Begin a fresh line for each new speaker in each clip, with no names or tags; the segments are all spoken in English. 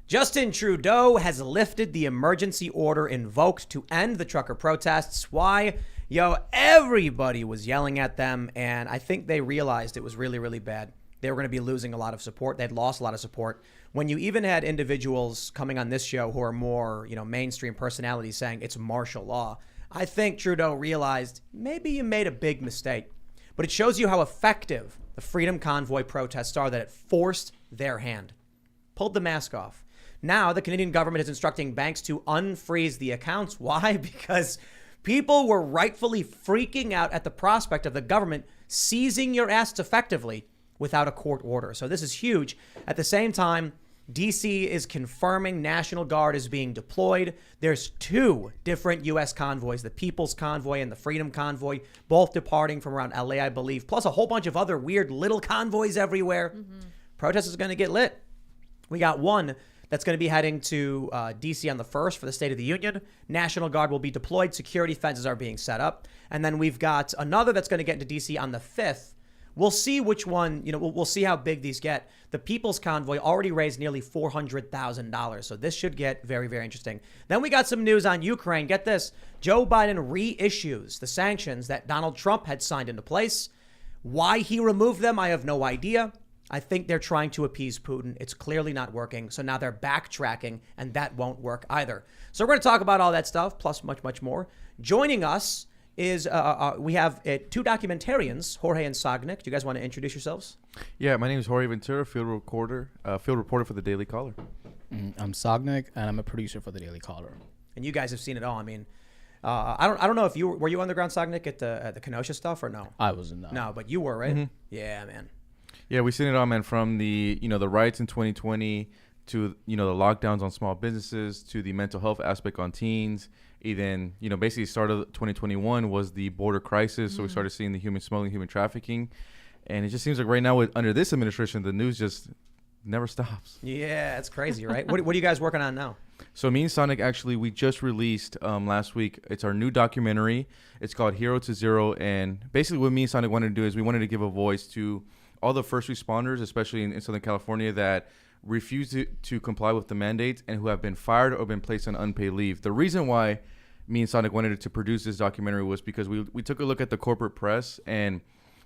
Justin Trudeau has lifted the emergency order invoked to end the trucker protests. Why? Everybody was yelling at them, and I think they realized it was really, really bad. They were going to be losing a lot of support. They'd lost a lot of support. When you even had individuals coming on this show who are more, mainstream personalities saying it's martial law, I think Trudeau realized maybe you made a big mistake. But it shows you how effective the Freedom Convoy protests are, that it forced their hand. Pulled the mask off. Now the Canadian government is instructing banks to unfreeze the accounts. Why? Because people were rightfully freaking out at the prospect of the government seizing your assets effectively without a court order. So this is huge. At the same time, DC is confirming National Guard is being deployed. There's 2 different U.S. convoys, the People's Convoy and the Freedom Convoy, both departing from around LA, I believe, plus a whole bunch of other weird little convoys everywhere. Protest is going to get lit. We got one that's going to be heading to D.C. on the 1st for the State of the Union. National Guard will be deployed. Security fences are being set up. And then we've got another that's going to get into D.C. on the 5th. We'll see which one, we'll see how big these get. The People's Convoy already raised nearly $400,000. So this should get very, very interesting. Then we got some news on Ukraine. Get this. Joe Biden reissues the sanctions that Donald Trump had signed into place. Why he removed them, I have no idea. I think they're trying to appease Putin. It's clearly not working. So now they're backtracking, and that won't work either. So we're going to talk about all that stuff, plus much, much more. Joining us is we have 2 documentarians, Jorge and Sagnik. Do you guys want to introduce yourselves?
Yeah, my name is Jorge Ventura, field reporter for the Daily Caller.
I'm Sagnik, and I'm a producer for the Daily Caller.
And you guys have seen it all. I mean, I don't know if were you underground, Sagnik, at the Kenosha stuff or no?
I wasn't.
No, but you were, right? Mm-hmm. Yeah, man.
Yeah, we've seen it all, man, from the, the riots in 2020 to, the lockdowns on small businesses to the mental health aspect on teens. Even, basically start of 2021 was the border crisis. So we started seeing the human smuggling, human trafficking. And it just seems like right now under this administration, the news just never stops.
Yeah, it's crazy, right? what are you guys working on now?
So me and Sonic, actually, we just released last week. It's our new documentary. It's called Hero to Zero. And basically what me and Sonic wanted to do is we wanted to give a voice to all the first responders, especially in Southern California, that refuse to comply with the mandates and who have been fired or been placed on unpaid leave. The reason why me and Sonic wanted to produce this documentary was because we took a look at the corporate press, and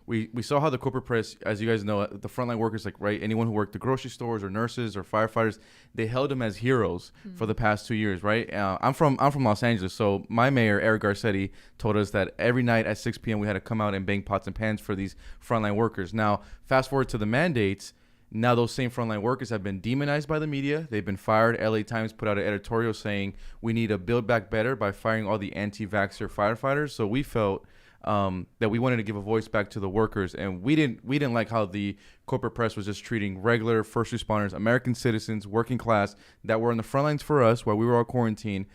we saw how the corporate press, as you guys know, the frontline workers, anyone who worked the grocery stores or nurses or firefighters, they held them as heroes for the past 2 years, right? I'm from Los Angeles, so my mayor, Eric Garcetti, told us that every night at 6 p.m. we had to come out and bang pots and pans for these frontline workers. Now, fast forward to the mandates. Now those same frontline workers have been demonized by the media. They've been fired. LA Times put out an editorial saying we need to build back better by firing all the anti-vaxxer firefighters. So we felt that we wanted to give a voice back to the workers, and we didn't like how the corporate press was just treating regular first responders, American citizens, working class that were on the front lines for us while we were all quarantined.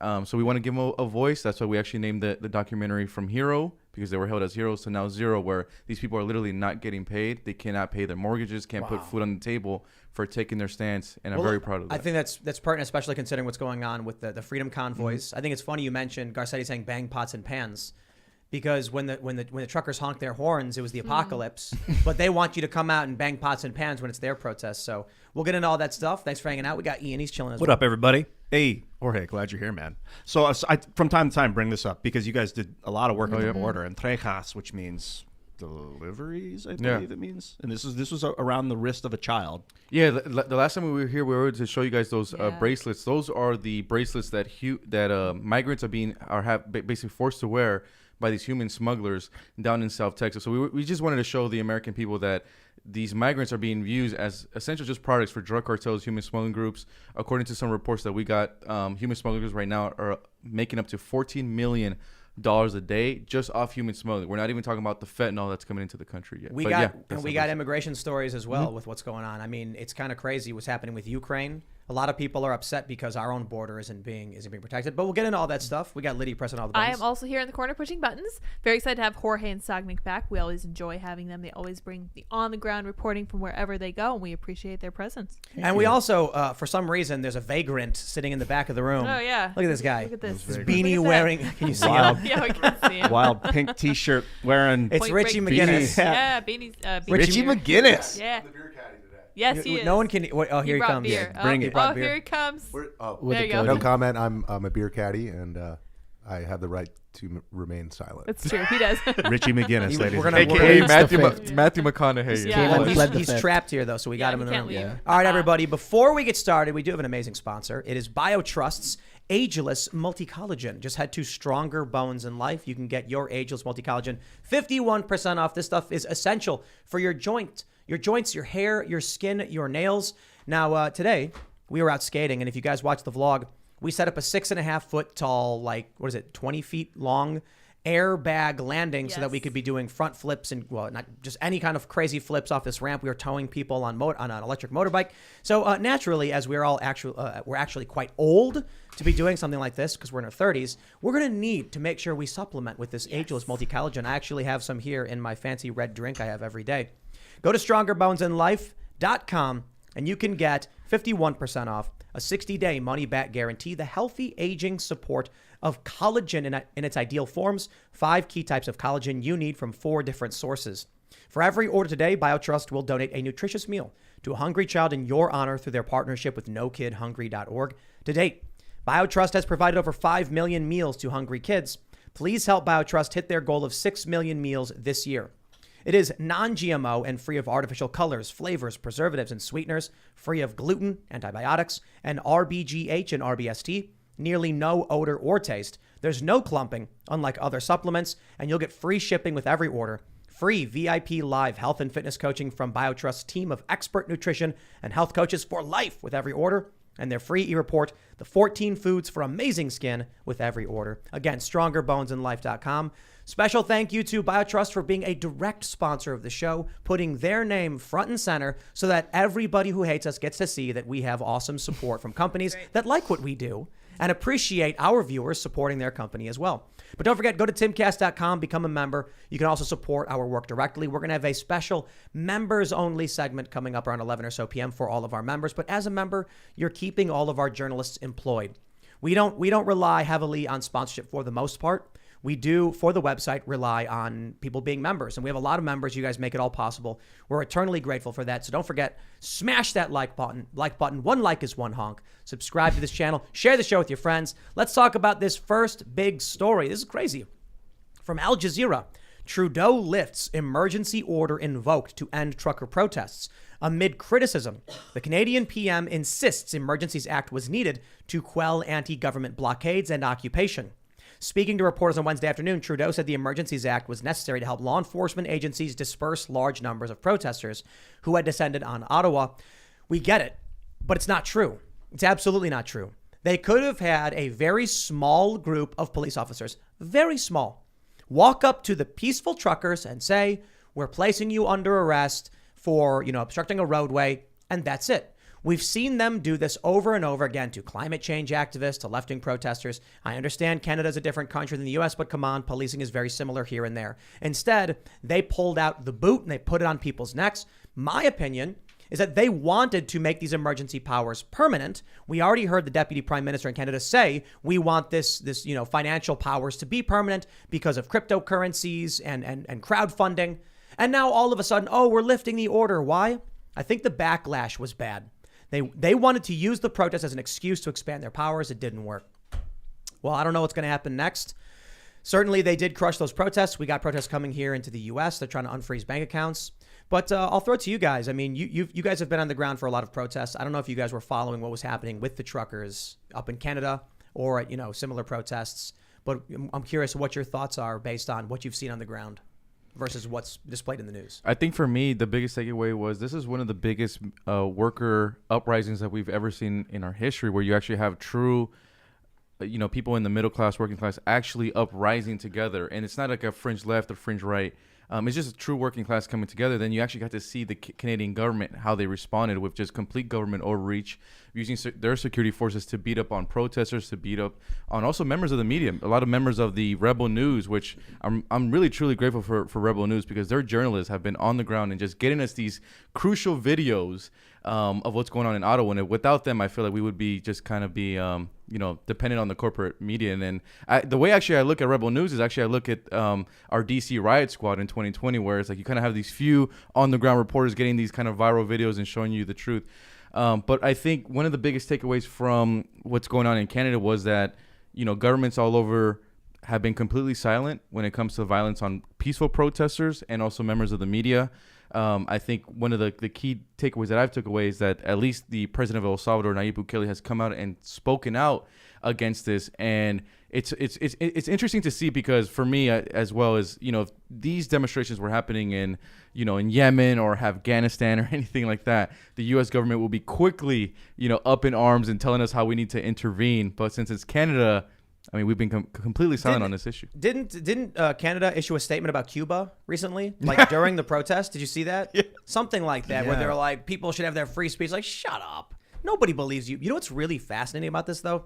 So we want to give them a voice. That's why we actually named the documentary from Hero, because they were held as heroes, to now Zero, where these people are literally not getting paid. They cannot pay their mortgages, can't put food on the table for taking their stance, and I'm very proud of that.
I think that's pertinent, especially considering what's going on with the Freedom Convoys. I think it's funny you mentioned Garcetti saying bang pots and pans, because when the truckers honk their horns, it was the apocalypse. But they want you to come out and bang pots and pans when it's their protest. So we'll get into all that stuff. Thanks for hanging out. We got Ian. He's chilling as well.
What up, everybody? Hey, Jorge, glad you're here, man. So I from time to time bring this up because you guys did a lot of work at the border. And trejas, which means deliveries, I believe it means. And this was around the wrist of a child. Yeah,
the last time we were here, we were to show you guys those bracelets. Those are the bracelets that migrants have basically forced to wear by these human smugglers down in South Texas. So we just wanted to show the American people that these migrants are being used as essentially just products for drug cartels, human smuggling groups. According to some reports that we got, human smugglers right now are making up to $14 million a day just off human smuggling. We're not even talking about the fentanyl that's coming into the country yet.
We got immigration stories as well with what's going on. I mean, it's kind of crazy what's happening with Ukraine. A lot of people are upset because our own border isn't being protected. But we'll get into all that stuff. We got Liddy pressing all the buttons.
I am also here in the corner pushing buttons. Very excited to have Jorge and Sagnik back. We always enjoy having them. They always bring the on-the-ground reporting from wherever they go, and we appreciate their presence.
And we also, for some reason, there's a vagrant sitting in the back of the room.
Oh, yeah.
Look at this guy.
Look at this.
His beanie wearing. Can you see
him?
Yeah, we can see him.
Wild pink T-shirt wearing.
It's Richie McGinnis.
Yeah, beanies.
Richie McGinnis.
Yeah. Yes, he is.
No one can. Oh, here he
brought
comes.
beer.
Bring it.
Oh,
beer.
here he comes.
With
There
the
you go.
No
Cody.
comment. I'm a beer caddy, and I have the right to remain silent.
That's true. He does.
Richie McGinnis, ladies.
we're
and
gonna-
gentlemen.
AKA
Pleads
Matthew,
the fifth.
Matthew McConaughey.
Yeah.
Came and
Well,
pled the
he's
fifth.
trapped here though, so we got him in
he
the
can't
room.
leave.
Yeah.
All right, everybody. Before we get started, we do have an amazing sponsor. It is BioTrust's Ageless Multicollagen. Just head to Stronger Bones in Life. You can get your Ageless Multicollagen 51% off. This stuff is essential for your joints, your hair, your skin, your nails. Now, today we were out skating, and if you guys watched the vlog, we set up a 6.5 foot tall, 20 feet long airbag landing so that we
Yes.
could be doing front flips and, well, not just any kind of crazy flips off this ramp. We were towing people on an electric motorbike. So naturally, as we're actually quite old to be doing something like this because we're in our 30s, we're going to need to make sure we supplement with this Ageless Multicollagen. I actually have some here in my fancy red drink I have every day. Go to strongerbonesinlife.com and you can get 51% off, a 60-day money-back guarantee, the healthy aging support of collagen in its ideal forms, 5 key types of collagen you need from 4 different sources. For every order today, BioTrust will donate a nutritious meal to a hungry child in your honor through their partnership with NoKidHungry.org. To date, BioTrust has provided over 5 million meals to hungry kids. Please help BioTrust hit their goal of 6 million meals this year. It is non-GMO and free of artificial colors, flavors, preservatives, and sweeteners, free of gluten, antibiotics, and RBGH and RBST, nearly no odor or taste. There's no clumping, unlike other supplements, and you'll get free shipping with every order. Free VIP live health and fitness coaching from BioTrust's team of expert nutrition and health coaches for life with every order. And their free e-report, the 14 foods for amazing skin with every order. Again, strongerbonesinlife.com. Special thank you to BioTrust for being a direct sponsor of the show, putting their name front and center so that everybody who hates us gets to see that we have awesome support from companies that like what we do and appreciate our viewers supporting their company as well. But don't forget, go to timcast.com, become a member. You can also support our work directly. We're going to have a special members-only segment coming up around 11 or so p.m. for all of our members. But as a member, you're keeping all of our journalists employed. We don't rely heavily on sponsorship for the most part. We do, for the website, rely on people being members. And we have a lot of members. You guys make it all possible. We're eternally grateful for that. So don't forget, smash that like button. One like is one honk. Subscribe to this channel. Share the show with your friends. Let's talk about this first big story. This is crazy. From Al Jazeera, Trudeau lifts emergency order invoked to end trucker protests. Amid criticism, the Canadian PM insists Emergencies Act was needed to quell anti-government blockades and occupation. Speaking to reporters on Wednesday afternoon, Trudeau said the Emergencies Act was necessary to help law enforcement agencies disperse large numbers of protesters who had descended on Ottawa. We get it, but it's not true. It's absolutely not true. They could have had a very small group of police officers, very small, walk up to the peaceful truckers and say, we're placing you under arrest for, obstructing a roadway, and that's it. We've seen them do this over and over again to climate change activists, to left-wing protesters. I understand Canada's a different country than the U.S., but come on, policing is very similar here and there. Instead, they pulled out the boot and they put it on people's necks. My opinion is that they wanted to make these emergency powers permanent. We already heard the Deputy Prime Minister in Canada say, we want this financial powers to be permanent because of cryptocurrencies and crowdfunding. And now all of a sudden, we're lifting the order. Why? I think the backlash was bad. They wanted to use the protest as an excuse to expand their powers. It didn't work. Well, I don't know what's going to happen next. Certainly, they did crush those protests. We got protests coming here into the U.S. They're trying to unfreeze bank accounts. But I'll throw it to you guys. I mean, you guys have been on the ground for a lot of protests. I don't know if you guys were following what was happening with the truckers up in Canada or at, similar protests. But I'm curious what your thoughts are based on what you've seen on the ground versus what's displayed in the news.
I think for me, the biggest takeaway was this is one of the biggest worker uprisings that we've ever seen in our history, where you actually have true, people in the middle class, working class actually uprising together. And it's not like a fringe left or fringe right. It's just a true working class coming together. Then you actually got to see the Canadian government, how they responded with just complete government overreach, using their security forces to beat up on protesters, to beat up on also members of the media. A lot of members of the Rebel News, which I'm really, truly grateful for Rebel News, because their journalists have been on the ground and just getting us these crucial videos of what's going on in Ottawa. And without them, I feel like we would be just kind of be, dependent on the corporate media. And then the way actually I look at Rebel News is actually I look at our DC Riot Squad in 2020, where it's like you kind of have these few on the ground reporters getting these kind of viral videos and showing you the truth. But I think one of the biggest takeaways from what's going on in Canada was that, governments all over have been completely silent when it comes to violence on peaceful protesters and also members of the media. I think one of the key takeaways that I've took away is that at least the president of El Salvador, Nayib Bukele, has come out and spoken out against this. And it's interesting to see, because for me, as well as, if these demonstrations were happening in Yemen or Afghanistan or anything like that, the U.S. government will be quickly, up in arms and telling us how we need to intervene. But since it's Canada, I mean, we've been completely silent on this issue.
Didn't Canada issue a statement about Cuba recently, like during the protest? Did you see that? Yeah. Something like that, where they're like, people should have their free speech. Like, shut up. Nobody believes you. You know what's really fascinating about this, though?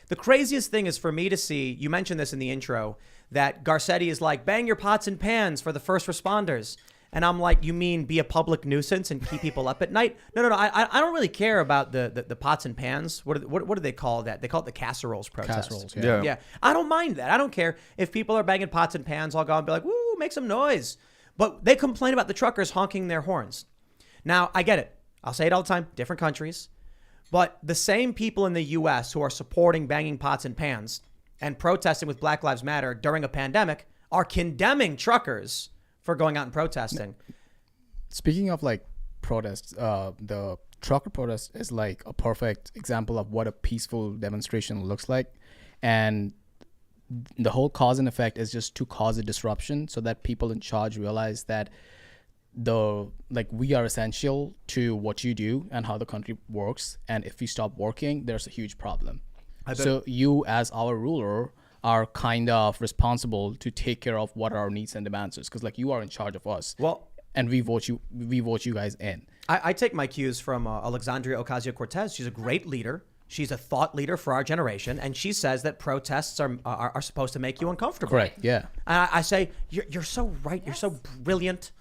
The craziest thing is for me to see, you mentioned this in the intro, that Garcetti is like, bang your pots and pans for the first responders. And I'm like, you mean be a public nuisance and keep people up at night? No. I don't really care about the pots and pans. What do they call that? They call it the casseroles protest.
Casseroles,
Yeah. I don't mind that. I don't care if people are banging pots and pans. I'll go and be like, woo, make some noise. But they complain about the truckers honking their horns. Now, I get it. I'll say it all the time. Different countries. But the same people in the U.S. who are supporting banging pots and pans and protesting with Black Lives Matter during a pandemic are condemning truckers for going out and protesting.
Speaking of like protests, the trucker protest is like a perfect example of what a peaceful demonstration looks like. And the whole cause and effect is just to cause a disruption so that people in charge realize that we are essential to what you do and how the country works. And if we stop working, there's a huge problem. So you, as our ruler, are kind of responsible to take care of what our needs and demands is, because like you are in charge of us.
Well,
and we vote you guys in.
I take my cues from Alexandria Ocasio-Cortez. She's a great leader. She's a thought leader for our generation, and she says that protests are supposed to make you uncomfortable.
Correct. Yeah.
And I say you're so right. Yes. You're so brilliant.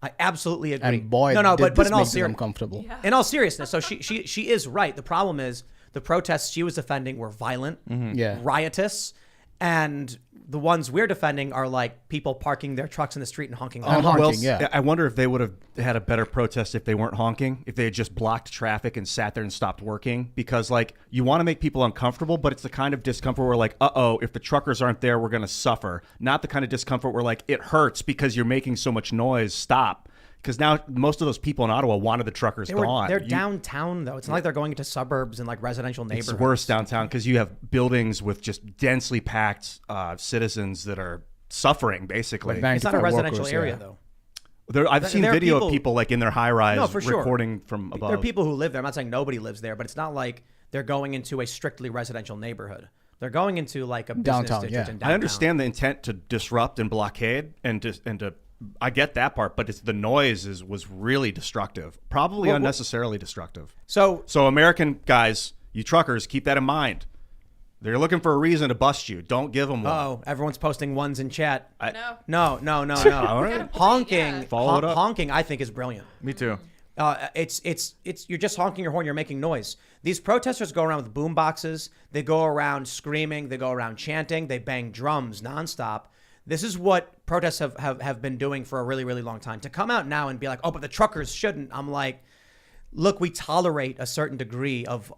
I absolutely agree.
And boy,
but in all
uncomfortable.
Yeah. In all seriousness, so she is right. The problem is the protests she was defending were violent, riotous. And the ones we're defending are like people parking their trucks in the street and honking.
I wonder if they would have had a better protest if they weren't honking, if they had just blocked traffic and sat there and stopped working. Because like you want to make people uncomfortable, but it's the kind of discomfort where like, if the truckers aren't there, we're going to suffer. Not the kind of discomfort where like it hurts because you're making so much noise. Stop. Because now most of those people in Ottawa wanted the truckers gone.
They're downtown, though. It's not like they're going into suburbs and like residential neighborhoods.
It's worse downtown because you have buildings with just densely packed citizens that are suffering, basically.
It's not a residential area, though.
I've seen video of people like in their high-rise recording from above.
There are people who live there. I'm not saying nobody lives there, but it's not like they're going into a strictly residential neighborhood. They're going into like a business district in downtown.
I understand the intent to disrupt and blockade and to I get that part, but the noise was really destructive, probably unnecessarily destructive.
So
American guys, you truckers, keep that in mind. They're looking for a reason to bust you. Don't give them one.
Oh, everyone's posting ones in chat.
No.
All right.
Honking, I think is brilliant.
Me too.
It's you're just honking your horn. You're making noise. These protesters go around with boom boxes. They go around screaming. They go around chanting. They bang drums nonstop. This is what protests have been doing for a really, really long time. To come out now and be like, but the truckers shouldn't. I'm like, look, we tolerate a certain degree of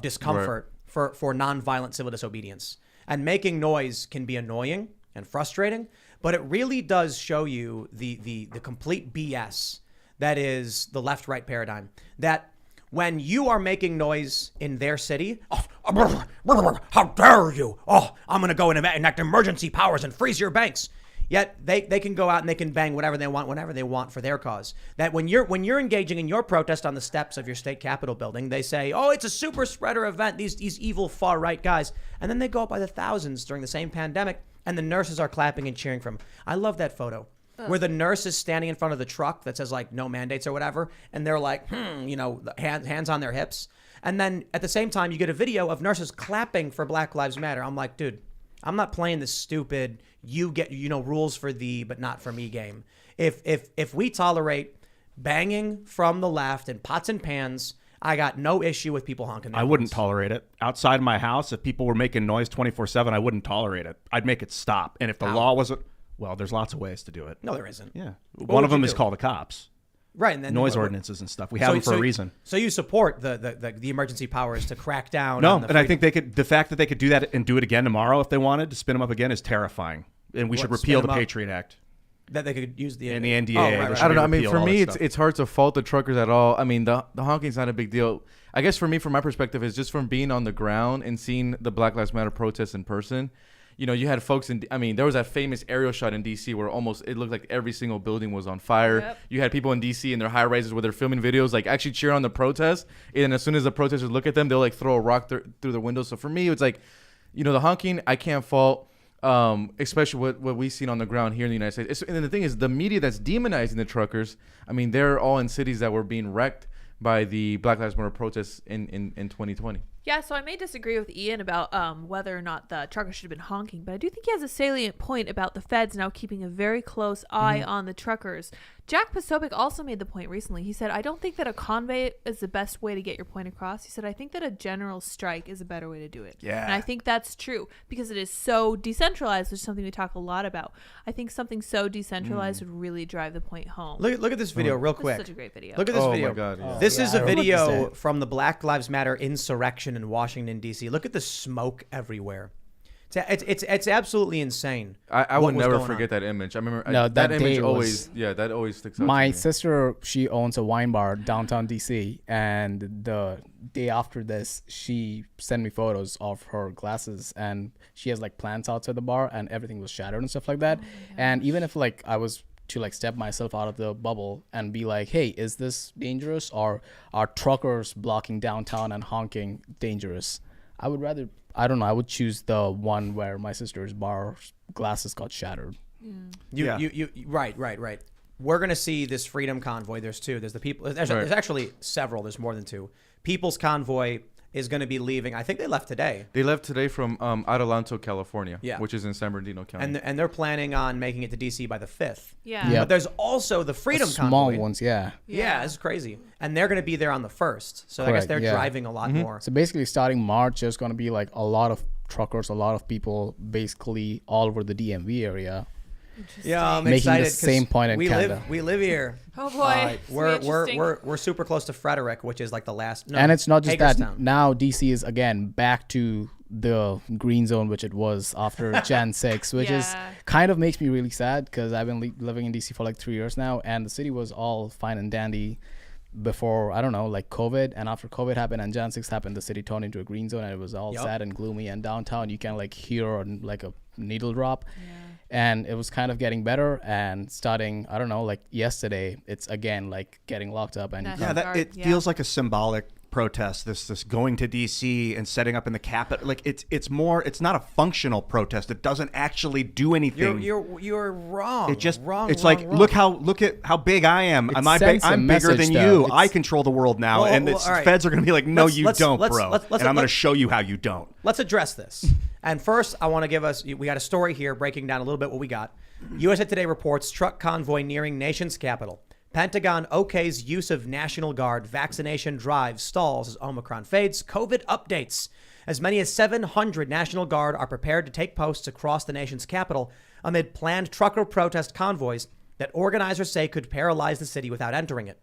discomfort for nonviolent civil disobedience. And making noise can be annoying and frustrating, but it really does show you the complete BS that is the left-right paradigm. That when you are making noise in their city, how dare you? I'm going to go and enact emergency powers and freeze your banks. Yet they can go out and they can bang whatever they want, whenever they want for their cause. That when you're engaging in your protest on the steps of your state capitol building, they say, it's a super spreader event, these evil far right guys. And then they go up by the thousands during the same pandemic, and the nurses are clapping and cheering for them. I love that photo. Where the nurse is standing in front of the truck that says like no mandates or whatever, and they're like, hands on their hips. And then at the same time, you get a video of nurses clapping for Black Lives Matter. I'm like, dude, I'm not playing this stupid you get rules for thee but not for me game. If we tolerate banging from the left and pots and pans I got no issue with people honking their
I wouldn't
horns.
tolerate it. Outside my house, if people were making noise 24/7, I wouldn't tolerate it. I'd make it stop. And if the law wasn't, well, there's lots of ways to do it.
No, there isn't.
Yeah.
What
One of
would you
them is
do?
call the cops.
Right, and then
Noise ordinances and stuff. We have them for a reason.
So you support the emergency powers to crack down?
No,
on the
and I think they could. The fact that they could do that and do it again tomorrow if they wanted to spin them up again is terrifying. And we should
What,
repeal
spin
the
'em up?
Patriot Act.
That they could use the
And the NDA.
Oh, right,
There
right.
should
I don't know. I mean,
repeal
for
all
me,
that stuff.
it's hard to fault the truckers at all. I mean, the honking's not a big deal. I guess for me, from my perspective, is just from being on the ground and seeing the Black Lives Matter protests in person. You know, you had folks in. I mean, there was that famous aerial shot in D.C. where it looked like every single building was on fire.
Yep.
You had people in D.C. in their high rises where they're filming videos, like actually cheer on the protest. And as soon as the protesters look at them, they'll like throw a rock through the window. So for me, it's like, you know, the honking I can't fault. Especially what we've seen on the ground here in the United States. And the thing is, the media that's demonizing the truckers, I mean, they're all in cities that were being wrecked by the Black Lives Matter protests in 2020.
Yeah, so I may disagree with Ian about whether or not the trucker should have been honking, but I do think he has a salient point about the feds now keeping a very close eye on the truckers. Jack Posobiec also made the point recently. He said, I don't think that a convoy is the best way to get your point across. He said, I think that a general strike is a better way to do it.
Yeah.
And I think that's true because it is so decentralized, which is something we talk a lot about. I think something so decentralized would really drive the point home.
Look at this video real
This is
quick.
such a great video.
Look at this
Oh,
video.
my God, yeah.
This
Oh,
is
yeah,
a
I remember
video
this.
from the Black Lives Matter insurrection in Washington, D.C. Look at the smoke everywhere. It's absolutely insane.
I
what
would
was
never
going
forget that image. I remember
No,
that
that
image
day
always, that always sticks out.
My
to me.
sister, she owns a wine bar downtown DC, and the day after this, she sent me photos of her glasses, and she has like plants outside the bar, and everything was shattered and stuff like that. And even if like I was to like step myself out of the bubble and be like, hey, is this dangerous, or are truckers blocking downtown and honking dangerous? I would rather, I don't know, I would choose the one where my sister's bar glasses got shattered.
Right. We're gonna see this freedom convoy. There's two. There's the people. There's actually several. There's more than two. People's Convoy is going to be leaving. I think they left today.
They left today from Adelanto, California,
Yeah.
which is in San Bernardino County.
And they're planning on making it to D.C. by the 5th.
Yeah.
Yeah.
But there's also the Freedom
Small
Convoy.
ones, yeah.
Yeah, this is crazy. And they're going to be there on the 1st. So I guess
Correct,
they're
yeah.
driving a lot more.
So basically, starting March, there's going to be like a lot of truckers, a lot of people, basically all over the DMV area.
Yeah, I'm
Making
excited.
the same
'cause
point in Canada.
We live here.
Oh boy. It's gonna be interesting.
We're super close to Frederick, which is like the last. No,
And it's not just that.
Hagerstown.
Now DC is again back to the green zone, which it was after Jan 6, which is
Yeah.
kind of makes me really sad because I've been living in DC for like 3 years now, and the city was all fine and dandy before, I don't know, like COVID. And after COVID happened and Jan 6 happened, the city turned into a green zone, and it was all
Yup.
sad and gloomy. And downtown, you can like hear like a needle drop. And it was kind of getting better, and starting, I don't know, like yesterday, it's again like getting locked up. And you
National
can't-
Guard,
it
yeah.
feels like a symbolic protest. This going to DC and setting up in the Capitol. Like it's more. It's not a functional protest. It doesn't actually do anything.
You're wrong.
It just
wrong.
it's
wrong,
like
wrong.
look at how big I am.
It
I'm
sends a
I'm bigger
message,
than
though.
you.
It's-
I control the world now,
Well,
and
well,
the
all right.
feds are going to be like, no,
Let's-
you
let's-
don't,
let's-
bro.
let's-
And I'm going to
let's-
show you how you don't.
Let's address this. And first, I want to give us, we got a story here breaking down a little bit what we got. USA Today reports truck convoy nearing nation's capital. Pentagon okays use of National Guard. Vaccination drive stalls as Omicron fades. COVID updates. As many as 700 National Guard are prepared to take posts across the nation's capital amid planned trucker protest convoys that organizers say could paralyze the city without entering it.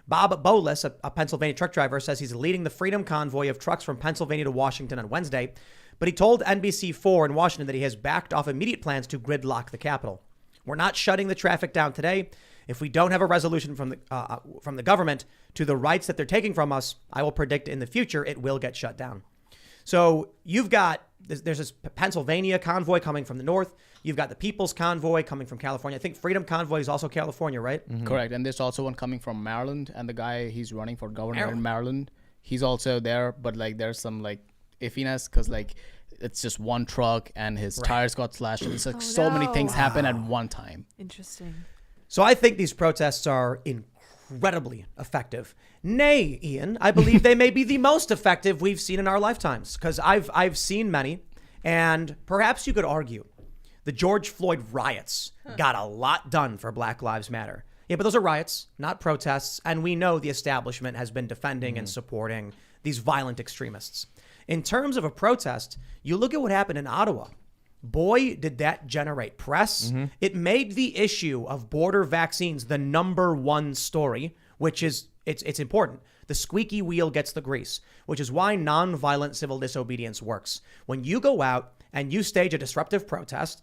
Bob Bolis, a Pennsylvania truck driver, says he's leading the Freedom Convoy of trucks from Pennsylvania to Washington on Wednesday, but he told NBC4 in Washington that he has backed off immediate plans to gridlock the Capitol. We're not shutting the traffic down today. If we don't have a resolution from the government to the rights that they're taking from us, I will predict in the future it will get shut down. So you've got, there's this Pennsylvania convoy coming from the north. You've got the People's Convoy coming from California. I think Freedom Convoy is also California, right?
Mm-hmm. Correct. And there's also one coming from Maryland, and the guy, he's running for governor in Maryland. He's also there, but like there's some like iffiness because like it's just one truck and his tires got slashed. And it's like so many things happen at one time.
Interesting.
So I think these protests are incredibly effective. Nay, Ian, I believe they may be the most effective we've seen in our lifetimes, because I've seen many, and perhaps you could argue the George Floyd riots got a lot done for Black Lives Matter. Yeah, but those are riots, not protests. And we know the establishment has been defending and supporting these violent extremists. In terms of a protest, you look at what happened in Ottawa. Boy, did that generate press. It made the issue of border vaccines the #1 story, which is, it's important. The squeaky wheel gets the grease, which is why nonviolent civil disobedience works. When you go out and you stage a disruptive protest,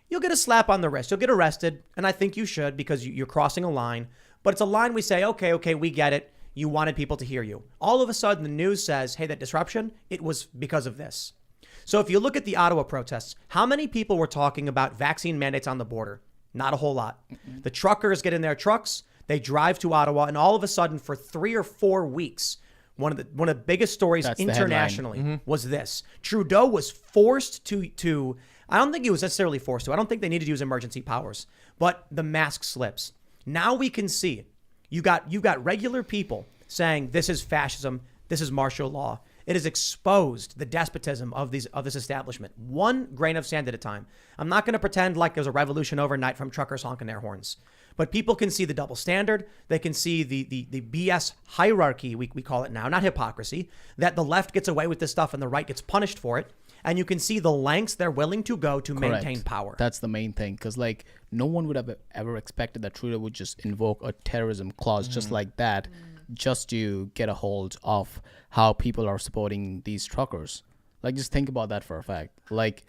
you'll get a slap on the wrist. You'll get arrested, and I think you should because you're crossing a line. But it's a line we say, okay, we get it. You wanted people to hear you. All of a sudden, the news says, hey, that disruption, it was because of this. So if you look at the Ottawa protests, how many people were talking about vaccine mandates on the border? Not a whole lot. The truckers get in their trucks, they drive to Ottawa, and all of a sudden, for 3 or 4 weeks, one of the biggest stories internationally was this. Trudeau was forced to I don't think he was necessarily forced to. I don't think they needed to use emergency powers, but the mask slips. Now we can see it. You've got regular people saying this is fascism, this is martial law. It has exposed the despotism of this establishment, one grain of sand at a time. I'm not going to pretend like there's a revolution overnight from truckers honking their horns, but people can see the double standard. They can see the BS hierarchy, we call it now, not hypocrisy, that the left gets away with this stuff and the right gets punished for it. And you can see the lengths they're willing to go to maintain power.
That's the main thing. Because, like, no one would have ever expected that Trudeau would just invoke a terrorism clause just like that, just to get a hold of how people are supporting these truckers. Like, just think about that for a fact. Like,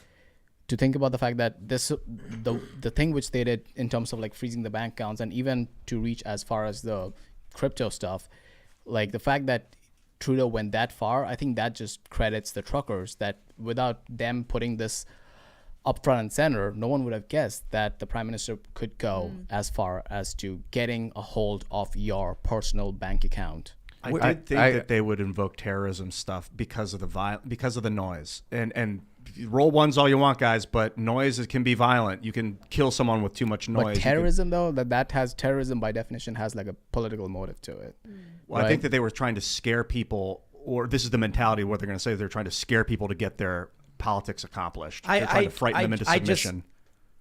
to think about the fact that the thing which they did in terms of, like, freezing the bank accounts and even to reach as far as the crypto stuff, like, the fact that Trudeau went that far, I think that just credits the truckers, that without them putting this up front and center, no one would have guessed that the prime minister could go as far as to getting a hold of your personal bank account.
I did think that they would invoke terrorism stuff because of the noise. And roll ones all you want, guys, but noise can be violent. You can kill someone with too much noise.
But terrorism, though, that has terrorism by definition has like a political motive to it.
Well, right? I think that they were trying to scare people, or this is the mentality of what they're going to say. They're trying to scare people to get their politics accomplished. They're trying to frighten them into submission.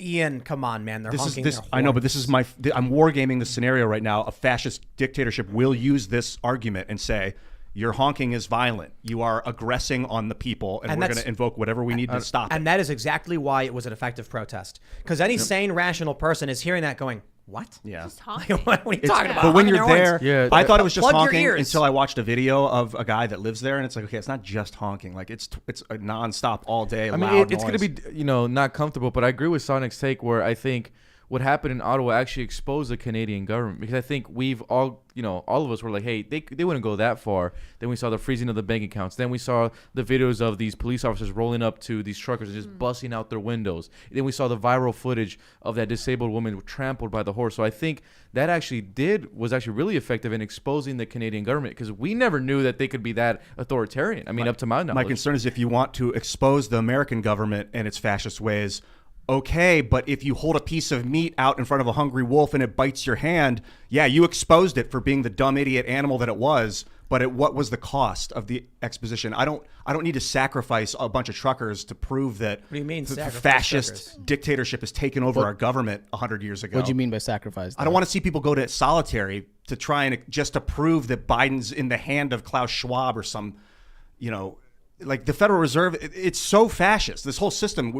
Ian, come on, man. They're honking their horns.
I know, but this is I'm wargaming the scenario right now. A fascist dictatorship will use this argument and say, your honking is violent. You are aggressing on the people, and we're going to invoke whatever we need to stop it.
And that is exactly why it was an effective protest. Because any sane, rational person is hearing that going, what?
Yeah. Just honking.
What are you talking about?
But when you're there, I thought it was just honking
until
I watched a video of a guy that lives there, and it's like, okay, it's not just honking. Like it's a nonstop all day.
I mean, it's going to be not comfortable. But I agree with Sonic's take, where I think what happened in Ottawa actually exposed the Canadian government, because I think we've all of us were like, hey, they wouldn't go that far. Then we saw the freezing of the bank accounts. Then we saw the videos of these police officers rolling up to these truckers and just busting out their windows. Then we saw the viral footage of that disabled woman trampled by the horse. So I think that was actually really effective in exposing the Canadian government, because we never knew that they could be that authoritarian. I mean, up to my knowledge.
My concern is if you want to expose the American government and its fascist ways, okay, but if you hold a piece of meat out in front of a hungry wolf and it bites your hand, yeah, you exposed it for being the dumb idiot animal that it was. But what was the cost of the exposition? I don't need to sacrifice a bunch of truckers to prove that
what do you mean,
the fascist dictatorship has taken over our government 100 years ago.
What do you mean by sacrifice?
I don't want to see people go to solitary to try and just to prove that Biden's in the hand of Klaus Schwab or some, like the Federal Reserve. It's so fascist. This whole system,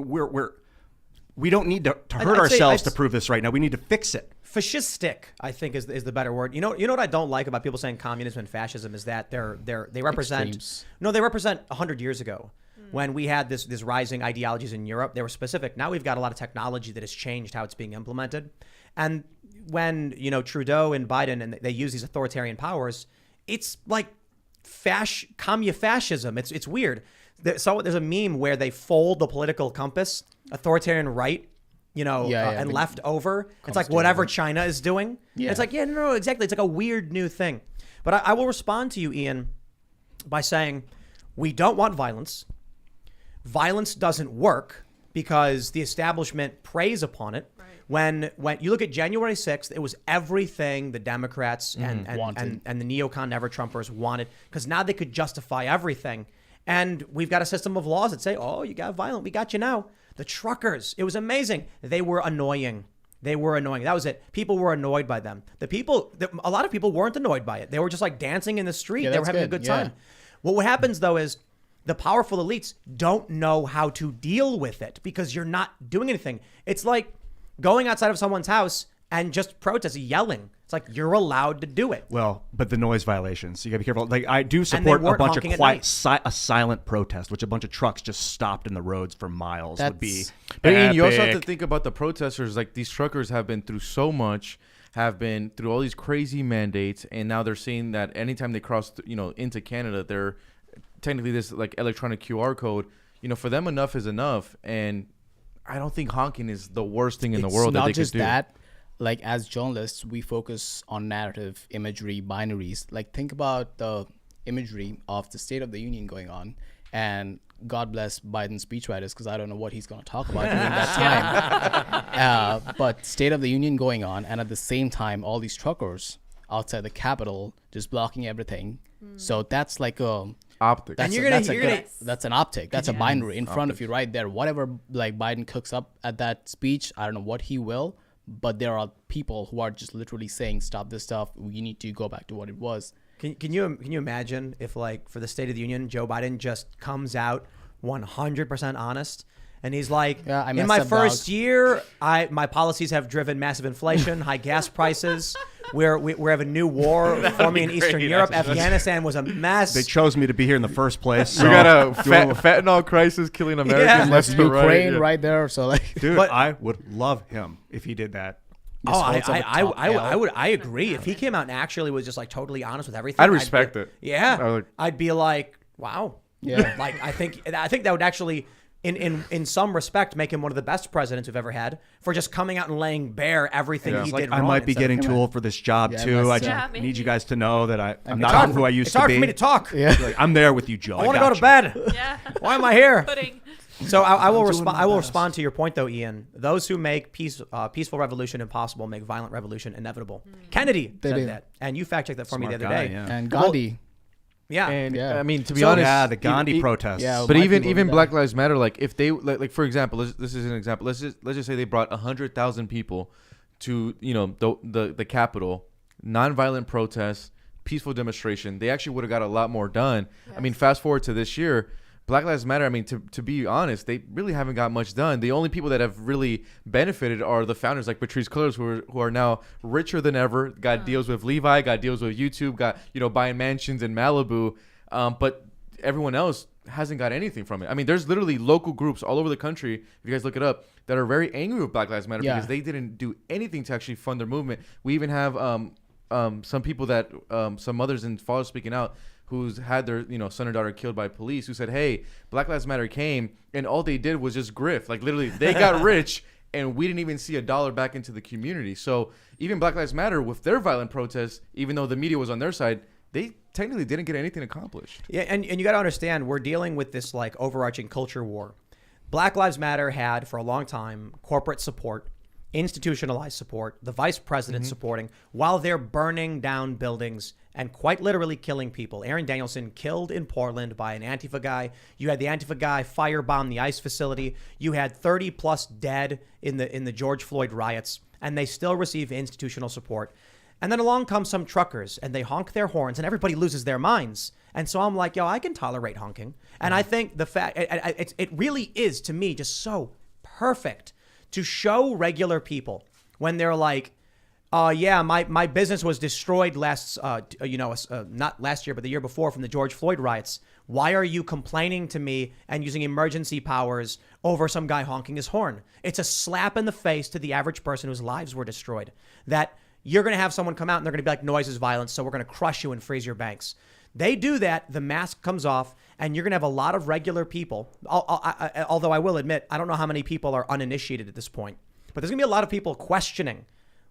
we don't need to hurt ourselves to prove this right now. We need to fix it.
Fascistic, I think, is the better word. You know what I don't like about people saying communism and fascism is that they represent
extremes.
No, they represent 100 years ago when we had this rising ideologies in Europe. They were specific. Now we've got a lot of technology that has changed how it's being implemented. And when Trudeau and Biden and they use these authoritarian powers, it's like communifascism. It's weird. So there's a meme where they fold the political compass, authoritarian right, and left over. It's like whatever China is doing. Yeah. It's like, no, exactly. It's like a weird new thing. But I will respond to you, Ian, by saying we don't want violence. Violence doesn't work because the establishment preys upon it. Right. When you look at January 6th, it was everything the Democrats and the neocon never-Trumpers wanted, because now they could justify everything. And we've got a system of laws that say, oh, you got violent, we got you now. The truckers, it was amazing. They were annoying. They were annoying. That was it. People were annoyed by them. A lot of people weren't annoyed by it. They were just like dancing in the street. They were having a good time. Well, what happens though is the powerful elites don't know how to deal with it because you're not doing anything. It's like going outside of someone's house and just protesting, yelling. It's like you're allowed to do it.
Well, but the noise violations, you gotta be careful. Like I do support a bunch of a silent protest, which a bunch of trucks just stopped in the roads for miles would be.
But Ian, you also have to think about the protesters. Like these truckers have been through so much, have been through all these crazy mandates, and now they're seeing that anytime they cross, into Canada, they're technically this like electronic QR code. For them, enough is enough, and I don't think honking is the worst thing in the world that they could do.
It's not just that. Like as journalists, we focus on narrative, imagery, binaries. Like think about the imagery of the State of the Union going on, and God bless Biden's speechwriters because I don't know what he's going to talk about during that time. But State of the Union going on, and at the same time, all these truckers outside the Capitol just blocking everything. So that's like a
optic.
That's an optic. That's a binary in front of you right there. Whatever like Biden cooks up at that speech, I don't know what he will. But there are people who are just literally saying, "Stop this stuff. We need to go back to what it was."
Can you imagine if like for the State of the Union, Joe Biden just comes out 100% honest, and he's like, "In my first year, my policies have driven massive inflation, high gas prices. We have a new war forming in Eastern Europe. Afghanistan was a mess.
They chose me to be here in the first place. So
we got a fentanyl crisis killing Americans left and right.
Ukraine right there. So like,
dude, I would love him if he did that.
I agree. If he came out and actually was just like totally honest with everything,
I'd respect it.
Yeah, I'd be like, wow.
Yeah,
like I think that would actually. In some respect, make him one of the best presidents we've ever had for just coming out and laying bare everything he did wrong.
I might be getting too old for this job too. I just need you guys to know that I'm not who I used to be.
It's hard for me to talk.
Yeah,
like, I'm there with you, Joe.
I want to go to bed.
Yeah.
Why am I here?
Pudding.
So I will respond. I will respond to your point, though, Ian. Those who make peaceful revolution impossible make violent revolution inevitable. Kennedy said that, and you fact checked that for me the other day.
Yeah. And Gandhi.
Yeah,
and I mean, to be honest,
the Gandhi protests.
Yeah,
but even Black Lives Matter, like if they like for example, this is an example. Let's just say they brought 100,000 people to the Capitol, nonviolent protests, peaceful demonstration. They actually would have got a lot more done. Yes. I mean, fast forward to this year, Black Lives Matter. I mean, to be honest, they really haven't got much done. The only people that have really benefited are the founders, like Patrisse Cullors, who are now richer than ever. Got deals with Levi, got deals with YouTube, got buying mansions in Malibu. But everyone else hasn't got anything from it. I mean, there's literally local groups all over the country, if you guys look it up, that are very angry with Black Lives Matter because they didn't do anything to actually fund their movement. We even have some people that some mothers and fathers speaking out who's had their son or daughter killed by police, who said, hey, Black Lives Matter came and all they did was just grift. Like literally they got rich and we didn't even see $1 back into the community. So even Black Lives Matter with their violent protests, even though the media was on their side, they technically didn't get anything accomplished.
Yeah, and you got to understand, we're dealing with this like overarching culture war. Black Lives Matter had for a long time corporate support, institutionalized support, the vice president supporting, while they're burning down buildings and quite literally killing people. Aaron Danielson killed in Portland by an Antifa guy. You had the Antifa guy firebomb the ICE facility. You had 30 plus dead in the George Floyd riots, and they still receive institutional support. And then along come some truckers and they honk their horns and everybody loses their minds. And so I'm like, I can tolerate honking. And I think the fact it really is to me just so perfect to show regular people when they're like, my business was destroyed not last year, but the year before from the George Floyd riots. Why are you complaining to me and using emergency powers over some guy honking his horn? It's a slap in the face to the average person whose lives were destroyed. That you're going to have someone come out and they're going to be like, noise is violence, so we're going to crush you and freeze your banks. They do that, the mask comes off, and you're going to have a lot of regular people. Although I will admit, I don't know how many people are uninitiated at this point, but there's going to be a lot of people questioning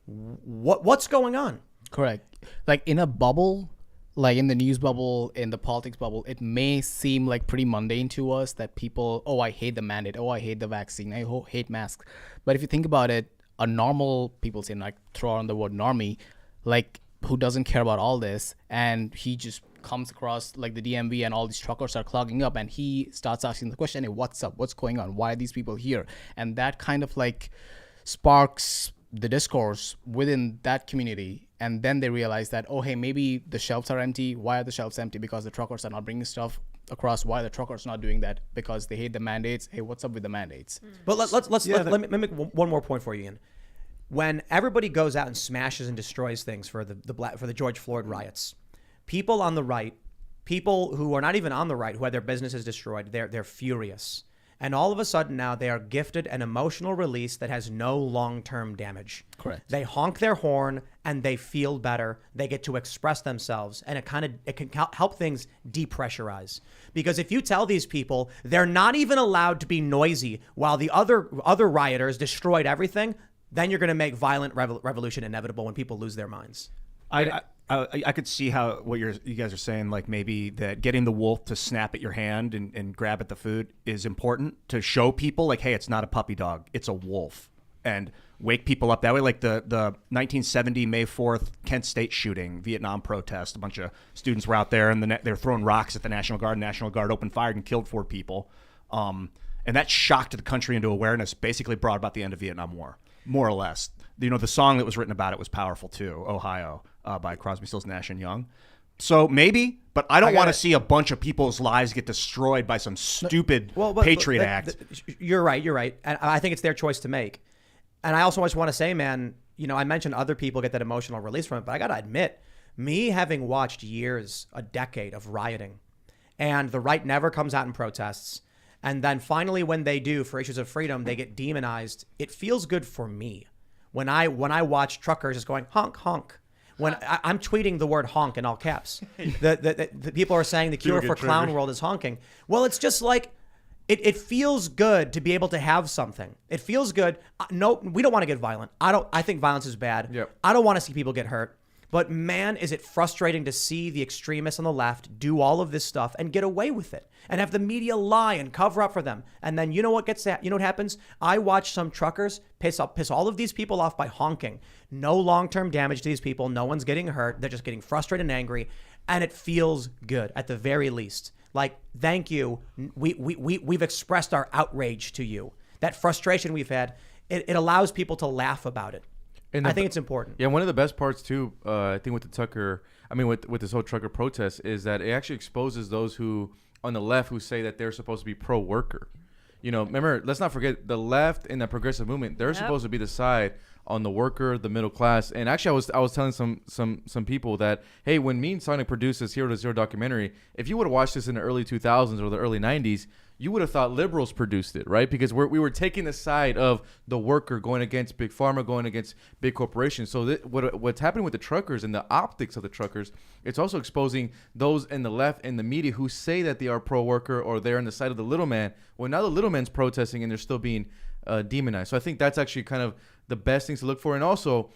what's going on.
Correct. Like in a bubble, like in the news bubble, in the politics bubble, it may seem like pretty mundane to us that people, I hate the mandate, I hate the vaccine, I hate masks. But if you think about it, a normal, people say, like, throw around the word normie, like, who doesn't care about all this, and he just comes across, like, the DMV and all these truckers are clogging up, and he starts asking the question, hey, what's up? What's going on? Why are these people here? And that kind of, like, sparks the discourse within that community, and then they realize that, oh, hey, maybe the shelves are empty. Why are the shelves empty? Because the truckers are not bringing stuff across. Why are the truckers not doing that? Because they hate the mandates. Hey, what's up with the mandates?
But let me make one more point for you, Ian. When everybody goes out and smashes and destroys things for the George Floyd riots, people on the right, people who are not even on the right, who had their businesses destroyed, they're furious. And all of a sudden now they are gifted an emotional release that has no long-term damage.
Correct.
They honk their horn and they feel better. They get to express themselves, and it can help things depressurize. Because if you tell these people they're not even allowed to be noisy while the other rioters destroyed everything, then you're going to make violent revolution inevitable when people lose their minds.
I could see how what you guys are saying, like maybe that getting the wolf to snap at your hand and grab at the food is important to show people, like, hey, it's not a puppy dog, it's a wolf, and wake people up that way. Like the 1970 May 4th Kent State shooting, Vietnam protest. A bunch of students were out there and they're throwing rocks at the National Guard. National Guard opened fire and killed 4 people. And that shocked the country into awareness, basically brought about the end of Vietnam War, more or less. You know, the song that was written about it was powerful too, Ohio, by Crosby, Stills, Nash and Young. So maybe, but I don't want to see a bunch of people's lives get destroyed by some stupid Patriot Act.
You're right. And I think it's their choice to make. And I also just want to say, man, you know, I mentioned other people get that emotional release from it, but I got to admit, me having watched a decade of rioting, and the right never comes out in protests, and then finally when they do for issues of freedom, they get demonized. It feels good for me when I watch truckers just going honk honk. When I'm tweeting the word honk in all caps, the people are saying the cure for clown world is honking. Well, it's just like it feels good to be able to have something. It feels good. No, we don't want to get violent. I think violence is bad.
Yep.
I don't want to see people get hurt. But man, is it frustrating to see the extremists on the left do all of this stuff and get away with it and have the media lie and cover up for them. And then you know what happens? I watch some truckers piss all of these people off by honking. No long-term damage to these people. No one's getting hurt. They're just getting frustrated and angry. And it feels good at the very least. Like, thank you. We've expressed our outrage to you. That frustration we've had, it allows people to laugh about it. And I think it's important.
Yeah, one of the best parts too, I think with this whole trucker protest is that it actually exposes those who on the left who say that they're supposed to be pro-worker. You know, remember, let's not forget the left and the progressive movement. They're supposed to be the side on the worker, the middle class. And actually, I was telling some people that, hey, when me and Sagnik produced this Hero to Zero documentary, if you would have watched this in the early 2000s or the early 90s, you would have thought liberals produced it, right? Because we were taking the side of the worker, going against big pharma, going against big corporations. So what's happening with the truckers and the optics of the truckers, it's also exposing those in the left and the media who say that they are pro-worker or they're on the side of the little man. Well, now the little man's protesting and they're still being demonized. So I think that's actually kind of the best things to look for. And also,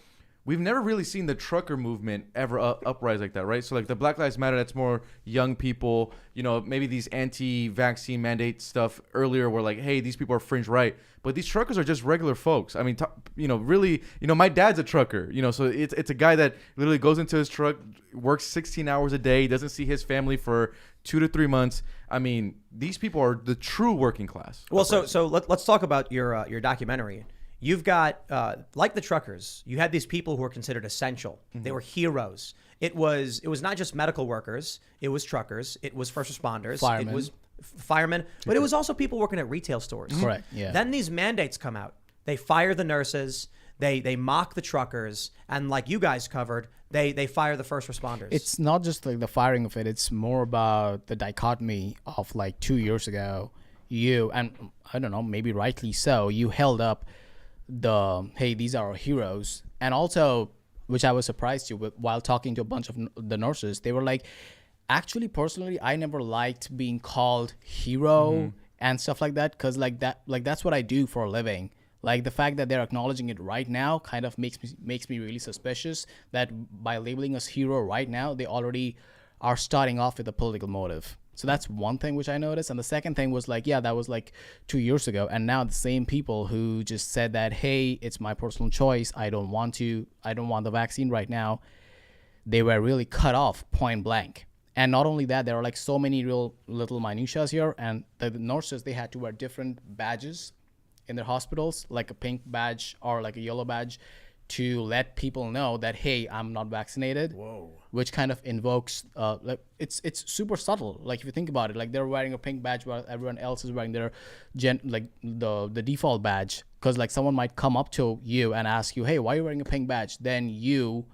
we've never really seen the trucker movement ever uprise like that, right? So like the Black Lives Matter, that's more young people, you know, maybe these anti-vaccine mandate stuff earlier were like, hey, these people are fringe right. But these truckers are just regular folks. I mean, really, my dad's a trucker, so it's a guy that literally goes into his truck, works 16 hours a day, doesn't see his family for 2 to 3 months. I mean, these people are the true working class.
Well, so let's talk about your documentary. You've got, like the truckers, you had these people who were considered essential. Mm-hmm. They were heroes. It was not just medical workers. It was truckers. It was first responders.
Firemen.
It was firemen. But it was also people working at retail stores.
Correct, yeah.
Then these mandates come out. They fire the nurses. They mock the truckers. And like you guys covered, they fire the first responders.
It's not just like the firing of it. It's more about the dichotomy of like 2 years ago. You, and I don't know, maybe rightly so, you held up hey, these are our heroes. And also, which I was surprised to, while talking to a bunch of the nurses, they were like, actually, personally, I never liked being called hero and stuff like that, because that's what I do for a living. Like the fact that they're acknowledging it right now kind of makes me really suspicious that by labeling us hero right now, they already are starting off with a political motive. So that's one thing which I noticed. And the second thing was like, yeah, that was like 2 years ago. And now the same people who just said that, hey, it's my personal choice. I don't want the vaccine right now. They were really cut off point blank. And not only that, there are like so many real little minutiae here. And the nurses, they had to wear different badges in their hospitals, like a pink badge or like a yellow badge, to let people know that, hey, I'm not vaccinated.
Whoa.
Which kind of invokes like it's super subtle. Like if you think about it, like they're wearing a pink badge while everyone else is wearing their like the default badge. Because like someone might come up to you and ask you, hey, why are you wearing a pink badge? Then you,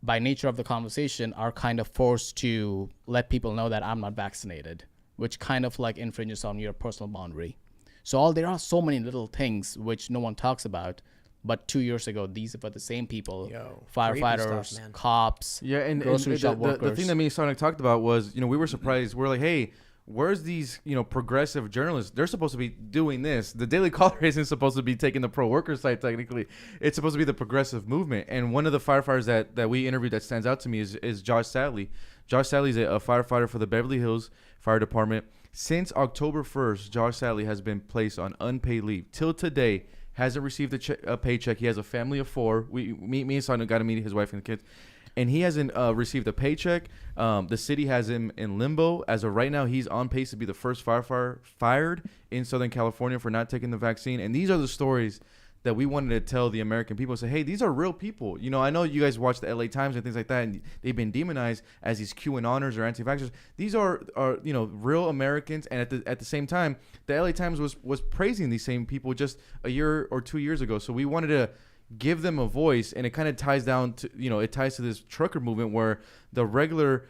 by nature of the conversation, are kind of forced to let people know that I'm not vaccinated, which kind of like infringes on your personal boundary. So there are so many little things which no one talks about. But 2 years ago, these were the same people, firefighters,
stuff,
cops, grocery shop workers.
The thing that me and Sonic talked about was, we were surprised. We're like, hey, where's these, progressive journalists? They're supposed to be doing this. The Daily Caller isn't supposed to be taking the pro-worker side, technically. It's supposed to be the progressive movement. And one of the firefighters that we interviewed that stands out to me is Josh Sadley. Josh Sadley is a firefighter for the Beverly Hills Fire Department. Since October 1st, Josh Sadley has been placed on unpaid leave. Till today, hasn't received a paycheck. He has a family of 4. Me and Sonic got to meet his wife and the kids. And he hasn't received a paycheck. The city has him in limbo. As of right now, he's on pace to be the first firefighter fired in Southern California for not taking the vaccine. And these are the stories that we wanted to tell the American people. Say, hey, these are real people. I know you guys watch the LA Times and things like that, and they've been demonized as these QAnoners or anti-vaxxers. These are real Americans. And at the same time, the LA Times was praising these same people just a year or 2 years ago. So we wanted to give them a voice, and it kind of ties down to it ties to this trucker movement where the regular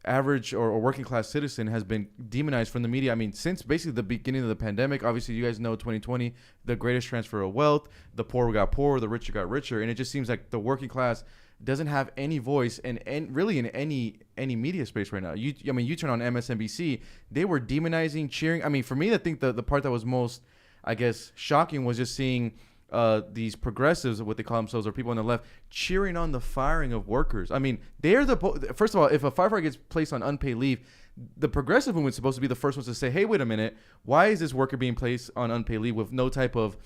average or working class citizen has been demonized from the media. I mean, since basically the beginning of the pandemic. Obviously, you guys know 2020, the greatest transfer of wealth. The poor got poorer, the richer got richer, and it just seems like the working class doesn't have any voice and really in any media space right now. You turn on MSNBC, they were demonizing, cheering. I mean, for me, I think the part that was most, I guess, shocking was just seeing these progressives, what they call themselves, or people on the left, cheering on the firing of workers. I mean, they're first of all, if a firefighter gets placed on unpaid leave, the progressive movement is supposed to be the first ones to say, hey, wait a minute, why is this worker being placed on unpaid leave with no type of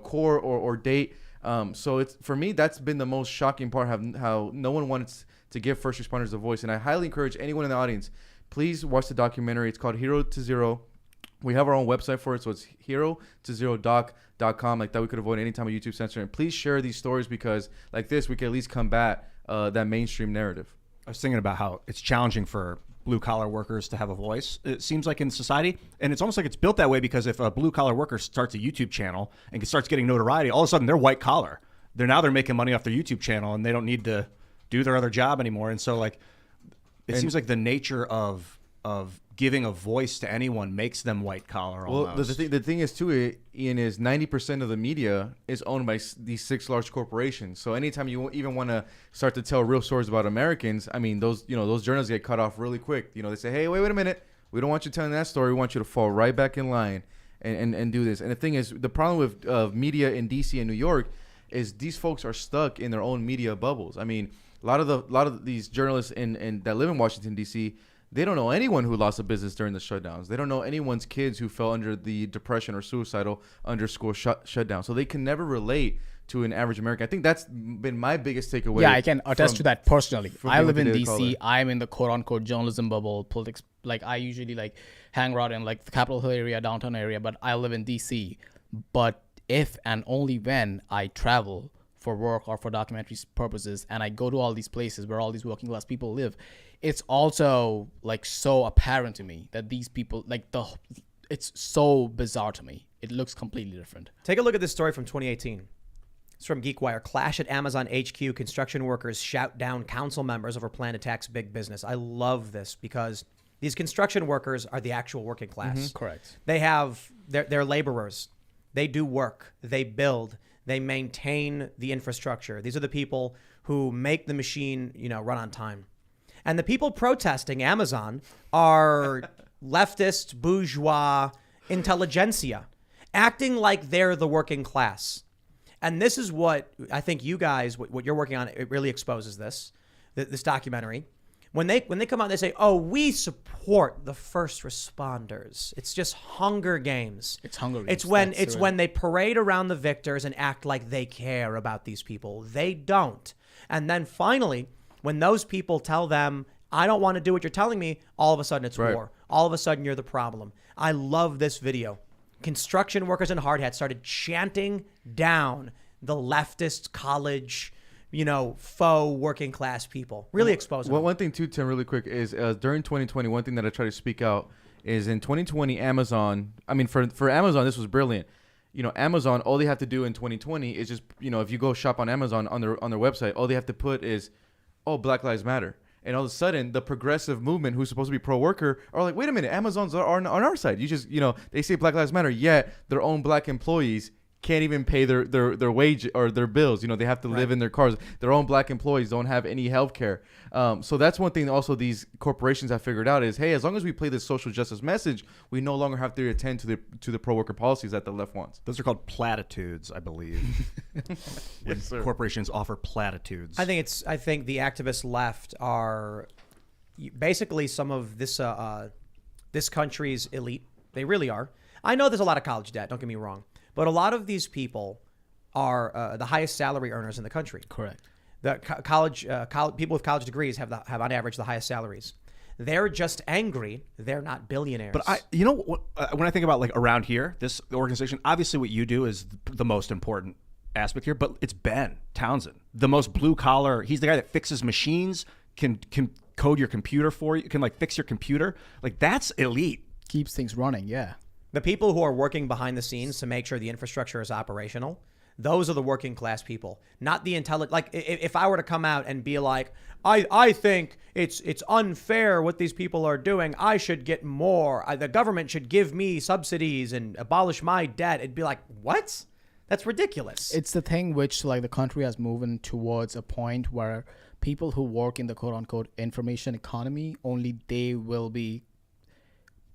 core or date? So it's, for me, that's been the most shocking part, how no one wants to give first responders a voice. And I highly encourage anyone in the audience, please watch the documentary. It's called Hero to Zero. We have our own website for it, so it's herotozerodoc.com. Like that, we could avoid any time of YouTube censoring. Please share these stories because, like this, we can at least combat that mainstream narrative.
I was thinking about how it's challenging for blue-collar workers to have a voice, it seems like, in society. And it's almost like it's built that way because if a blue-collar worker starts a YouTube channel and starts getting notoriety, all of a sudden they're white-collar. They're making money off their YouTube channel, and they don't need to do their other job anymore. And so, like, it seems like the nature of giving a voice to anyone makes them white collar.
Well, the thing is too, Ian, is 90% of the media is owned by these 6 large corporations. So anytime you even want to start to tell real stories about Americans, I mean, those journalists get cut off really quick. They say, hey, wait a minute, we don't want you telling that story. We want you to fall right back in line and do this. And the thing is, the problem with media in DC and New York is these folks are stuck in their own media bubbles. I mean, a lot of these journalists that live in Washington D.C., they don't know anyone who lost a business during the shutdowns. They don't know anyone's kids who fell under the depression or suicidal under school shutdown. So they can never relate to an average American. I think that's been my biggest takeaway.
Yeah, I can attest to that personally. I live in DC. I'm in the quote-unquote journalism bubble, politics. Like, I usually hang around in the Capitol Hill area, downtown area, but I live in DC. But if and only when I travel for work or for documentary purposes and I go to all these places where all these working class people live, it's also so apparent to me that these people it's so bizarre to me. It looks completely different.
Take a look at this story from 2018. It's from GeekWire. Clash at Amazon HQ. Construction workers shout down council members over plan attacks big business. I love this because these construction workers are the actual working class.
Mm-hmm. Correct.
They have they're laborers. They do work. They build. They maintain the infrastructure. These are the people who make the machine, run on time. And the people protesting Amazon are leftist, bourgeois, intelligentsia, acting like they're the working class. And this is what I think you guys, what you're working on, it really exposes this documentary. When they come out, they say, "Oh, we support the first responders." It's just Hunger Games.
It's Hunger Games.
It's when they parade around the victors and act like they care about these people. They don't. And then finally, when those people tell them, "I don't want to do what you're telling me," all of a sudden it's war. All of a sudden you're the problem. I love this video. Construction workers and hard hats started chanting down the leftist college, faux working class people. Really exposing them.
One thing too, Tim, really quick, is during 2020, one thing that I try to speak out is in 2020, Amazon. I mean, for Amazon, this was brilliant. Amazon, all they have to do in 2020 is just, if you go shop on Amazon on their website, all they have to put is, oh, Black Lives Matter. And all of a sudden, the progressive movement, who's supposed to be pro-worker, are like, wait a minute, Amazon's are on our side. You just, they say Black Lives Matter, yet their own black employees can't even pay their wage or their bills. They have to live in their cars. Their own black employees don't have any health care. So that's one thing also these corporations have figured out is, hey, as long as we play this social justice message, we no longer have to attend to the pro-worker policies that the left wants.
Those are called platitudes, I believe.
Yes, sir.
Corporations offer platitudes.
I think the activist left are basically some of this country's elite. They really are. I know there's a lot of college debt, don't get me wrong. But a lot of these people are the highest salary earners in the country.
Correct.
The people with college degrees have on average the highest salaries. They're just angry. They're not billionaires.
But when I think about like around here, this organization, obviously what you do is the most important aspect here. But it's Ben Townsend, the most blue collar. He's the guy that fixes machines, can code your computer for you, can like fix your computer. Like that's elite.
Keeps things running. Yeah.
The people who are working behind the scenes to make sure the infrastructure is operational, those are the working class people, not the intelligent. Like if I were to come out and be like, I think it's unfair what these people are doing. I should get more. The government should give me subsidies and abolish my debt. It'd be like, what? That's ridiculous.
It's the thing which like the country has moved towards a point where people who work in the quote unquote information economy, only they will be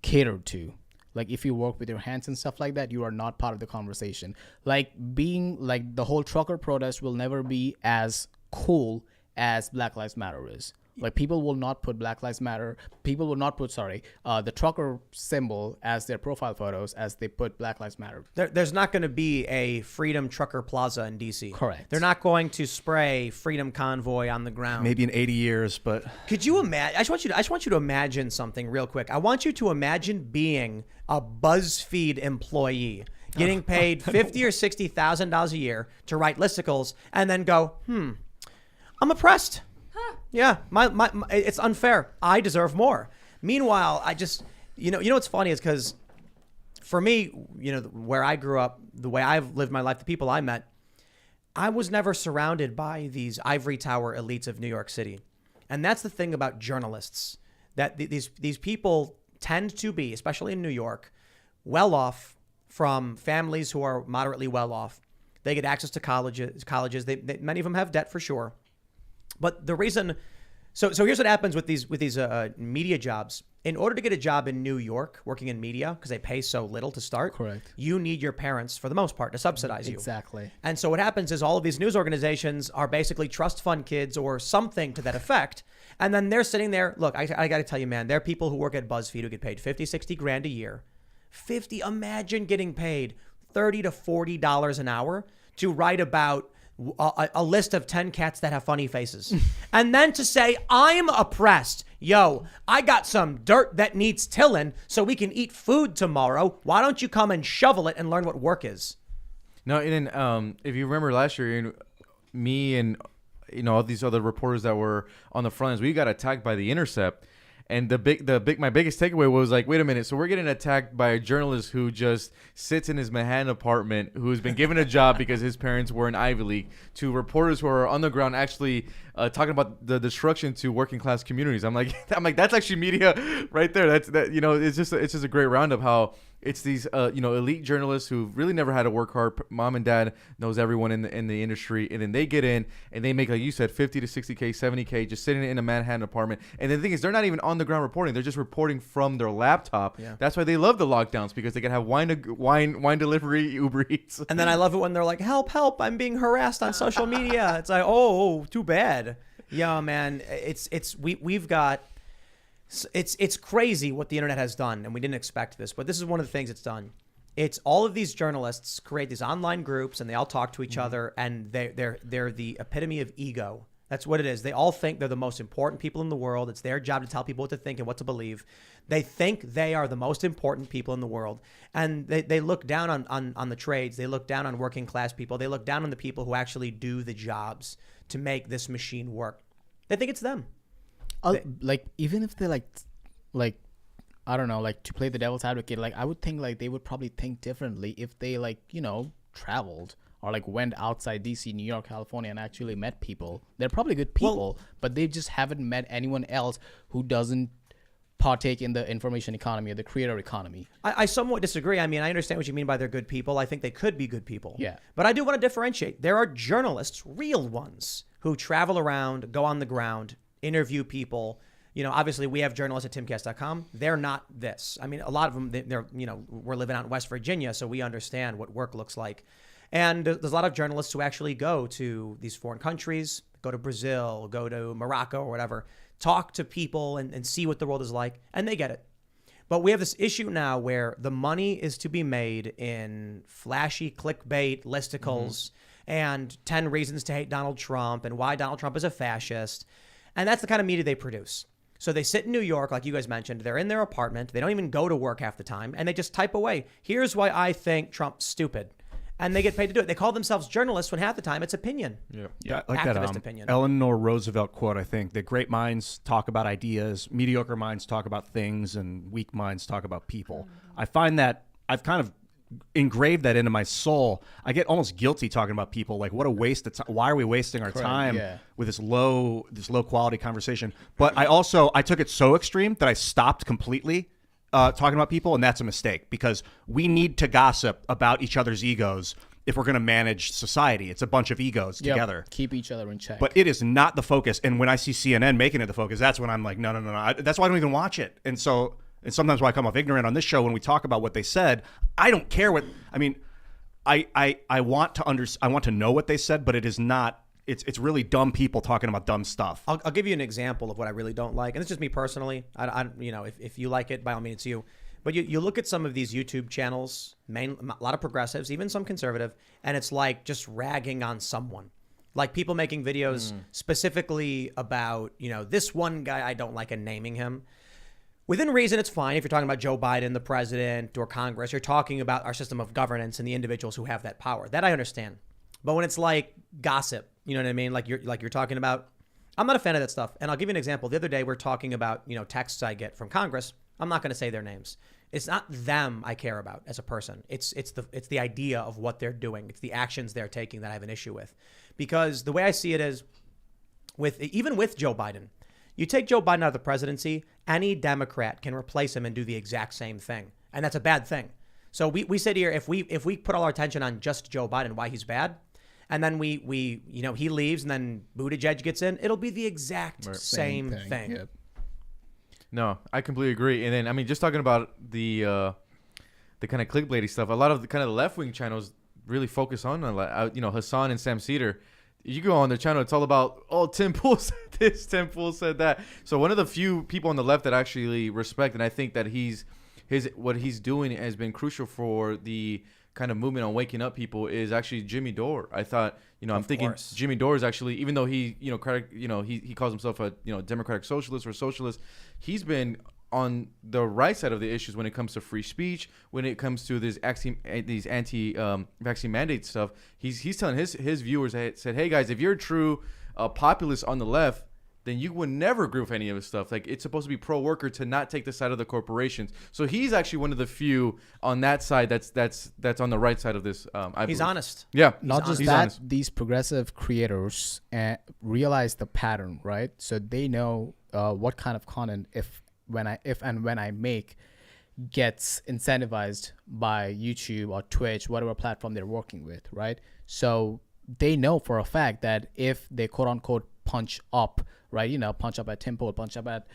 catered to. Like if you work with your hands and stuff like that, you are not part of the conversation. Like being like the whole trucker protest will never be as cool as Black Lives Matter is. Like people will not put Black Lives Matter. People will not put, the trucker symbol as their profile photos as they put Black Lives Matter.
There's not going to be a Freedom Trucker Plaza in D.C.
Correct.
They're not going to spray Freedom Convoy on the ground.
Maybe in 80 years, but
Could you imagine? I just want you to imagine something real quick. I want you to imagine being a BuzzFeed employee, getting paid $50,000 or $60,000 a year to write listicles, and then go, I'm oppressed. Yeah, my it's unfair. I deserve more. Meanwhile, I just, what's funny is because for me, where I grew up, the way I've lived my life, the people I met, I was never surrounded by these ivory tower elites of New York City. And that's the thing about journalists, that these people tend to be, especially in New York, well off from families who are moderately well off. They get access to colleges. Many of them have debt for sure. But the reason, so here's what happens with these media jobs. In order to get a job in New York, working in media, because they pay so little to start,
correct,
you need your parents, for the most part, to subsidize you.
Exactly.
And so what happens is all of these news organizations are basically trust fund kids or something to that effect. And then they're sitting there. Look, I got to tell you, man, there are people who work at BuzzFeed who get paid 50, 60 grand a year. Imagine getting paid $30 to $40 an hour to write about a list of 10 cats that have funny faces. And then to say, I'm oppressed. Yo, I got some dirt that needs tilling so we can eat food tomorrow. Why don't you come and shovel it and learn what work is?
No, and then if you remember last year, me and all these other reporters that were on the front lines, we got attacked by The Intercept. And my biggest takeaway was like, wait a minute. So we're getting attacked by a journalist who just sits in his Manhattan apartment, who's been given a job because his parents were in Ivy League, to reporters who are on the ground actually talking about the destruction to working class communities. I'm like, that's actually media right there. It's just a great roundup how it's these elite journalists who really never had to work hard. Mom and dad knows everyone in the industry, and then they get in and they make, like you said, 50 to 60K, 70K just sitting in a Manhattan apartment. And the thing is, they're not even on the ground reporting; they're just reporting from their laptop. Yeah. That's why they love the lockdowns, because they can have wine delivery, Uber Eats.
And then I love it when they're like, "Help! I'm being harassed on social media." It's like, oh, too bad. Yeah, man, we've got. It's crazy what the internet has done, and we didn't expect this, but this is one of the things it's done. It's all of these journalists create these online groups, and they all talk to each other, and they're the epitome of ego. That's what it is. They all think they're the most important people in the world. It's their job to tell people what to think and what to believe. They think they are the most important people in the world. And they look down on the trades. They look down on working class people. They look down on the people who actually do the jobs to make this machine work. They think it's them.
Like, even if they like, I don't know, like, to play the devil's advocate, like, I would think like they would probably think differently if they, like, you know, traveled or like went outside DC, New York, California, and actually met people. They're probably good people, but they just haven't met anyone else who doesn't partake in the information economy or the creator economy.
I somewhat disagree. I mean, I understand what you mean by they're good people. I think they could be good people.
Yeah.
But I do want to differentiate. There are journalists, real ones, who travel around, go on the ground, interview people. You know, obviously we have journalists at timcast.com. They're not this. I mean, a lot of them, they're, you know, we're living out in West Virginia, so we understand what work looks like. And there's a lot of journalists who actually go to these foreign countries, go to Brazil, go to Morocco or whatever, talk to people and see what the world is like, and they get it. But we have this issue now where the money is to be made in flashy clickbait listicles and 10 reasons to hate Donald Trump and why Donald Trump is a fascist. And that's the kind of media they produce. So they sit in New York, like you guys mentioned. They're in their apartment. They don't even go to work half the time. And they just type away, here's why I think Trump's stupid. And they get paid to do it. They call themselves journalists when half the time it's opinion.
Yeah, like
Activist
that
opinion.
Eleanor Roosevelt quote, I think, that great minds talk about ideas, mediocre minds talk about things, and weak minds talk about people. I find that I've kind of engraved that into my soul. I get almost guilty talking about people. Like, what a waste of time. Why are we wasting our time with this low quality conversation? But I took it so extreme that I stopped completely talking about people, and that's a mistake, because we need to gossip about each other's egos if we're going to manage society. It's a bunch of egos together.
Keep each other in check.
But it is not the focus. And when I see CNN making it the focus, that's when I'm like, no. That's why I don't even watch it. And sometimes when I come off ignorant on this show, when we talk about what they said, I don't care what. I mean, I want to know what they said, but it is not. It's really dumb people talking about dumb stuff.
I'll give you an example of what I really don't like, and it's just me personally. I you know, if you like it, by all means, it's you. But you look at some of these YouTube channels, a lot of progressives, even some conservative, and it's like just ragging on someone. Like people making videos specifically about, you know, this one guy I don't like and naming him. Within reason, it's fine if you're talking about Joe Biden, the president, or Congress. You're talking about our system of governance and the individuals who have that power. That I understand. But when it's like gossip, you know what I mean? Like you're talking about, I'm not a fan of that stuff. And I'll give you an example. The other day we're talking about, you know, texts I get from Congress. I'm not going to say their names. It's not them I care about as a person. It's the idea of what they're doing. It's the actions they're taking that I have an issue with. Because the way I see it is, even with Joe Biden, you take Joe Biden out of the presidency, any Democrat can replace him and do the exact same thing. And that's a bad thing. So we sit here, if we put all our attention on just Joe Biden, why he's bad, and then we you know, he leaves and then Buttigieg gets in, it'll be the exact same thing.
Yep.
No, I completely agree. And then, I mean, just talking about the kind of clickbaity stuff, a lot of the kind of left-wing channels really focus on, you know, Hassan and Sam Cedar. You go on their channel, it's all about, oh, Tim Pool said this, Tim Pool said that. So one of the few people on the left that I actually respect, and I think that what he's doing has been crucial for the kind of movement on waking up people, is actually Jimmy Dore. I thought, you know, I'm thinking Jimmy Dore is actually, even though he, you know, he calls himself a, you know, democratic socialist or socialist, he's been on the right side of the issues when it comes to free speech, when it comes to these anti-vaccine mandate stuff. He's telling his viewers, said, hey guys, if you're a true populist on the left, then you would never agree with any of his stuff. Like, it's supposed to be pro-worker to not take the side of the corporations. So he's actually one of the few on that side that's on the right side of this.
He's honest.
Yeah.
Not just
he's
that,
honest.
these progressive creators realize the pattern, right? So they know what kind of content, if when I make, gets incentivized by YouTube or Twitch, whatever platform they're working with, right? So they know for a fact that if they quote unquote punch up, right? You know, punch up at Tim Pool, punch up at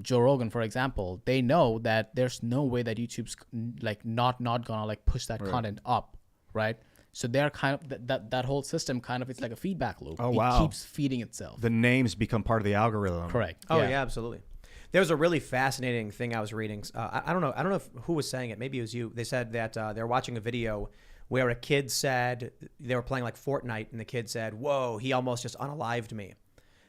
Joe Rogan, for example, they know that there's no way that YouTube's like not gonna like push that content up, right? So they're kind of that whole system kind of, it's like a feedback loop.
Oh,
it
wow.
keeps feeding itself.
The names become part of the algorithm.
Correct.
Oh yeah, absolutely. There was a really fascinating thing I was reading. I don't know who was saying it. Maybe it was you. They said that they're watching a video where a kid said they were playing like Fortnite, and the kid said, "Whoa, he almost just unalived me."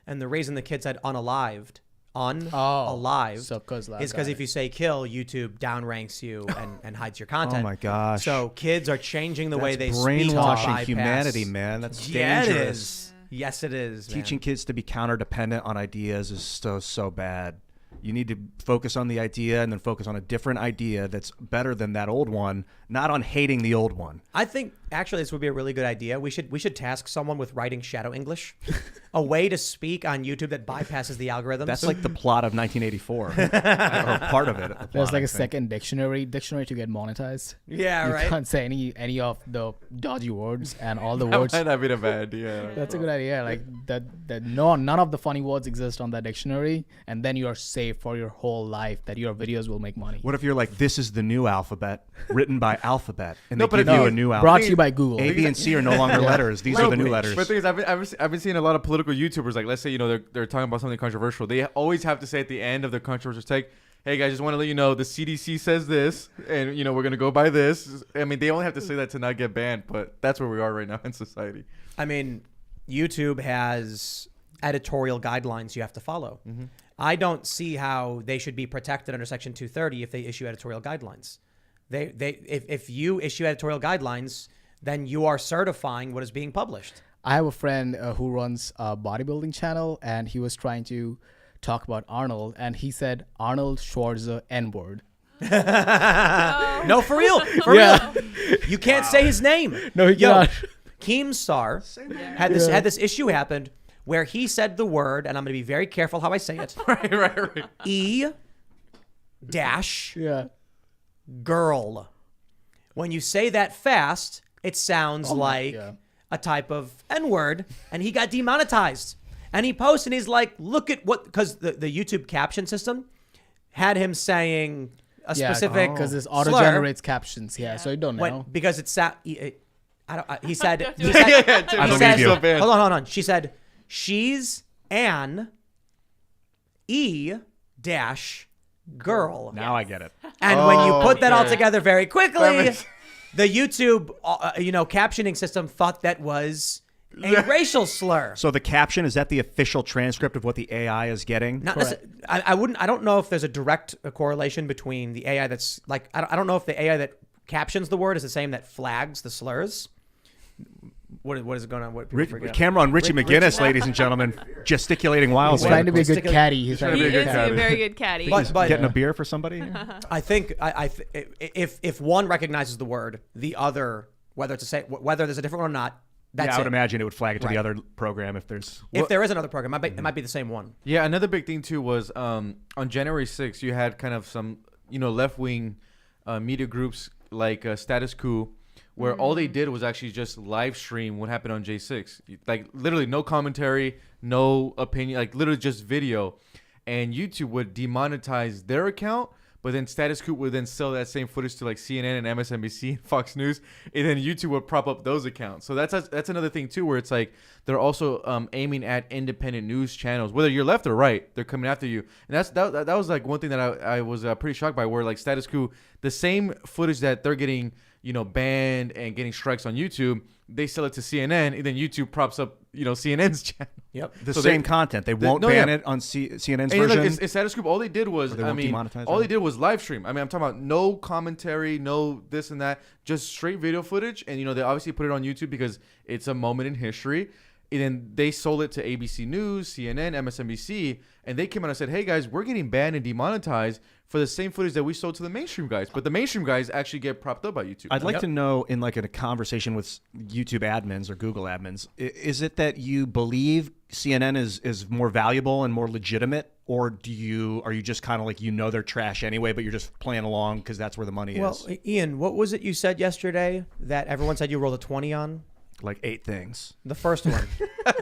And the reason the kid said unalived
So
is because if you say kill, YouTube downranks you and hides your content.
Oh my gosh.
So kids are changing the way they speak to
brainwashing
bypass.
humanity, man. That's
Yeah, it
dangerous.
is. Yes, it is. Man.
Teaching kids to be counter dependent on ideas is so bad. You need to focus on the idea and then focus on a different idea that's better than that old one, not on hating the old one.
I think actually this would be a really good idea. We should task someone with writing shadow English, a way to speak on YouTube that bypasses the algorithms.
That's like the plot of 1984, or part of it. The plot,
There's like
I
a
think.
second dictionary to get monetized.
yeah,
You
right.
can't say any of the dodgy words, and all the
That
words.
might not be a bad idea.
That's a good idea. Like none of the funny words exist on that dictionary, and then you are safe for your whole life that your videos will make money.
What if you're like, this is the new alphabet, written by Alphabet, and
No,
they
but
give
if
you
you-
a new
Brought
alphabet?
to you by Google.
A, B, and C are no longer letters. These are the new letters.
But the thing is, I've been seeing a lot of political YouTubers, like let's say, they're talking about something controversial. They always have to say at the end of their controversial take, "Hey guys, just want to let you know the CDC says this, and we're gonna go by this." I mean, they only have to say that to not get banned, but that's where we are right now in society.
I mean, YouTube has editorial guidelines you have to follow.
Mm-hmm.
I don't see how they should be protected under Section 230 if they issue editorial guidelines. If you issue editorial guidelines, then you are certifying what is being published.
I have a friend who runs a bodybuilding channel, and he was trying to talk about Arnold, and he said Arnold Schwarzenegger N-word.
No, for real. For real. You can't say his name.
No, he cannot.
Keemstar had this issue happened where he said the word, and I'm going to be very careful how I say it.
right.
E-dash
Yeah.
girl. When you say that fast, it sounds like
yeah.
a type of N-word, and he got demonetized. And he posts, and he's like, look at what, because the YouTube caption system had him saying a specific
because this
slur
auto-generates captions. Yeah, so you don't know.
because he said, he said,
I
he
believe
said,
you.
hold on. She said, she's an E-dash girl.
Now I get it.
And when you put that all
okay.
together very quickly,
That makes-
the YouTube, captioning system thought that was a racial slur.
So the caption, is that the official transcript of what the AI is getting?
Not I don't know if there's a direct correlation between the AI that's like, I don't know if the AI that captions the word is the same that flags the slurs. What is going on? What people forget?
Camera on Richie McGinnis, ladies and gentlemen, gesticulating
He's
wildly.
trying to be a good
Stick it-
caddy. He's trying
He
to be a
is
good
a
caddy.
very good caddy.
But
Getting a beer for somebody?
I think if one recognizes the word, the other, whether there's a different one or not, that's
I would
it.
imagine it would flag it to the
Right.
other program if there's.
If there is another program, it might be the same one.
Yeah, another big thing too was on January 6th, you had kind of some left-wing media groups like Status Quo, where all they did was actually just live stream what happened on J6. Like literally no commentary, no opinion, like literally just video. And YouTube would demonetize their account, but then Status Quo would then sell that same footage to like CNN and MSNBC and Fox News, and then YouTube would prop up those accounts. So that's another thing too, where it's like they're also aiming at independent news channels, whether you're left or right, they're coming after you. And that was like one thing that I was pretty shocked by, where like Status Quo, the same footage that they're getting banned and getting strikes on YouTube, they sell it to CNN, and then YouTube props up CNN's channel.
Yep.
The
So
same
they-
content. They won't
no,
ban
yeah.
it on CNN's
And
version.
look, it's Status Quo. All they did was,
Or they won't demonetize
all
it?
they did was live stream. I mean, I'm talking about no commentary, no this and that, just straight video footage. And they obviously put it on YouTube because it's a moment in history. And then they sold it to ABC News, CNN, MSNBC, and they came out and said, "Hey guys, we're getting banned and demonetized for the same footage that we sold to the mainstream guys." But the mainstream guys actually get propped up by YouTube.
I'd like to know, in like a conversation with YouTube admins or Google admins, is it that you believe CNN is more valuable and more legitimate, or are you just kind of like they're trash anyway, but you're just playing along because that's where the money
Well,
is?
Ian, what was it you said yesterday that everyone said you rolled a 20 on?
Like 8 things.
The first one.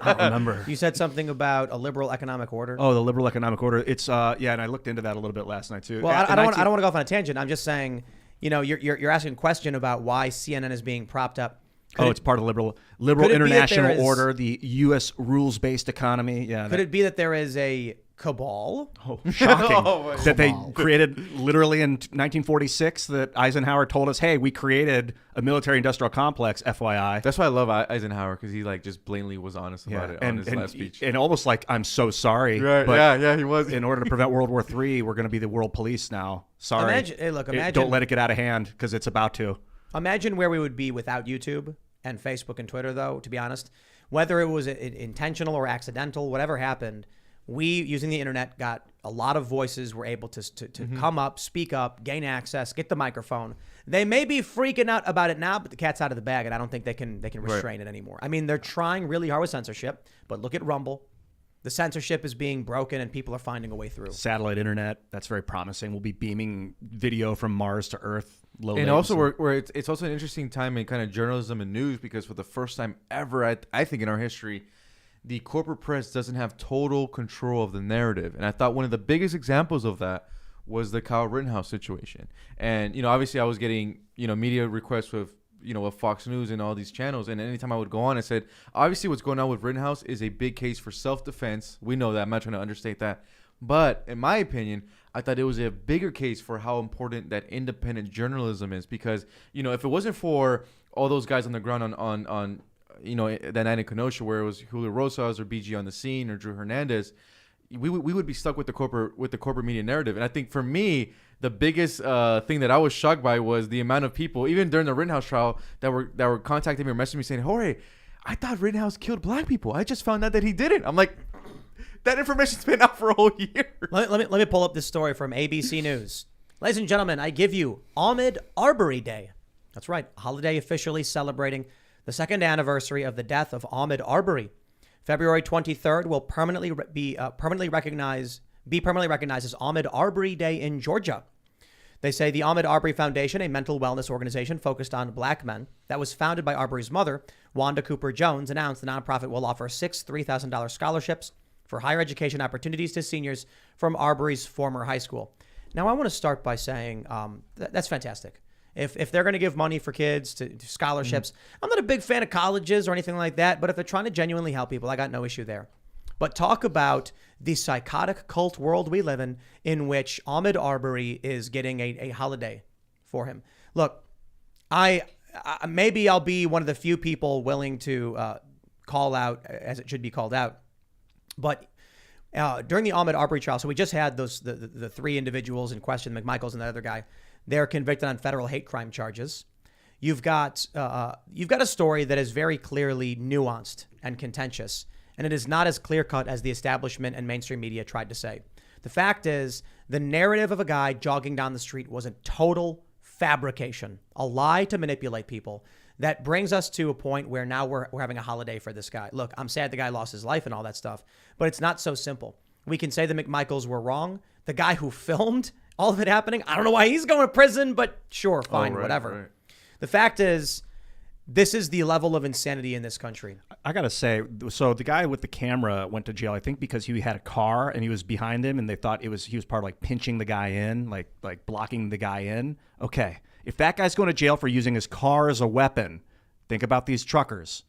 I don't remember.
You said something about a liberal economic order.
Oh, the liberal economic order. It's and I looked into that a little bit last night too.
Well,
At-
I
in
don't want
19
to go off on a tangent. I'm just saying, you're asking a question about why CNN is being propped up.
It's part of liberal
Could it be that
international
there is-
order, the U.S. rules-based economy. Yeah,
Could it be that there is a cabal?
shocking that they created literally in 1946? That Eisenhower told us, "Hey, we created a military-industrial complex." FYI.
That's why I love Eisenhower, because he like just blatantly was honest about it on his last speech.
And almost like, I'm so sorry.
Right?
But
Yeah, he was.
in order to prevent World War III, we're going to be the world police now. Sorry.
Imagine.
Don't let it get out of hand, because it's about to.
Imagine where we would be without YouTube and Facebook and Twitter, though, to be honest. Whether it was intentional or accidental, whatever happened, we, using the internet, got a lot of voices, were able to come up, speak up, gain access, get the microphone. They may be freaking out about it now, but the cat's out of the bag, and I don't think they can restrain it anymore. I mean, they're trying really hard with censorship, but look at Rumble. The censorship is being broken, and people are finding a way through.
Satellite internet, that's very promising. We'll be beaming video from Mars to Earth. Low
And
latency.
also, where it's also an interesting time in kind of journalism and news, because for the first time ever, I think in our history, the corporate press doesn't have total control of the narrative. And I thought one of the biggest examples of that was the Kyle Rittenhouse situation. And, obviously I was getting, media requests with, with Fox News and all these channels. And anytime I would go on, I said, obviously what's going on with Rittenhouse is a big case for self-defense. We know that. I'm not trying to understate that. But in my opinion, I thought it was a bigger case for how important that independent journalism is. Because, if it wasn't for all those guys on the ground on that night in Kenosha, where it was Julio Rosas or BG on the scene or Drew Hernandez, we would be stuck with the corporate media narrative. And I think for me, the biggest thing that I was shocked by was the amount of people, even during the Rittenhouse trial, that were contacting me or messaging me saying, "Jorge, I thought Rittenhouse killed black people. I just found out that he didn't." I'm like, that information's been out for a whole year.
Let me pull up this story from ABC News. Ladies and gentlemen, I give you Ahmaud Arbery Day. That's right, a holiday officially celebrating the second anniversary of the death of Ahmaud Arbery. February 23rd will be permanently recognized as Ahmaud Arbery Day in Georgia. They say the Ahmaud Arbery Foundation, a mental wellness organization focused on black men that was founded by Arbery's mother, Wanda Cooper Jones, announced the nonprofit will offer 6 $3,000 scholarships for higher education opportunities to seniors from Arbery's former high school. Now, I want to start by saying that's fantastic. If they're going to give money for kids to scholarships, I'm not a big fan of colleges or anything like that, but if they're trying to genuinely help people, I got no issue there. But talk about the psychotic cult world we live in which Ahmaud Arbery is getting a holiday for him. Look, maybe I'll be one of the few people willing to call out as it should be called out. But during the Ahmaud Arbery trial, so we just had the 3 individuals in question, McMichaels and the other guy. They're convicted on federal hate crime charges. You've got a story that is very clearly nuanced and contentious, and it is not as clear-cut as the establishment and mainstream media tried to say. The fact is, the narrative of a guy jogging down the street was a total fabrication, a lie to manipulate people. That brings us to a point where now we're having a holiday for this guy. Look, I'm sad the guy lost his life and all that stuff, but it's not so simple. We can say the McMichaels were wrong. The guy who filmed all of it happening, I don't know why he's going to prison, but sure, fine, whatever. Right. The fact is, this is the level of insanity in this country.
I got to say, so the guy with the camera went to jail, I think, because he had a car and he was behind him and they thought he was part of like pinching the guy in, like blocking the guy in. Okay. If that guy's going to jail for using his car as a weapon, think about these truckers.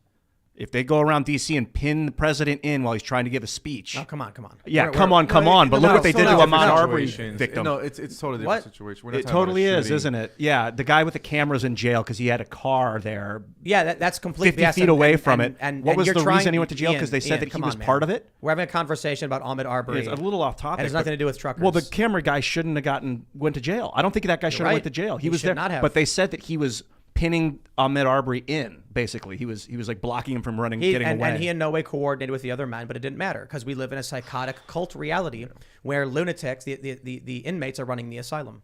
If they go around D.C. and pin the president in while he's trying to give a speech.
Oh, come on.
Yeah, come on. But look what they did to Ahmaud Arbery victim.
No, it's totally different situation. We're not
it totally is, isn't it? Yeah, the guy with the camera's in jail because he had a car there.
Yeah, that's completely
50 feet away from it. And what was the reason he went to jail?
Ian,
Because they said that he was part of it?
We're having a conversation about Ahmaud Arbery.
It's a little off topic.
It has nothing to do with truckers.
Well, the camera guy shouldn't have went to jail. I don't think that guy should have went to jail. He was there. But they said that he was pinning Ahmaud Arbery in, basically. He was like blocking him from getting away.
And he in no way coordinated with the other men, but it didn't matter because we live in a psychotic cult reality where lunatics, the inmates, are running the asylum.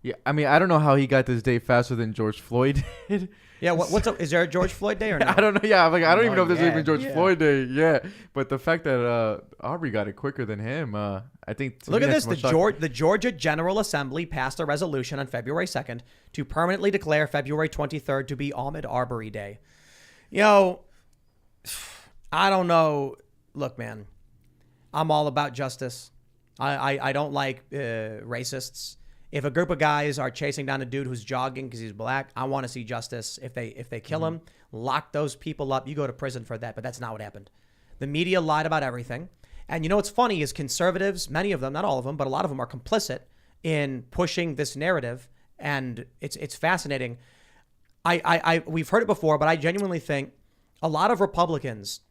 Yeah, I mean, I don't know how he got this day faster than George Floyd did.
Yeah, what's up? Is there a George Floyd Day or no?
I don't know. Yeah, I don't even know if there's even George Floyd Day. Yeah, but the fact that Arbery got it quicker than him, I think.
Look at this. The Georgia General Assembly passed a resolution on February 2nd to permanently declare February 23rd to be Ahmaud Arbery Day. I don't know. Look, man, I'm all about justice. I don't like racists. If a group of guys are chasing down a dude who's jogging because he's black, I want to see justice. If they kill him, lock those people up. You go to prison for that. But that's not what happened. The media lied about everything. And you know what's funny is conservatives, many of them, not all of them, but a lot of them are complicit in pushing this narrative. And it's fascinating. We've heard it before, but I genuinely think a lot of Republicans,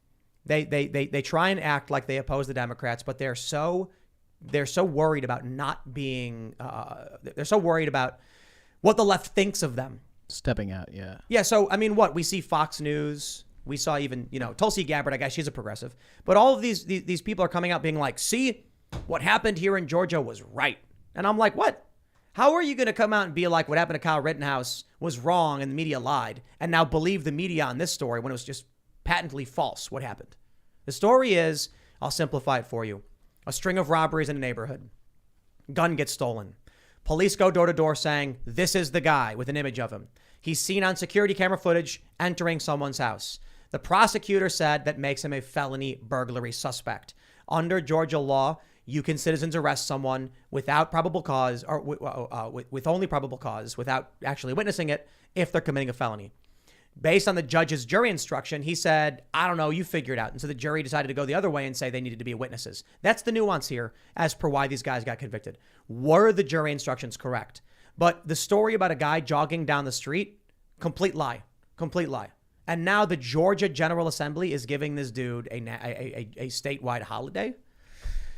they try and act like they oppose the Democrats, but they're so worried about not being, they're so worried about what the left thinks of them.
Stepping out, yeah.
Yeah, so, I mean, we see Fox News, we saw even, Tulsi Gabbard, I guess she's a progressive, but all of these people are coming out being like, see, what happened here in Georgia was right. And I'm like, what? How are you going to come out and be like, what happened to Kyle Rittenhouse was wrong and the media lied, and now believe the media on this story when it was just patently false? What happened? The story is, I'll simplify it for you. A string of robberies in a neighborhood. Gun gets stolen. Police go door to door saying, this is the guy, with an image of him. He's seen on security camera footage entering someone's house. The prosecutor said that makes him a felony burglary suspect. Under Georgia law, you can citizens arrest someone without probable cause, or with only probable cause, without actually witnessing it, if they're committing a felony. Based on the judge's jury instruction, he said, I don't know, you figure it out. And so the jury decided to go the other way and say they needed to be witnesses. That's the nuance here as per why these guys got convicted. Were the jury instructions correct? But the story about a guy jogging down the street, complete lie. And now the Georgia General Assembly is giving this dude a statewide holiday.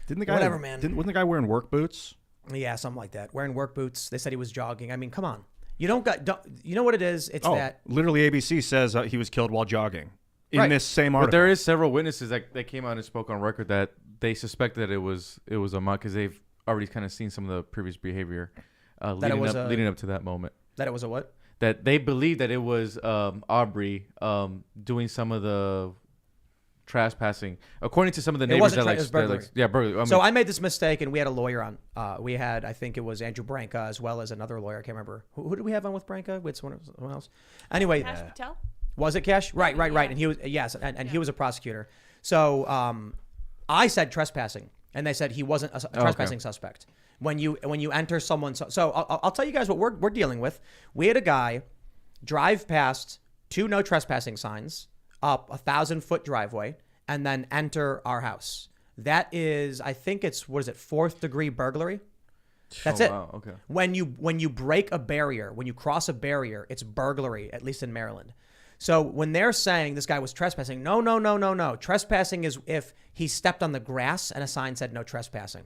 Didn't the guy,
whatever, man.
Wasn't the guy wearing work boots?
Yeah, something like that. Wearing work boots. They said he was jogging. I mean, come on. You know what it is? It's that.
Literally ABC says he was killed while jogging in
Right.
this same article.
But there is several witnesses that came out and spoke on record that they suspected that it was a mock because they've already kind of seen some of the previous behavior leading up to that moment.
That it was a what?
That they believe that it was Aubrey doing some of the trespassing, according to some of the neighbors.
It was burglary.
Burglary.
So I made this mistake, and we had a lawyer on. We had, I think it was Andrew Branca, as well as another lawyer. I can't remember. Who did we have on with Branca? With someone else? Anyway,
Cash Patel?
was it Cash? Right.
Yeah.
And he was, yes, and he was a prosecutor. So I said trespassing, and they said he wasn't a trespassing suspect. When you enter someone's, so I'll tell you guys what we're dealing with. We had a guy drive past 2 no trespassing signs up a 1,000-foot driveway and then enter our house. That is, I think it's, 4th degree burglary? That's it.
Wow, okay.
When you break a barrier, when you cross a barrier, it's burglary, at least in Maryland. So when they're saying this guy was trespassing, no. Trespassing is if he stepped on the grass and a sign said no trespassing.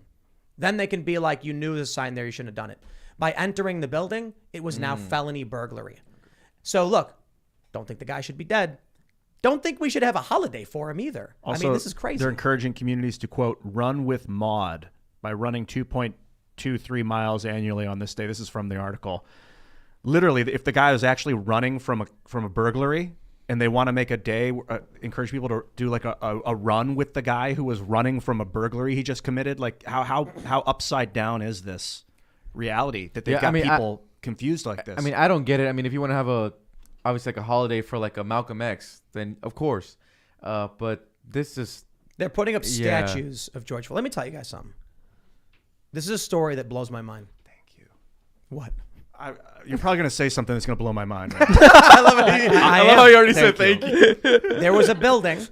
Then they can be like, you knew there's a sign there, you shouldn't have done it. By entering the building, it was now felony burglary. So look, don't think the guy should be dead. Don't think we should have a holiday for him either.
Also,
I mean, this is crazy.
They're encouraging communities to, quote, run with Maud by running 2.23 miles annually on this day. This is from the article. Literally, if the guy is actually running from a burglary and they want to make a day, encourage people to do like a run with the guy who was running from a burglary he just committed. Like how upside down is this reality that they've got people confused like this?
I mean, I don't get it. I mean, if you want to have obviously like a holiday for like a Malcolm X, then of course. But this is...
They're putting up statues of George Floyd. Let me tell you guys something. This is a story that blows my mind.
Thank you.
What?
You're probably going to say something that's going to blow my mind. Right?
I love it. I love how you already said thank you.
There was a building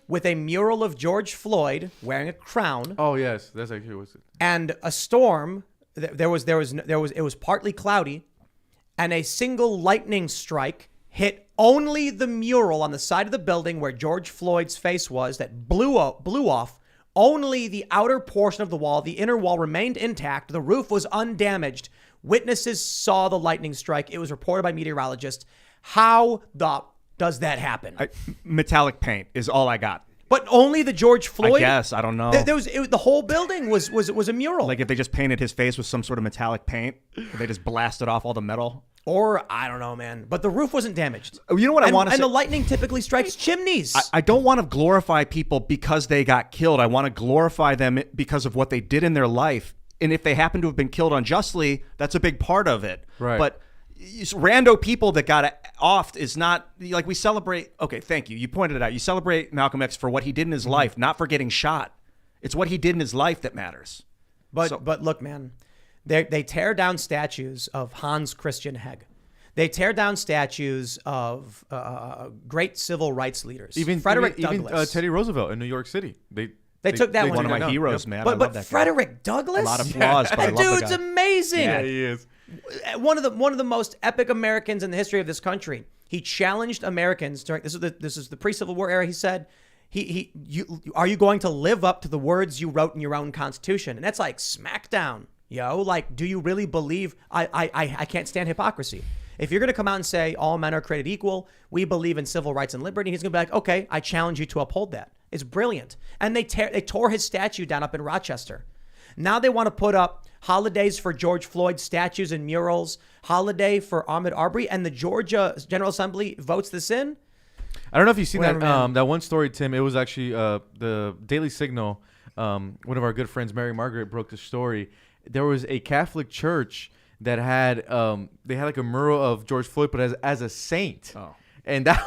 with a mural of George Floyd wearing a crown.
Oh yes, that's actually what's it.
And a storm. It was partly cloudy, and a single lightning strike hit only the mural on the side of the building where George Floyd's face was. That blew off. Only the outer portion of the wall. The inner wall remained intact. The roof was undamaged. Witnesses saw the lightning strike. It was reported by meteorologists. How does that happen?
Metallic paint is all I got.
But only the George Floyd?
I guess. I don't know.
The whole building was a mural.
Like if they just painted his face with some sort of metallic paint, or they just blasted off all the metal.
Or, I don't know, man. But the roof wasn't damaged.
You know what I want to say?
And the lightning typically strikes chimneys.
I don't want to glorify people because they got killed. I want to glorify them because of what they did in their life. And if they happen to have been killed unjustly, that's a big part of it.
Right.
But rando people that got off is not like we celebrate. Okay, thank you. You pointed it out. You celebrate Malcolm X for what he did in his life, not for getting shot. It's what he did in his life that matters.
But look, man, They tear down statues of Hans Christian Heg. They tear down statues of great civil rights leaders.
Even
Frederick Douglass.
Teddy Roosevelt in New York City.
They took that
One of
down.
my heroes, man. I
But
love that guy.
Frederick Douglass?
A lot of flaws, but I
That
love the
dude's
guy.
amazing.
Yeah, he is.
One of the most epic Americans in the history of this country. He challenged Americans during this is the pre-Civil War era. He said, are you going to live up to the words you wrote in your own Constitution? And that's like smackdown, Like, do you really believe? I can't stand hypocrisy. If you're going to come out and say all men are created equal, we believe in civil rights and liberty, he's going to be like, okay, I challenge you to uphold that. It's brilliant. And they tore his statue down up in Rochester. Now they want to put up holidays for George Floyd statues and murals, holiday for Ahmaud Arbery, and the Georgia General Assembly votes this in.
I don't know if you've seen
Whatever, man.
that one story, Tim. It was actually the Daily Signal. One of our good friends, Mary Margaret, broke the story. There was a Catholic church that had they had like a mural of George Floyd, but as a saint.
Oh.
And that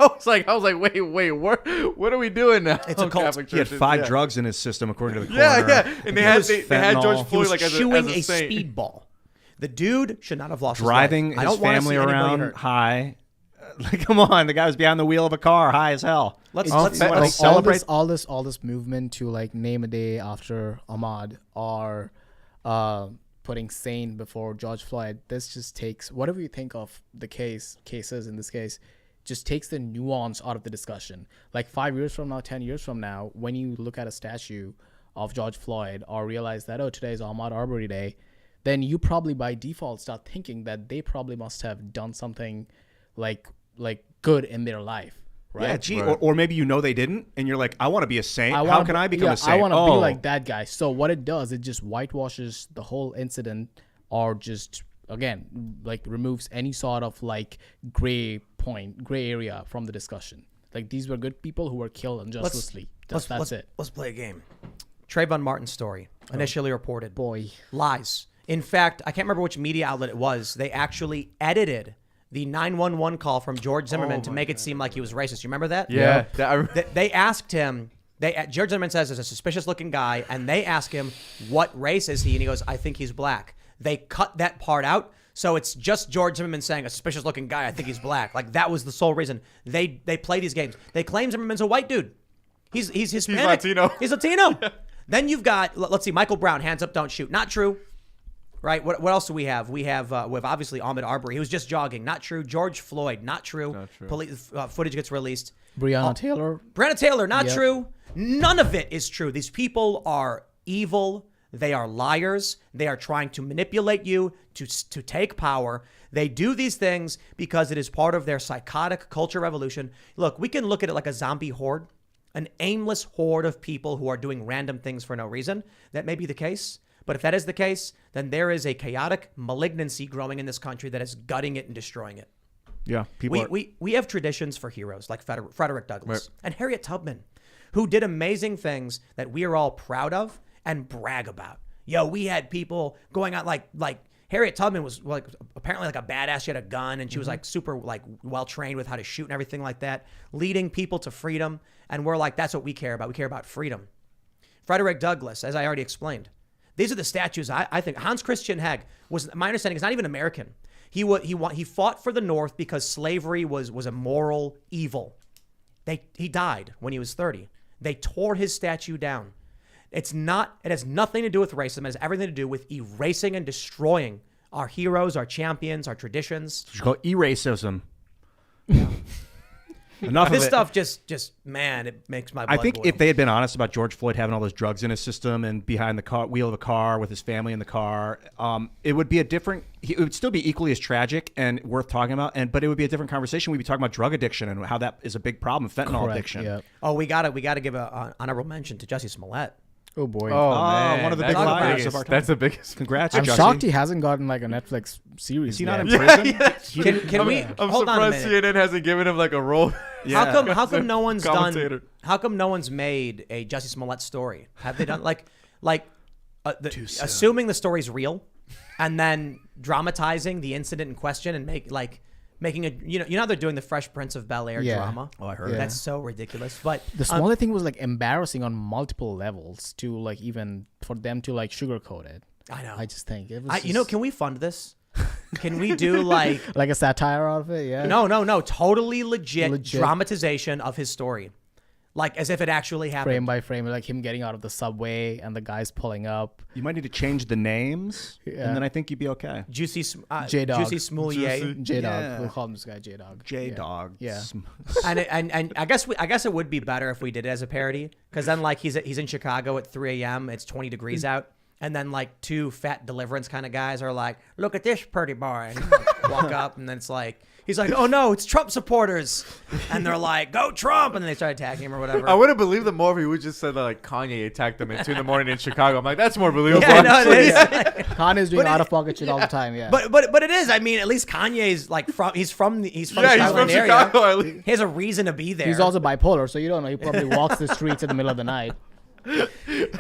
was like, I was like, wait, what are we doing now?
It's a cult.
Catholic
He had
churches?
5
Yeah.
drugs in his system, according to the coroner.
Yeah. And they had George
fentanyl.
He
Floyd
was
like as
chewing
a
a
saint.
speedball. The dude should not have lost
Driving
his life. I
his
don't wanna
family
see anybody
around
hurt.
high. Like, come on, the guy was behind the wheel of a car, high as hell.
Let's
wanna
Like,
celebrate.
all this movement to like name a day after Ahmaud or putting sane before George Floyd. This just takes whatever you think of the cases in this case, just takes the nuance out of the discussion. Like 5 years from now, 10 years from now, when you look at a statue of George Floyd or realize that today is Ahmaud Arbery Day, then you probably by default start thinking that they probably must have done something like good in their life. Right?
Yeah, gee,
Right.
or maybe they didn't, and you're like, I want to be a saint. How
wanna
can
be-
I become
yeah,
a saint?
I want to be like that guy. So what it does, it just whitewashes the whole incident, or just again like removes any sort of like gray area from the discussion. Like these were good people who were killed unjustly. That's it.
Let's play a game. Trayvon Martin's story, initially reported.
Boy,
Lies. In fact, I can't remember which media outlet it was. They actually edited the 911 call from George Zimmerman to make it seem like he was racist. You remember that?
Yeah.
They asked him, George Zimmerman says there's a suspicious looking guy, and they ask him, what race is he? And he goes, I think he's black. They cut that part out. So it's just George Zimmerman saying a suspicious looking guy, I think he's black. Like that was the sole reason. They play these games. They claim Zimmerman's a white dude. He's Hispanic.
Latino.
He's Latino. Then you've got, let's see, Michael Brown, hands up, don't shoot. Not true. Right? What else do we have? We have obviously Ahmaud Arbery. He was just jogging. Not true. George Floyd. Not true.
Not true.
Police footage gets released.
Breonna Taylor.
Breonna Taylor. Not
Yep.
true. None of it is true. These people are evil. They are liars. They are trying to manipulate you to take power. They do these things because it is part of their psychotic culture revolution. Look, we can look at it like a zombie horde, an aimless horde of people who are doing random things for no reason. That may be the case. But if that is the case, then there is a chaotic malignancy growing in this country that is gutting it and destroying it.
Yeah, people.
We have traditions for heroes like Frederick Douglass and Harriet Tubman, who did amazing things that we are all proud of and brag about. We had people going out like Harriet Tubman was like apparently like a badass. She had a gun and she was like super like well trained with how to shoot and everything like that, leading people to freedom. And we're like, that's what we care about. We care about freedom. Frederick Douglass, as I already explained. These are the statues I think. Hans Christian Heg was, my understanding, is not even American. He fought for the North because slavery was a moral evil. He died when he was 30. They tore his statue down. It has nothing to do with racism. It has everything to do with erasing and destroying our heroes, our champions, our traditions.
You should call e-racism. Enough
This
of it.
stuff just man, it makes my blood
I think
boil.
if they had been honest about George Floyd having all those drugs in his system and behind the wheel of a car with his family in the car, it would be it would still be equally as tragic and worth talking about. But it would be a different conversation. We'd be talking about drug addiction and how that is a big problem, fentanyl
Correct,
addiction.
yeah.
Oh, we gotta give an honorable mention to Jussie Smollett.
Oh boy.
man.
one of the
That's
big liars
biggest.
of our time.
That's the biggest.
Congrats,
I'm
Jussie.
shocked he hasn't gotten like a Netflix series.
Is he not in
yet.
prison?
Can we
I'm
hold on a
surprised
minute?
CNN hasn't given him like a role.
How come no one's
Commentator.
done? How come no one's made a Jussie Smollett story? Have they done assuming the story's real, and then dramatizing the incident in question and making a how they're doing the Fresh Prince of Bel-Air
Yeah.
drama.
Oh, I heard
That's so ridiculous. But
The Smollett thing was like embarrassing on multiple levels to like even for them to like sugarcoat it.
I know.
I just think it was.
Can we fund this? Can we do like
like a satire out of it? Yeah.
No, totally legit dramatization of his story, like as if it actually happened,
frame by frame, like him getting out of the subway and the guys pulling up.
You might need to change the names, and then I think you'd be okay.
Juicy
J-Dog.
Juicy Smoulier.
J-Dog.
Yeah.
We'll call him this guy J-Dog.
J-Dog.
Yeah.
and I guess it would be better if we did it as a parody, because then like he's in Chicago at 3 a.m. It's 20 degrees out. And then like two fat Deliverance kind of guys are like, look at this pretty boy. And walk up, and then it's like, he's like, oh no, it's Trump supporters. And they're like, go Trump. And then they start attacking him or whatever.
I would have believed them more if he would just said that, like Kanye attacked them at 2 a.m. in Chicago. I'm like, that's more believable.
Yeah, no, it is.
Kanye's doing out of pocket shit all the time. Yeah.
But it is. I mean, at least Kanye's like he's from
yeah, he's
Chicago
from
area.
Chicago. At least.
He has a reason to be there.
He's also bipolar, so you don't know. He probably walks the streets in the middle of the night.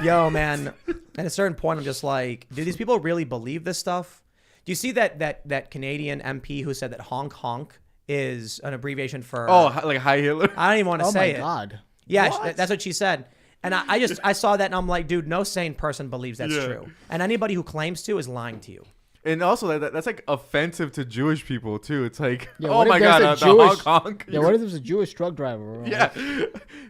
Yo, man. At a certain point, I'm just like, do these people really believe this stuff? Do you see that Canadian MP who said that honk honk is an abbreviation for
like Hi Hitler?
I don't even want to say it.
Oh my God.
Yeah, that's what she said. And I saw that and I'm like, dude, no sane person believes that's true. And anybody who claims to is lying to you.
And also, that's like offensive to Jewish people too. It's like,
Yeah,
oh
what if
my
there's
God,
a
the
Jewish-
honk honk.
Yeah, what if there's a Jewish truck driver?
Yeah.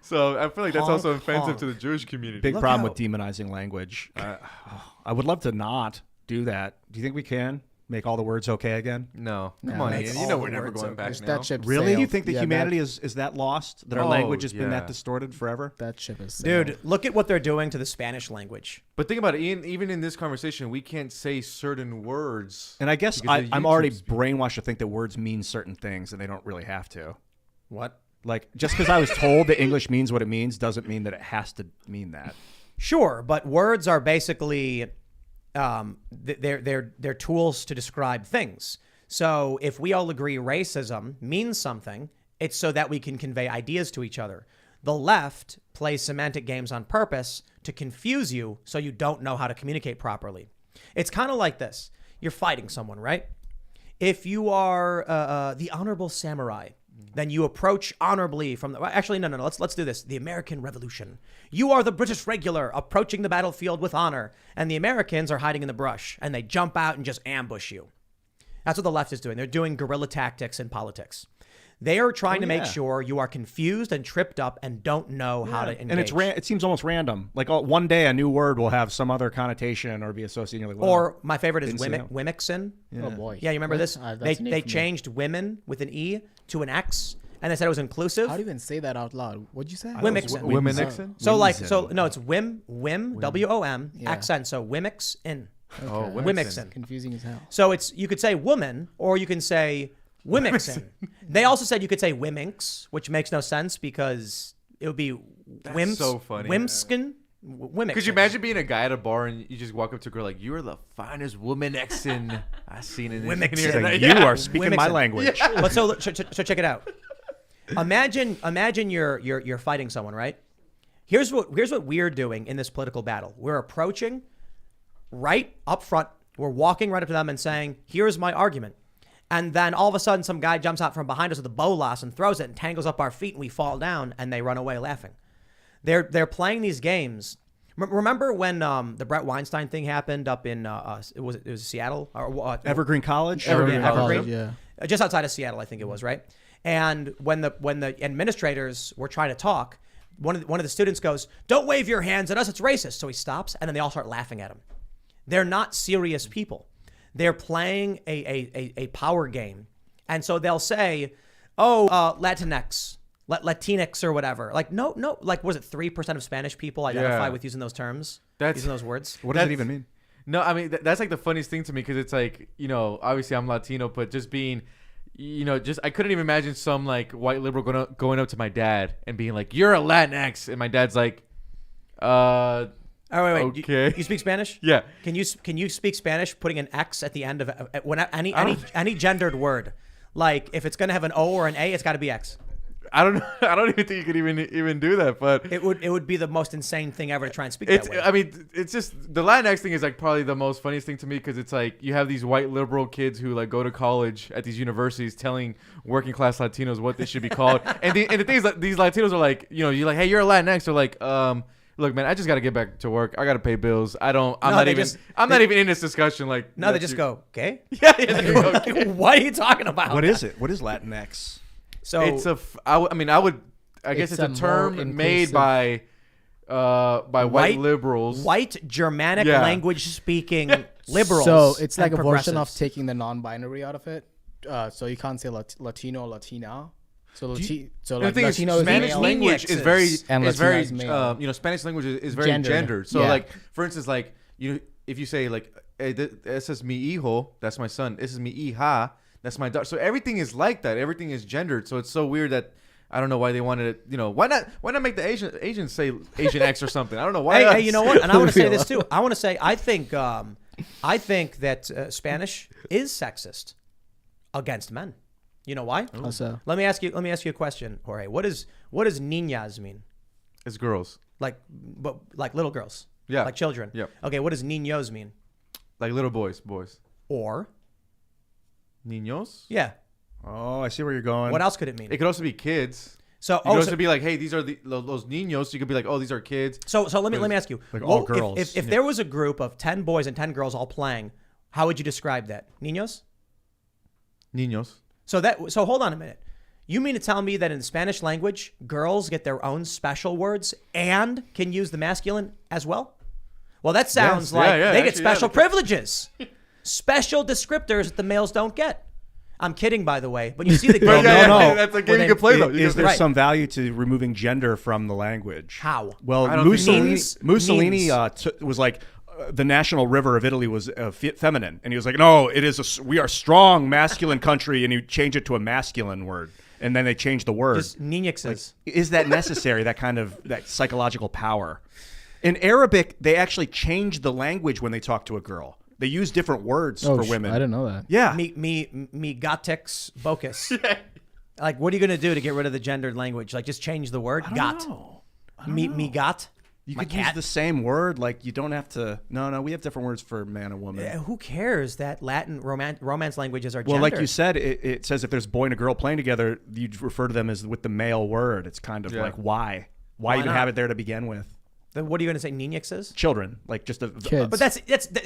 So I feel like that's
Honk,
also offensive
honk.
to the Jewish community.
Big
Look
problem
how-
with demonizing language. I would love to not do that. Do you think we can make all the words okay again?
No,
No,
come on,
that's
Ian.
all
You know
the
we're never
words
going
are-
back
There's
now.
that ship
Really?
sailed.
You think that
Yeah,
humanity is that lost? That our
Oh,
language has been
yeah.
that distorted forever?
That ship is sailed.
Dude, look at what they're doing to the Spanish language.
But think about it, Ian. Even in this conversation, we can't say certain words.
And I guess
Because of
I'm already
YouTube's-
brainwashed to think that words mean certain things and they don't really have to.
What?
Like, just because I was told that English means what it means doesn't mean that it has to mean that.
Sure, but words are basically they're tools to describe things. So if we all agree racism means something, it's so that we can convey ideas to each other. The left plays semantic games on purpose to confuse you so you don't know how to communicate properly. It's kind of like this. You're fighting someone, right? If you are the honorable samurai, then you approach honorably from the... Actually, no. Let's do this. The American Revolution. You are the British regular approaching the battlefield with honor, and the Americans are hiding in the brush, and they jump out and just ambush you. That's what the left is doing. They're doing guerrilla tactics in politics. They are trying to make sure you are confused and tripped up and don't know how to engage.
And it seems almost random. Like one day a new word will have some other connotation or be associated with. Like,
Or my favorite is
Didn't see that.
Wimixin.
Oh boy.
Yeah, you remember this?
That's
They
new for me.
changed women with an E to an X, and they said it was inclusive.
How do you even say that out loud? What'd you say?
Wimixin.
Women Nixon?
No, it's Wim, W-O-M,
Yeah.
accent. So Wimixin.
Oh,
Wimixin.
Confusing as hell.
So you could say woman, or you can say Wimixin. They also said you could say Wiminx, which makes no sense because it would be Wims.
so funny.
Wimskin. Wimixin.
Could you imagine being a guy at a bar and you just walk up to a girl like, "You are the finest woman Nixon I've seen in
Wimixin.
here."
like,
Yeah.
you are speaking my
Wimixin.
language.
But so check it out. Imagine you're fighting someone, right? Here's what we're doing in this political battle. We're approaching right up front. We're walking right up to them and saying, "Here's my argument." And then all of a sudden, some guy jumps out from behind us with a bolas and throws it and tangles up our feet, and we fall down, and they run away laughing. They're playing these games. Remember when the Brett Weinstein thing happened up in it was Seattle or
Evergreen College?
Evergreen.
College, yeah.
Just outside of Seattle, I think it was, right? And when the administrators were trying to talk, one of the students goes, "Don't wave your hands at us, it's racist." So he stops, and then they all start laughing at him. They're not serious people. They're playing a power game. And so they'll say, Latinx, Latinx or whatever. Like, no, like, was it 3% of Spanish people identify
Yeah.
with using those terms?
That's-
using those words?
What does it even mean?
No, I mean that's like the funniest thing to me because it's like, you know, obviously I'm Latino, but just being, you know, just I couldn't even imagine some like white liberal going up to my dad and being like, "You're a Latinx," and my dad's like,
Oh, wait.
Okay.
You speak Spanish?
Yeah.
Can you speak Spanish putting an X at the end of when any gendered word? Like if it's gonna have an O or an A, it's got to be X.
I don't know. I don't even think you could even do that, but
It would be the most insane thing ever to try and speak that way.
I mean, it's just the Latinx thing is like probably the most funniest thing to me because it's like you have these white liberal kids who like go to college at these universities telling working class Latinos what they should be called, and the thing is that these Latinos are like, you know, you're like, "Hey, you're a Latinx," they're like, look, man, I just got to get back to work. I got to pay bills. I'm not even in this discussion. Like,
No, they just go, okay.
yeah, there you go.
What are you talking about?
What is it? What is Latinx?
So
It's I guess it's a
more
term made
inclusive-
by white liberals.
white Germanic
Yeah.
language speaking liberals.
So it's like
and
a version of
progressives.
taking the non-binary out of it. So you can't say Latino or Latina. So
The
like
thing is,
Latino is
Spanish
male.
language is very,
And
is
Latino
very,
is male.
Spanish language is very
Gendered.
gendered. So,
Yeah.
like, for instance, like, if you say, like, this is mi hijo, that's my son. This is mi hija, that's my daughter. So everything is like that. Everything is gendered. So it's so weird that I don't know why they wanted it. Why not make the Asians say Asian X or something? I don't know why.
Hey, you know what? And I want to say this too. I want to say I think that Spanish is sexist against men. You know why?
How so?
Let me ask you a question, Jorge. What does niñas mean?
It's girls,
Like little girls.
Yeah.
Like children.
Yep.
Okay. What does niños mean?
like little boys.
Or
Niños.
yeah.
Oh, I see where you're going.
What else could it mean?
It could also be kids.
So
You could also be like, hey, these are those niños. So you could be like, oh, these are kids.
So let me ask you.
Like all
What-
girls.
If there was a group of 10 boys and 10 girls all playing, how would you describe that? Niños?
Niños.
So hold on a minute. You mean to tell me that in the Spanish language, girls get their own special words and can use the masculine as well? Well, that sounds
Yes.
like
Yeah,
they get
actually,
special
yeah.
privileges, special descriptors that the males don't get. I'm kidding, by the way, but you see the girl.
no.
That's a
Well,
game you
then-
can play though.
Is there
Right.
some value to removing gender from the language?
How?
Well,
I don't think
Mussolini
Means.
Was like the national river of Italy was feminine, and he was like, no, we are a strong masculine country, and you change it to a masculine word, and then they changed the word.
Just niñexes.
Is that necessary? that psychological power. In Arabic, they actually changed the language when they talk to a girl. They use different words for women.
I didn't know that.
Yeah.
Me gotix bocus. Like, what are you going to do to get rid of the gendered language? Like, just change the word? Got. Me got.
You
My
could use
cat.
the same word. Like, you don't have to. No, we have different words for man and woman.
Who cares that Latin romance languages are
Well,
gendered?
like you said, it says if there's a boy and a girl playing together, you'd refer to them as with the male word. It's kind of
Yeah.
like, why? Why even
not?
have it there to begin with?
Then what are you going to say? Niñexes?
Children, like just a
Kids.
But that's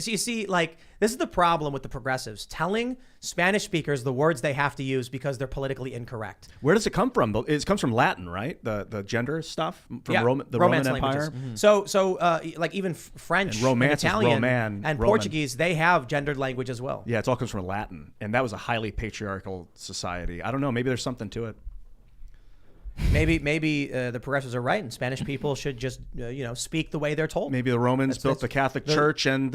you see, like, this is the problem with the progressives telling Spanish speakers the words they have to use because they're politically incorrect.
Where does it come from? It comes from Latin, right? The gender stuff from
Yeah,
the Roman
Romance
Empire.
languages. So like even French,
And Romance is
Italian,
Roman-
and
Roman.
Portuguese, they have gendered language as well.
Yeah, it all comes from Latin, and that was a highly patriarchal society. I don't know. Maybe there's something to it.
Maybe the progressives are right, and Spanish people should just speak the way they're told.
Maybe the Romans built the Catholic Church and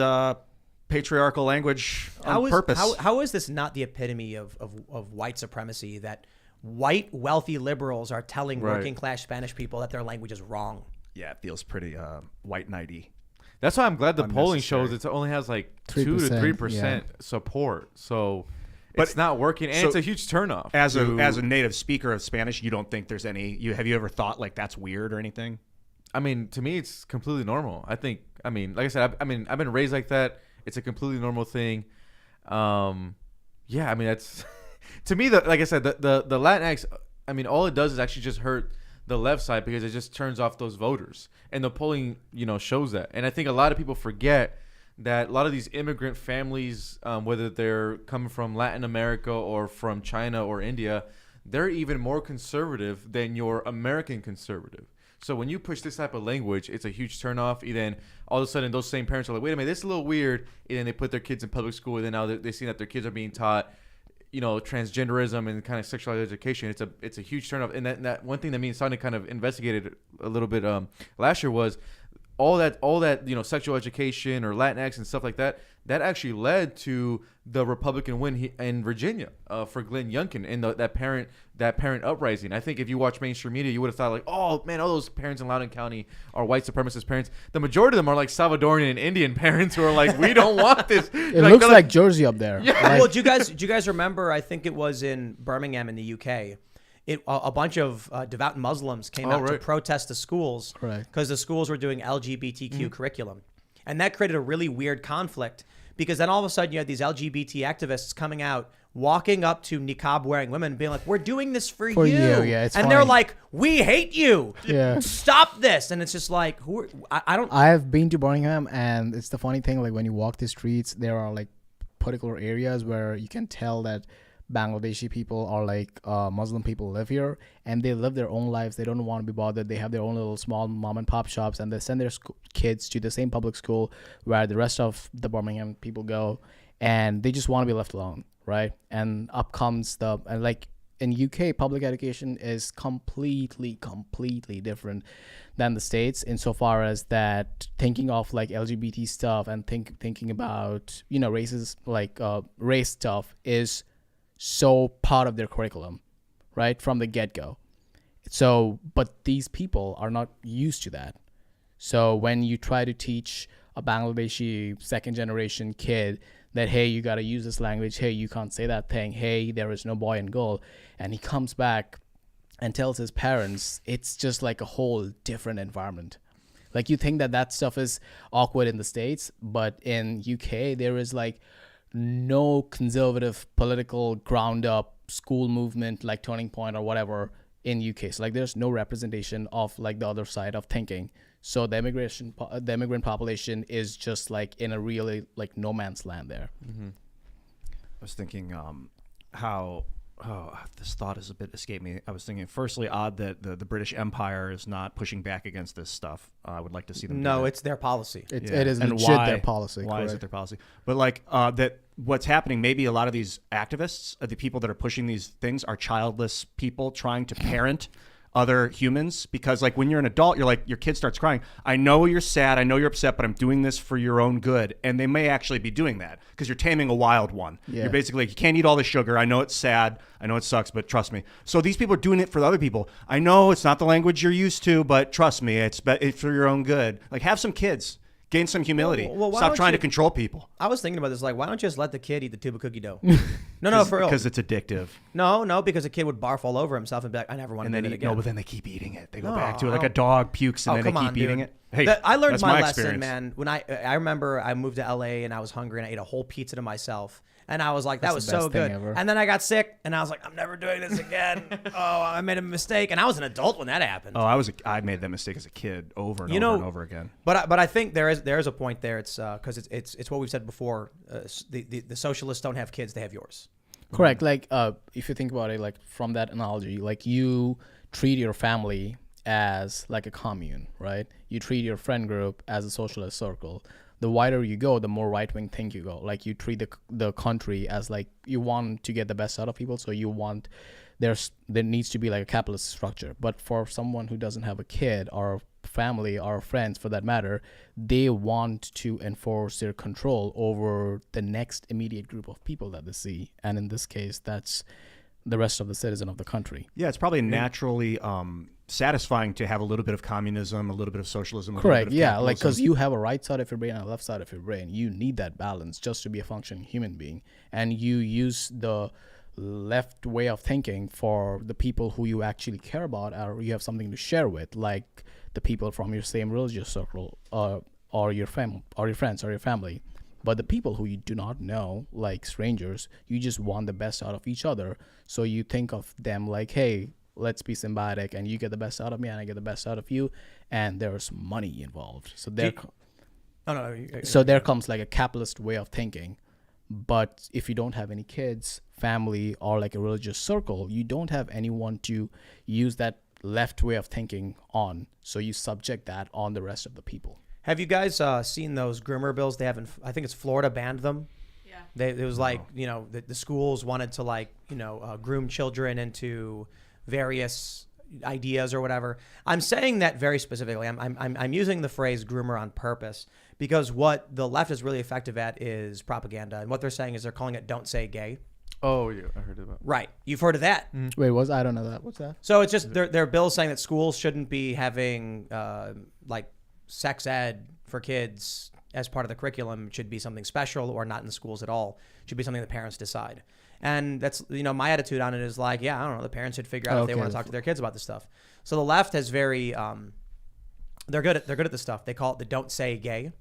patriarchal language on purpose.
How is this not the epitome of white supremacy that white wealthy liberals are telling
Right.
working class Spanish people that their language is wrong?
Yeah, it feels pretty white knighty.
That's why I'm glad the polling
Unnecessary.
shows it only has like
3%,
2 to 3% support. So it's not working, and
so
it's a huge turnoff.
As a native speaker of Spanish, you don't think there's any? Have you ever thought like that's weird or anything?
I mean, to me, it's completely normal. I think. I mean, like I said, I've been raised like that. It's a completely normal thing. Yeah, I mean, that's to me. Like I said, the Latinx. I mean, all it does is actually just hurt the left side because it just turns off those voters, and the polling, shows that. And I think a lot of people forget that a lot of these immigrant families, whether they're coming from Latin America or from China or India, they're even more conservative than your American conservative. So when you push this type of language, it's a huge turnoff. And then all of a sudden, those same parents are like, wait a minute, this is a little weird. And then they put their kids in public school, and then now they see that their kids are being taught, transgenderism and kind of sexual education. It's a huge turnoff. And that one thing that me and Sagnik kind of investigated a little bit last year was all that sexual education or Latinx and stuff like that actually led to the Republican win in Virginia for Glenn Youngkin and that parent uprising. I think if you watch mainstream media, you would have thought like, oh man, all those parents in Loudoun County are white supremacist parents. The majority of them are like Salvadorian and Indian parents who are like, we don't want this.
It looks like Jersey up there.
Yeah.
Like,
Well, do you guys remember? I think it was in Birmingham in the UK. A bunch of devout Muslims came out to
right.
protest the schools
Correct.
because the schools were doing LGBTQ curriculum. And that created a really weird conflict because then all of a sudden you had these LGBT activists coming out walking up to niqab wearing women and being like, we're doing this for you.
Yeah, it's
and they're
fine.
like, we hate you.
Yeah.
Stop this. And it's just like, I don't.
I've been to Birmingham, and it's the funny thing, like when you walk the streets, there are like particular areas where you can tell that Bangladeshi people or like Muslim people live here, and they live their own lives. They don't want to be bothered. They have their own little small mom and pop shops, and they send their kids to the same public school where the rest of the Birmingham people go, and they just want to be left alone, right? And up comes and like in UK, public education is completely different than the States insofar as that thinking of like LGBT stuff and thinking about, you know, race stuff is so part of their curriculum, right, from the get-go. So, but these people are not used to that. So when you try to teach a Bangladeshi second generation kid that, hey, you got to use this language, hey, you can't say that thing, hey, there is no boy and girl, and he comes back and tells his parents, it's just like a whole different environment. Like, you think that stuff is awkward in the States, but in UK there is like no conservative political ground up school movement like Turning Point or whatever in UK. So like there's no representation of like the other side of thinking. So the immigrant population is just like in a really like no man's land there.
I was thinking this thought has a bit escaped me. I was thinking, firstly, odd that the British Empire is not pushing back against this stuff. I would like to see them.
No,
do that.
it's their policy.
It is
And
legit
why?
their policy.
Why is
correct.
it their policy? But like that, what's happening? Maybe a lot of these activists, the people that are pushing these things, are childless people trying to parent other humans, because like when you're an adult, you're like, your kid starts crying, I know you're sad, I know you're upset, but I'm doing this for your own good. And they may actually be doing that because you're taming a wild one.
Yeah.
You're basically like, you can't eat all the sugar, I know it's sad, I know it sucks, but trust me. So these people are doing it for the other people. I know it's not the language you're used to, but trust me, it's for your own good. Like, have some kids, gain some humility.
Well, why
Stop
don't
trying to
you-
control people.
I was thinking about this, like, why don't you just let the kid eat the tube of cookie dough? No, for real.
Because it's addictive.
No, because a kid would barf all over himself and be like, I never want
And
to
then
do it again.
but then they keep eating it. They go
No,
back to it
I
like a
don't-
dog pukes and then they
come
keep
on,
eating
dude.
it. Hey,
I learned
that's
my lesson,
experience.
man. When I remember I moved to LA and I was hungry and I ate a whole pizza to myself. And I was like, that
That's
was
the
so
best thing
good.
ever.
And then I got sick and I was like, I'm never doing this again. Oh, I made a mistake. And I was an adult when that happened.
Oh, I made that mistake as a kid over and over and over again.
But I think there is a point there. It's because it's what we've said before. The socialists don't have kids; they have yours.
Correct. Like, if you think about it, like from that analogy, like you treat your family as like a commune, right? You treat your friend group as a socialist circle. The wider you go, the more right-wing thing you go. Like, you treat the country as like, you want to get the best out of people, so you want there needs to be like a capitalist structure. But for someone who doesn't have a kid or family or friends for that matter, they want to enforce their control over the next immediate group of people that they see, and in this case, that's the rest of the citizen of the country.
Yeah, it's probably naturally satisfying to have a little bit of communism, a little bit of socialism. A
Correct.
little bit of
Yeah, like,
capitalism.
because you have a right side of your brain and a left side of your brain. You need that balance just to be a functioning human being, and you use the left way of thinking for the people who you actually care about or you have something to share with, like the people from your same religious circle or your friends or your family. But the people who you do not know, like strangers, you just want the best out of each other. So you think of them like, hey, let's be symbiotic, and you get the best out of me and I get the best out of you, and there's money involved. So there there comes like a capitalist way of thinking. But if you don't have any kids, family, or like a religious circle, you don't have anyone to use that left way of thinking on. So you subject that on the rest of the people.
Have you guys seen those groomer bills? They haven't. I think it's Florida banned them.
Yeah.
It was like, the schools wanted to like, groom children into various ideas or whatever. I'm saying that very specifically. I'm using the phrase groomer on purpose because what the left is really effective at is propaganda. And what they're saying is they're calling it "Don't Say Gay."
Oh, yeah, I heard about.
Right. You've heard of that.
Wait, I don't know that. What's that?
So it's just their bill saying that schools shouldn't be having like sex ed for kids as part of the curriculum. It should be something special or not in the schools at all. It should be something the parents decide. And that's, my attitude on it is like, yeah, I don't know. The parents should figure out if they want to talk to their kids about this stuff. So the left has very, they're good at this stuff. They call it the "Don't Say Gay."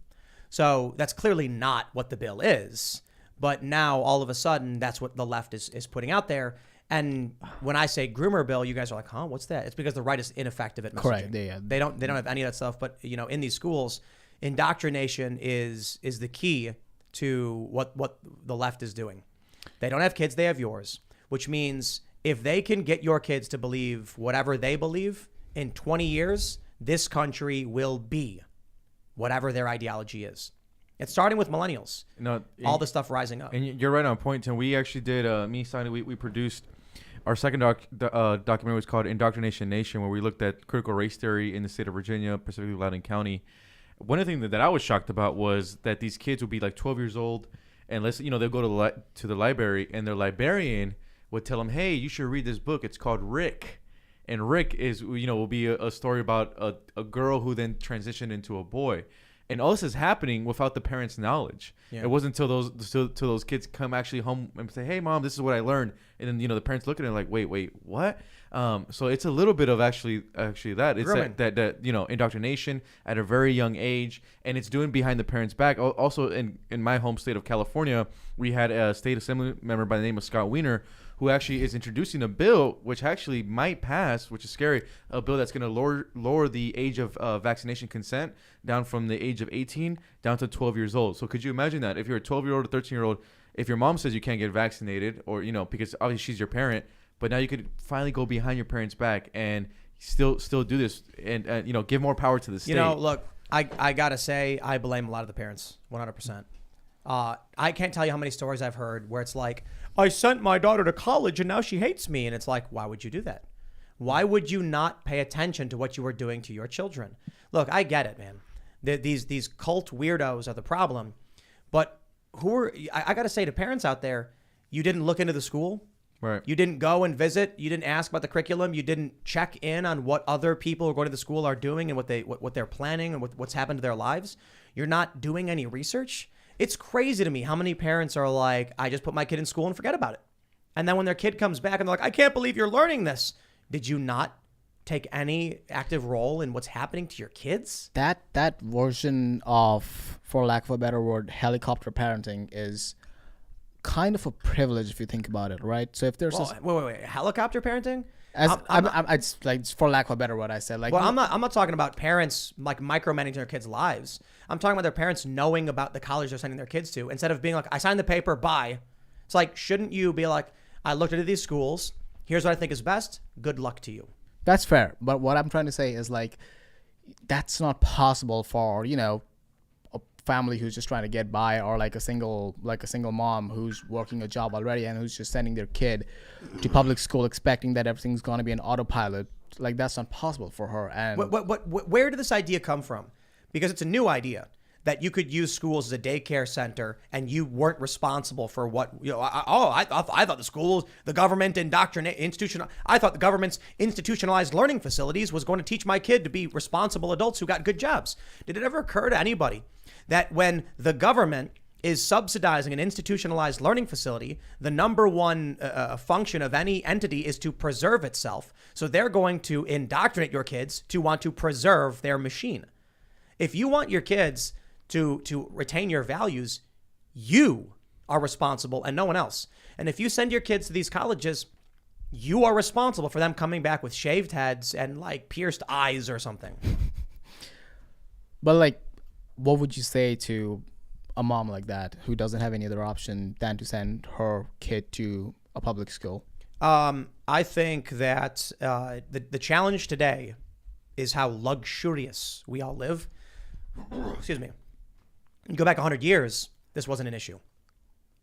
So that's clearly not what the bill is. But now all of a sudden, that's what the left is putting out there. And when I say groomer bill, you guys are like, huh, what's that? It's because the right is ineffective at messaging.
Correct.
They don't have any of that stuff. But in these schools, indoctrination is the key to what the left is doing. They don't have kids, they have yours, which means if they can get your kids to believe whatever they believe, in 20 years, this country will be whatever their ideology is. It's starting with millennials. All the stuff rising up.
And you're right on point, Tim. We actually did, me and Sagnik, we produced our second documentary was called Indoctrination Nation, where we looked at critical race theory in the state of Virginia, specifically Loudoun County. One of the things that I was shocked about was that these kids would be like 12 years old, and they'll go to the library, and their librarian would tell them, hey, you should read this book. It's called Rick. And Rick will be a story about a girl who then transitioned into a boy. And all this is happening without the parents' knowledge. Yeah. It wasn't until those kids come actually home and say, hey, Mom, this is what I learned. And then, the parents look at it like, wait, what? So it's a little bit of actually that. It's that indoctrination at a very young age. And it's doing behind the parents' back. Also, in my home state of California, we had a state assembly member by the name of Scott Wiener, who actually is introducing a bill which actually might pass, which is scary, a bill that's going to lower the age of vaccination consent down from the age of 18 down to 12 years old. So could you imagine that if you're a 12-year-old or 13-year-old, if your mom says you can't get vaccinated, or, because obviously she's your parent, but now you could finally go behind your parents' back and still do this and give more power to the state.
Look, I got to say, I blame a lot of the parents, 100%. I can't tell you how many stories I've heard where it's like, I sent my daughter to college and now she hates me. And it's like, why would you do that? Why would you not pay attention to what you were doing to your children? Look, I get it, man. These cult weirdos are the problem. But I got to say to parents out there, you didn't look into the school.
Right.
You didn't go and visit. You didn't ask about the curriculum. You didn't check in on what other people who are going to the school are doing and what they're planning and what's happened to their lives. You're not doing any research. It's crazy to me how many parents are like, I just put my kid in school and forget about it. And then when their kid comes back and they're like, I can't believe you're learning this. Did you not take any active role in what's happening to your kids?
That version of, for lack of a better word, helicopter parenting is kind of a privilege if you think about it, right? So if there's
wait, helicopter parenting?
It's like, for lack of a better word, I said, like,
well, I'm not talking about parents like micromanaging their kids' lives. I'm talking about their parents knowing about the college they're sending their kids to instead of being like, I signed the paper, bye. It's like, shouldn't you be like, I looked into these schools. Here's what I think is best. Good luck to you.
That's fair. But what I'm trying to say is, like, that's not possible for, a family who's just trying to get by, or like a single mom who's working a job already and who's just sending their kid to public school expecting that everything's going to be an autopilot. Like, that's not possible for her. And
where did this idea come from? Because it's a new idea that you could use schools as a daycare center and you weren't responsible for what, I thought the schools, the government I thought the government's institutionalized learning facilities was going to teach my kid to be responsible adults who got good jobs. Did it ever occur to anybody that when the government is subsidizing an institutionalized learning facility, the number one function of any entity is to preserve itself. So they're going to indoctrinate your kids to want to preserve their machine. If you want your kids to retain your values, you are responsible and no one else. And if you send your kids to these colleges, you are responsible for them coming back with shaved heads and like pierced eyes or something.
But like, what would you say to a mom like that who doesn't have any other option than to send her kid to a public school?
I think that the challenge today is how luxurious we all live. Excuse me. You go back 100 years, this wasn't an issue.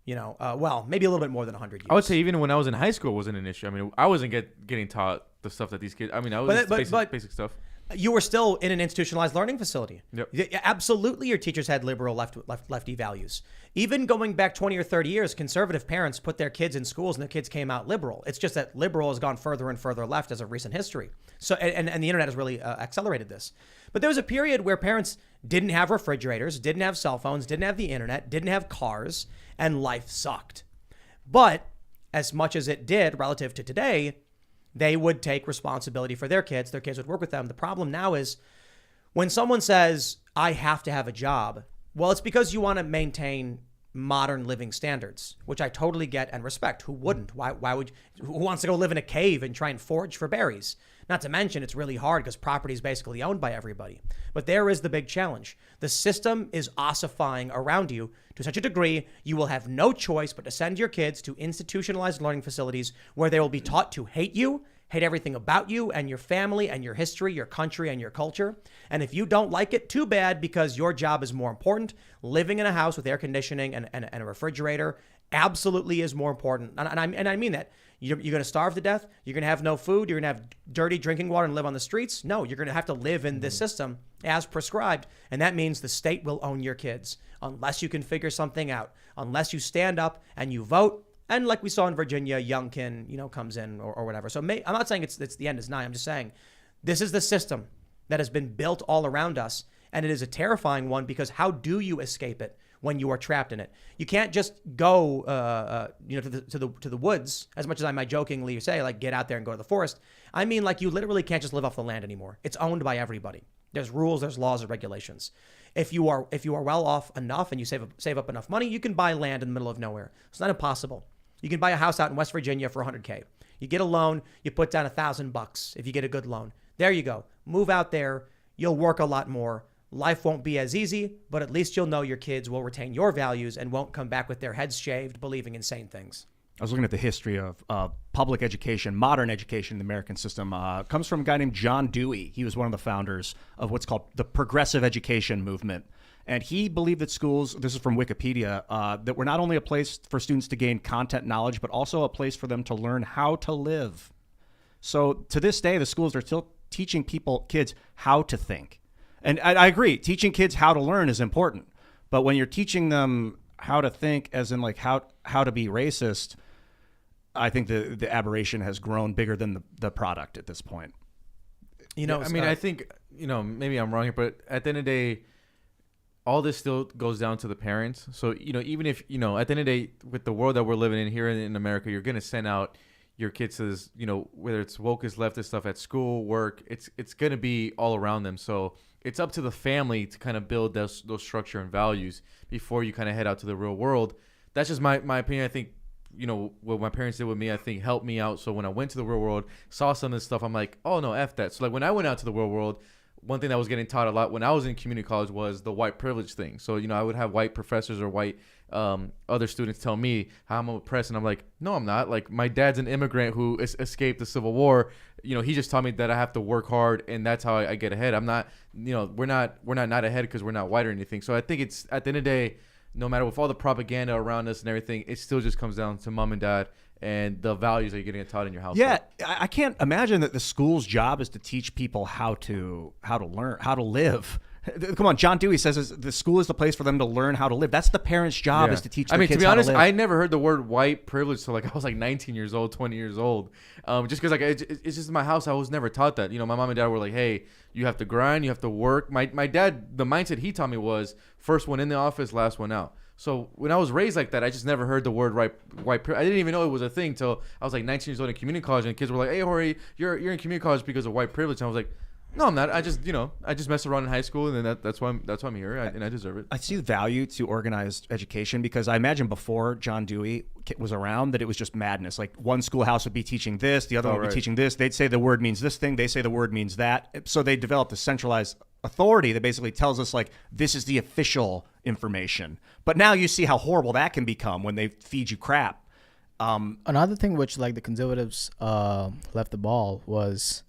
Well, maybe a little bit more than 100 years.
I would say even when I was in high school, it wasn't an issue. I mean, I wasn't getting taught the stuff that these kids. I mean, I was basic stuff.
You were still in an institutionalized learning facility.
Yep.
Absolutely, your teachers had liberal lefty values. Even going back 20 or 30 years, conservative parents put their kids in schools and their kids came out liberal. It's just that liberal has gone further and further left as of recent history. So, and the internet has really accelerated this. But there was a period where parents didn't have refrigerators, didn't have cell phones, didn't have the internet, didn't have cars, and life sucked. But as much as it did relative to today, they would take responsibility for their kids would work with them. The problem now is when someone says, I have to have a job, well, it's because you want to maintain modern living standards, which I totally get and respect. Who wouldn't? Why would, who wants to go live in a cave and try and forage for berries? Not to mention it's really hard because property is basically owned by everybody. But there is the big challenge. The system is ossifying around you to such a degree you will have no choice but to send your kids to institutionalized learning facilities where they will be taught to hate you, hate everything about you and your family and your history, your country and your culture. And if you don't like it, too bad, because your job is more important. Living in a house with air conditioning and a refrigerator absolutely is more important. And I mean that. You're going to starve to death. You're going to have no food. You're going to have dirty drinking water and live on the streets. No, you're going to have to live in this system as prescribed. And that means the state will own your kids unless you can figure something out, unless you stand up and you vote. And like we saw in Virginia, Youngkin, comes in or whatever. So I'm not saying it's the end is nigh. I'm just saying this is the system that has been built all around us. And it is a terrifying one because how do you escape it when you are trapped in it? You can't just go, to the woods, as much as I might jokingly say, like get out there and go to the forest. I mean, like you literally can't just live off the land anymore. It's owned by everybody. There's rules, there's laws, and regulations. If you are well off enough and you save up enough money, you can buy land in the middle of nowhere. It's not impossible. You can buy a house out in West Virginia for $100K. You get a loan, you put down $1,000 if you get a good loan. There you go. Move out there. You'll work a lot more. Life won't be as easy, but at least you'll know your kids will retain your values and won't come back with their heads shaved, believing insane things.
I was looking at the history of public education, modern education in the American system. Comes from a guy named John Dewey. He was one of the founders of what's called the progressive education movement. And he believed that schools, this is from Wikipedia, that were not only a place for students to gain content knowledge, but also a place for them to learn how to live. So to this day, the schools are still teaching kids how to think. And I agree, teaching kids how to learn is important. But when you're teaching them how to think, as in like how to be racist, I think the aberration has grown bigger than the product at this point.
I think, maybe I'm wrong here, but at the end of the day, all this still goes down to the parents. So, even if, at the end of the day, with the world that we're living in here in America, you're going to send out your kids to this, whether it's wokeist, leftist stuff at school, work, it's going to be all around them. So it's up to the family to kind of build those structure and values before you kind of head out to the real world. That's just my opinion. I think, what my parents did with me, I think helped me out. So when I went to the real world, saw some of this stuff, I'm like, oh no, F that. So like when I went out to the real world, one thing that was getting taught a lot when I was in community college was the white privilege thing. So, I would have white professors or white other students tell me how I'm oppressed. And I'm like, no, I'm not. Like, my dad's an immigrant who escaped the Civil War. He just taught me that I have to work hard and that's how I get ahead. I'm not, we're not ahead because we're not white or anything. So I think it's at the end of the day, no matter with all the propaganda around us and everything, it still just comes down to mom and dad and the values that you're getting taught in your household.
Yeah, I can't imagine that the school's job is to teach people how to learn, how to live. Come on, John Dewey says the school is the place for them to learn how to live. That's the parents' job, is to teach their kids how to live.
To be honest, I never heard the word white privilege till I was 19 years old, 20 years old. Just because it's just in my house, I was never taught that. My mom and dad were like, hey, you have to grind, you have to work. My dad, the mindset he taught me was first one in the office, last one out. So when I was raised like that, I just never heard the word white privilege. I didn't even know it was a thing till I was 19 years old in community college, and kids were like, "Hey, Jorge, you're in community college because of white privilege." And I was like, "No, I'm not. I just messed around in high school, and then that's why I'm here, and I deserve it."
I see the value to organized education because I imagine before John Dewey was around that it was just madness. Like one schoolhouse would be teaching this, the other one would be teaching this. They'd say the word means this thing, they say the word means that. So they developed a centralized authority that basically tells us this is the official information. But now you see how horrible that can become when they feed you crap.
Another thing which the conservatives left the ball was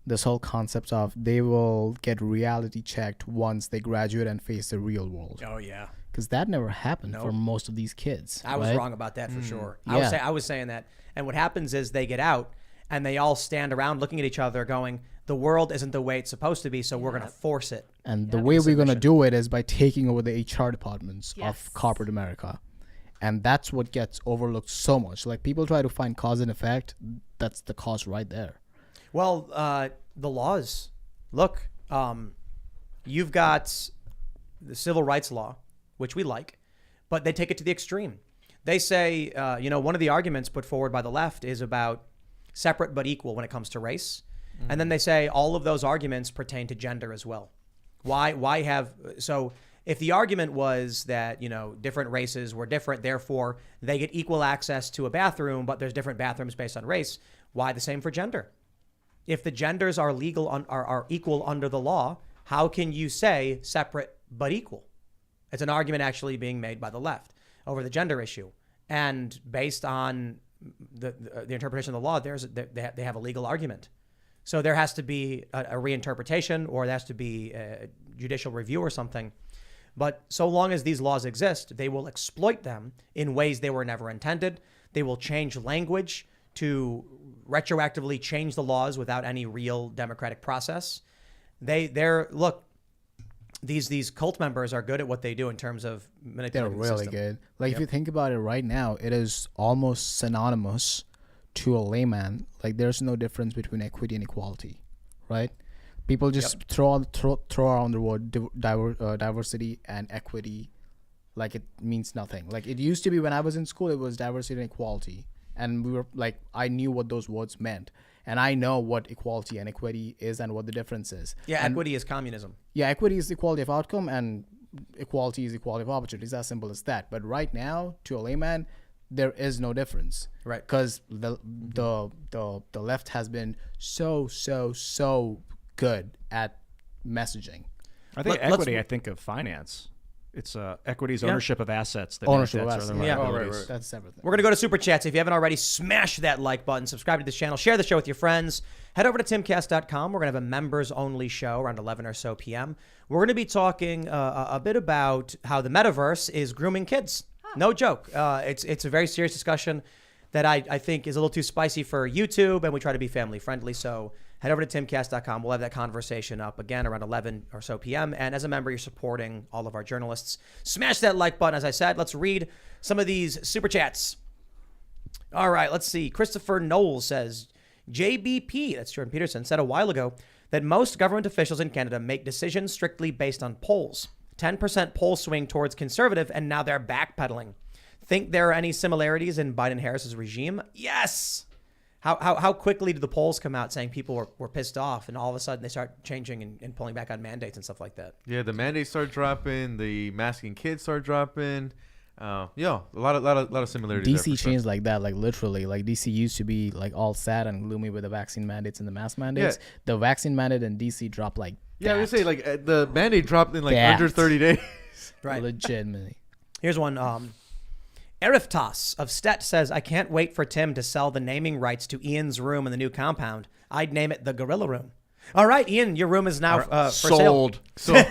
this whole concept of they will get reality checked once they graduate and face the real world.
Oh yeah,
because that never happened for most of these kids.
I was wrong about that for sure.
Yeah.
I was saying that. And what happens is they get out and they all stand around looking at each other going, the world isn't the way it's supposed to be, so we're going to force it.
And the way we're going to do it is by taking over the HR departments of corporate America. And that's what gets overlooked so much. People try to find cause and effect. That's the cause right there.
Well, the laws. Look, you've got the civil rights law, which we like, but they take it to the extreme. They say, one of the arguments put forward by the left is about separate but equal when it comes to race. And then they say all of those arguments pertain to gender as well. So If the argument was that, different races were different, therefore they get equal access to a bathroom, but there's different bathrooms based on race, why the same for gender? If the genders are legal are equal under the law, how can you say separate but equal? It's an argument actually being made by the left over the gender issue. And based on the interpretation of the law, they have a legal argument. So there has to be a reinterpretation, or there has to be a judicial review or something. But so long as these laws exist, they will exploit them in ways they were never intended. They will change language to retroactively change the laws without any real democratic process. These cult members are good at what they do in terms of manipulating the system.
They're really good. If you think about it right now, it is almost synonymous to a layman. There's no difference between equity and equality, right? People just throw around the word diversity and equity like it means nothing. It used to be when I was in school, it was diversity and equality. And we were I knew what those words meant. And I know what equality and equity is and what the difference is.
Yeah, equity is communism.
Yeah, equity is equality of outcome and equality is equality of opportunities. As simple as that. But right now, to a layman, there is no difference.
Right.
Because the left has been so good at messaging.
I think equity, I think of finance. It's equity's ownership of assets.
Ownership of assets.
Right.
That's everything.
We're going to go to Super Chats. If you haven't already, smash that like button, subscribe to this channel, share the show with your friends. Head over to timcast.com. We're going to have a members-only show around 11 or so p.m. We're going to be talking a bit about how the metaverse is grooming kids. No joke. It's a very serious discussion that I think is a little too spicy for YouTube, and we try to be family-friendly, so head over to timcast.com. We'll have that conversation up again around 11 or so p.m. And as a member, you're supporting all of our journalists. Smash that like button. As I said, let's read some of these Super Chats. All right, let's see. Christopher Knowles says, JBP, that's Jordan Peterson, said a while ago that most government officials in Canada make decisions strictly based on polls. 10% poll swing towards conservative, and now they're backpedaling. Think there are any similarities in Biden-Harris's regime? Yes. How quickly did the polls come out saying people were pissed off, and all of a sudden they start changing and pulling back on mandates and stuff like that?
Yeah, the mandates start dropping. The masking kids start dropping. A lot of similarities.
DC changed like that, literally. DC used to be all sad and gloomy with the vaccine mandates and the mask mandates. Yeah. The vaccine mandate in DC dropped
I would say the mandate dropped in under 30 days.
Right.
Legitimately.
Here's one. Eriftas of Stet says, I can't wait for Tim to sell the naming rights to Ian's room in the new compound. I'd name it the Gorilla Room. All right, Ian, your room is now for
sold.
sale.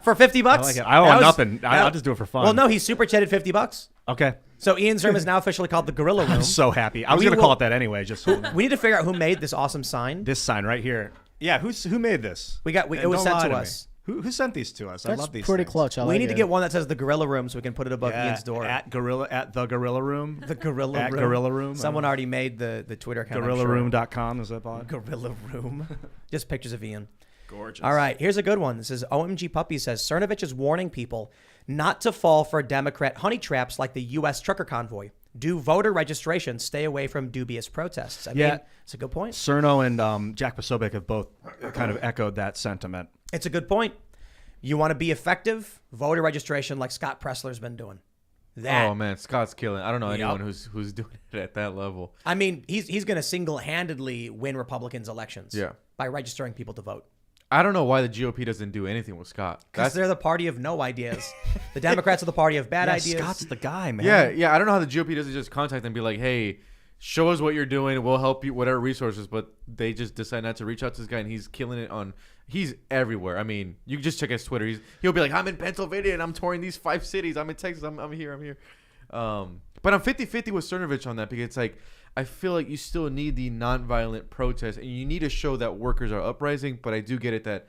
For $50?
I like it. I owe nothing. I'll just do it for fun.
Well, no, he super chatted $50.
Okay.
So Ian's room is now officially called the Gorilla Room.
I'm so happy. I was going to call it that anyway. We
need to figure out who made this awesome sign.
This sign right here. Yeah, who made this?
It was sent to us.
Who sent these to us? I love these.
That's pretty
things.
clutch.
We need to get one that says the Gorilla Room so we can put it above Ian's door.
At the Gorilla Room.
The Gorilla Room.
Gorilla Room.
Someone already made the Twitter account.
GorillaRoom.com is that pod?
Gorilla Room. Just pictures of Ian.
Gorgeous.
All right, here's a good one. This is OMG Puppy says Cernovich is warning people not to fall for Democrat honey traps like the U.S. trucker convoy. Do voter registration. Stay away from dubious protests. I mean, it's a good point.
Cerno and Jack Posobiec have both kind of echoed that sentiment.
It's a good point. You want to be effective? Voter registration like Scott Pressler's been doing.
Oh, man, Scott's killing. I don't know anyone who's doing it at that level.
I mean, he's going to single-handedly win Republicans' elections by registering people to vote.
I don't know why the GOP doesn't do anything with Scott.
Because they're the party of no ideas. The Democrats are the party of bad ideas.
Scott's the guy, man.
Yeah. I don't know how the GOP doesn't just contact them and be like, hey, show us what you're doing. We'll help you, whatever resources. But they just decide not to reach out to this guy, and he's killing it on. He's everywhere. I mean, you can just check his Twitter. He'll be like, I'm in Pennsylvania, and I'm touring these 5 cities. I'm in Texas. I'm here. But I'm 50-50 with Cernovich on that because it's like, I feel like you still need the nonviolent protest, and you need to show that workers are uprising. But I do get it that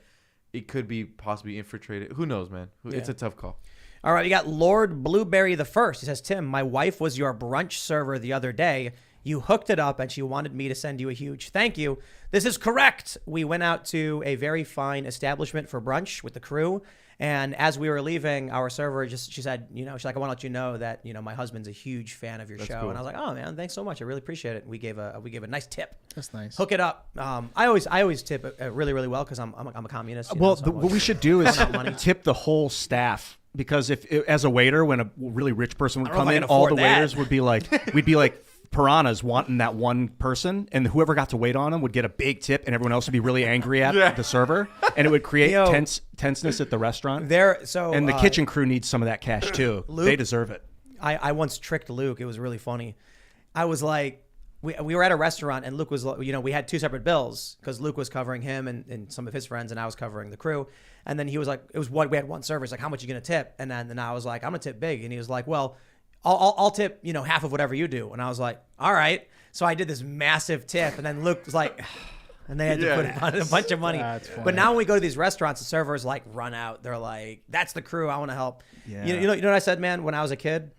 it could be possibly infiltrated. Who knows, man? It's a tough call.
All right, you got Lord Blueberry the First. He says, Tim, my wife was your brunch server the other day. You hooked it up, and she wanted me to send you a huge thank you. This is correct. We went out to a very fine establishment for brunch with the crew, And as we were leaving, our server she said, she's like, I want to let you know that, my husband's a huge fan of your show.
cool.
And I was like, oh man, thanks so much. I really appreciate it. We gave a nice tip.
That's nice.
Hook it up. I always tip really, really well because I'm a communist.
Well,
so
what we should do is tip the whole staff. Because if as a waiter, when a really rich person would
I don't
come
know if I
in,
can
all the
afford that.
waiters would be like, we'd be like piranhas wanting that one person, and whoever got to wait on them would get a big tip, and everyone else would be really angry at the server, and it would create tenseness at the restaurant. And the kitchen crew needs some of that cash too.
Luke,
they deserve it.
I once tricked Luke. It was really funny. I was like, we were at a restaurant, and Luke was, we had two separate bills because Luke was covering him and some of his friends, and I was covering the crew. And then he was like, we had one server. He's like, how much are you gonna tip? And then I was like, I'm gonna tip big. And he was like, well, I'll tip, half of whatever you do. And I was like, all right. So I did this massive tip, and then Luke was like, and they had to put on a bunch of money. But now when we go to these restaurants, the servers like run out. They're like, that's the crew. I want to help.
Yeah.
You know what I said, man? When I was a kid,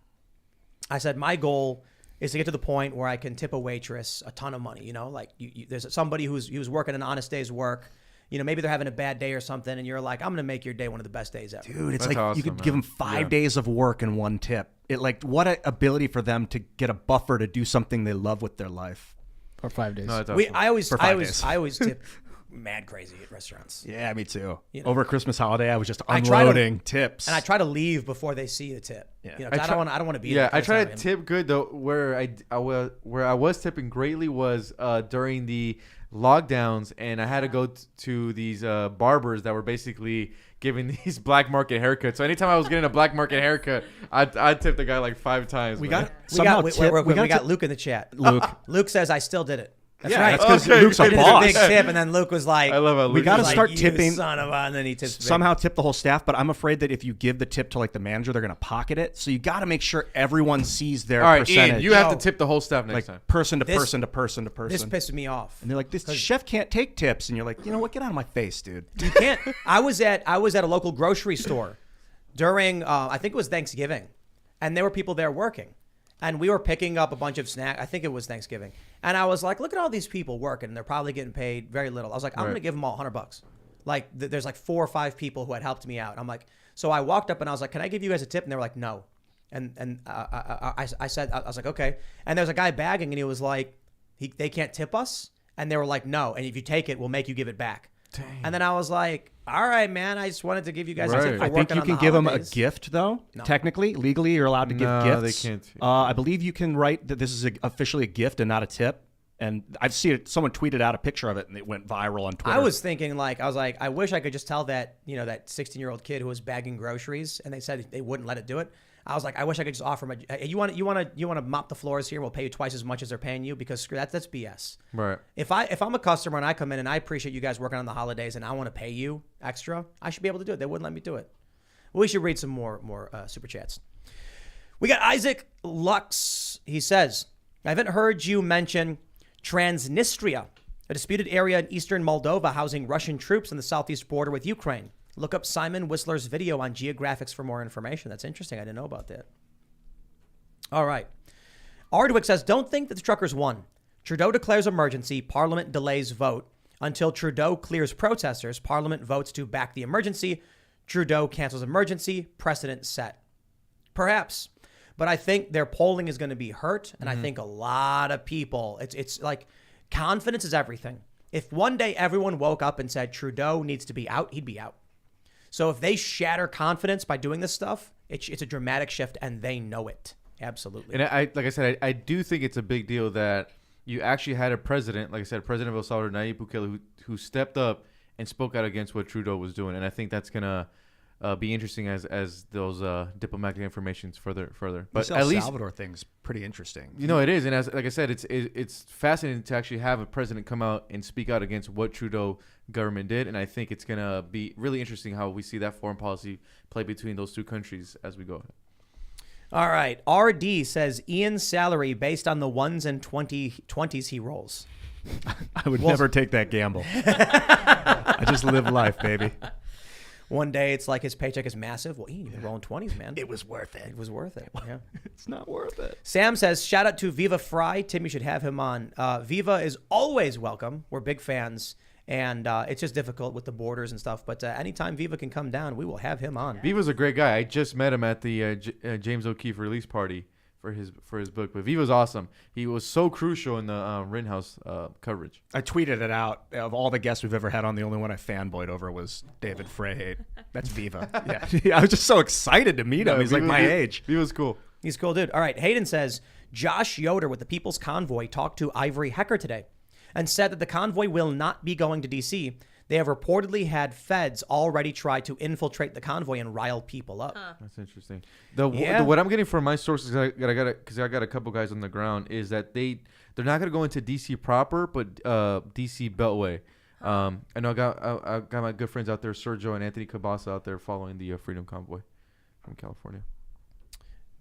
I said my goal is to get to the point where I can tip a waitress a ton of money. Like there's somebody who's working an honest day's work. Maybe they're having a bad day or something, and you're like, I'm gonna make your day one of the best days ever.
Dude, it's
That's
like
awesome,
you could
man.
give them 5 days of work and one tip. What an ability for them to get a buffer to do something they love with their life.
For 5 days.
No, that's awesome.
I always tip mad crazy at restaurants.
Yeah, me too. Over Christmas holiday, I was just
I try to-
unloading tips.
And I try to leave before they see the tip.
Yeah.
'Cause I don't want to be.
Yeah,
there
I try to
because
tip good though. Where I was tipping greatly was during the lockdowns, and I had to go to these barbers that were basically giving these black market haircuts. So anytime I was getting a black market haircut, I tipped the guy like 5 times.
we
man.
got
we got Luke in the chat. Luke says I still did it. That's
Yeah,
right.
that's 'cause
Okay.
Luke's a
I did a
boss.
big tip, and then Luke was like,
I love how
We
Luke
gotta
is
like,
start
"You
tipping-
son of a," and then he tips big.
somehow tip the whole staff, but I'm afraid that if you give the tip to like the manager, they're gonna pocket it. So you got to make sure everyone sees their
All right,
percentage.
Ian, you have to
Yo.
tip the whole staff next
like
time.
person to
This-
person to person to
This
person.
pisses me off.
And they're like, this chef can't take tips, and you're like, you know what? Get out of my face, dude.
You can't. I was at a local grocery store during I think it was Thanksgiving, and there were people there working, and we were picking up a bunch of snacks. I think it was Thanksgiving, and I was like, look at all these people working. They're probably getting paid very little. I was like, I'm
Right.
gonna give them all $100. Like there's like 4 or 5 people who had helped me out. I'm like, so I walked up and I was like, can I give you guys a tip? And they were like, no. And I said, I was like, okay. And there's a guy bagging, and he was like, they can't tip us. And they were like, no. And if you take it, we'll make you give it back.
Dang.
And then I was like, all right, man, I just wanted to give you guys a
Right.
tip for
I think
working
you
on
can
the
give them a
holidays.
gift, though.
No.
Technically, legally, you're allowed to give
No,
gifts.
they can't.
I believe you can write that this is officially a gift and not a tip. And I've seen it. Someone tweeted out a picture of it, and it went viral on Twitter.
I was thinking I wish I could just tell that, that 16-year-old kid who was bagging groceries, and they said they wouldn't let it do it. I was like, I wish I could just offer him hey, you want to mop the floors here? We'll pay you twice as much as they're paying you, because screw that's BS.
Right.
If I'm a customer and I come in and I appreciate you guys working on the holidays and I want to pay you extra, I should be able to do it. They wouldn't let me do it. We should read some more super chats. We got Isaac Lux. He says, I haven't heard you mention Transnistria, a disputed area in eastern Moldova housing Russian troops on the southeast border with Ukraine. Look up Simon Whistler's video on geographics for more information. That's interesting. I didn't know about that. All right. Ardwick says, don't think that the truckers won. Trudeau declares emergency. Parliament delays vote. Until Trudeau clears protesters, Parliament votes to back the emergency. Trudeau cancels emergency. Precedent set. Perhaps. But I think their polling is going to be hurt. And I think a lot of people, it's like confidence is everything. If one day everyone woke up and said Trudeau needs to be out, he'd be out. So if they shatter confidence by doing this stuff, it's a dramatic shift, and they know it. Absolutely.
And like I said, I do think it's a big deal that you actually had a president, like I said, President of El Salvador, Nayib Bukele, who stepped up and spoke out against what Trudeau was doing. And I think that's going to be interesting as those diplomatic informations further. But
El
at least,
Salvador thing's pretty interesting.
it is. And like I said, it's fascinating to actually have a president come out and speak out against what Trudeau government did. And I think it's going to be really interesting how we see that foreign policy play between those two countries as we go.
All right. RD says Ian's salary based on the 1s and 20s he rolls.
I would never take that gamble. I just live life, baby.
One day it's like his paycheck is massive. Well, Ian, you've been rolling 20s, man.
It was worth it.
It was worth it. Yeah.
It's not worth it.
Sam says, shout out to Viva Fry. Tim, you should have him on. Viva is always welcome. We're big fans. And it's just difficult with the borders and stuff. But anytime Viva can come down, we will have him on.
Viva's a great guy. I just met him at the James O'Keefe release party for his book. But Viva's awesome. He was so crucial in the Rittenhouse coverage.
I tweeted it out. Of all the guests we've ever had on, the only one I fanboyed over was David Freyhate. That's Viva. Yeah. I was just so excited to meet him. He's like my age.
Viva's cool.
He's a cool dude. All right. Hayden says, Josh Yoder with the People's Convoy talked to Ivory Hecker today and said that the convoy will not be going to D.C. They have reportedly had feds already try to infiltrate the convoy and rile people up.
That's interesting. What I'm getting from my sources, because I got a couple guys on the ground, is that they're not going to go into D.C. proper, but D.C. Beltway. I know I got my good friends out there, Sergio and Anthony Cabasa, out there following the Freedom Convoy from California.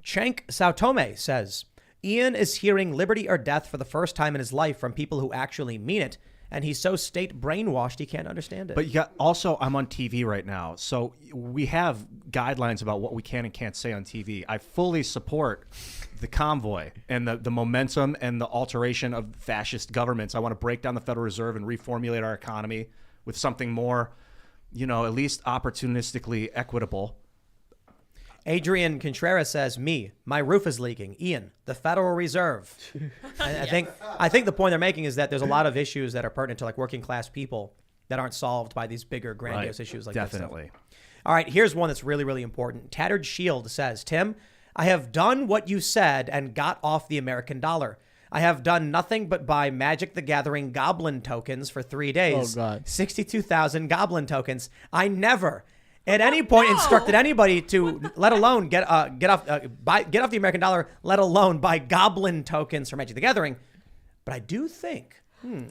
Chank Sautome says, Ian is hearing liberty or death for the first time in his life from people who actually mean it, and he's so state brainwashed he can't understand it.
But also, I'm on TV right now, so we have guidelines about what we can and can't say on TV. I fully support the convoy and the momentum and the alteration of fascist governments. I want to break down the Federal Reserve and reformulate our economy with something more, at least opportunistically equitable.
Adrian Contreras says, my roof is leaking. Ian, the Federal Reserve. I think the point they're making is that there's a lot of issues that are pertinent to like working class people that aren't solved by these bigger grandiose issues like that.
Definitely.
All right, here's one that's really, really important. Tattered Shield says, Tim, I have done what you said and got off the American dollar. I have done nothing but buy Magic the Gathering Goblin tokens for 3 days.
Oh, God.
62,000 Goblin tokens. I never at any point instructed anybody to, let alone get off the American dollar, let alone buy Goblin tokens for Magic the Gathering. But I do think, no,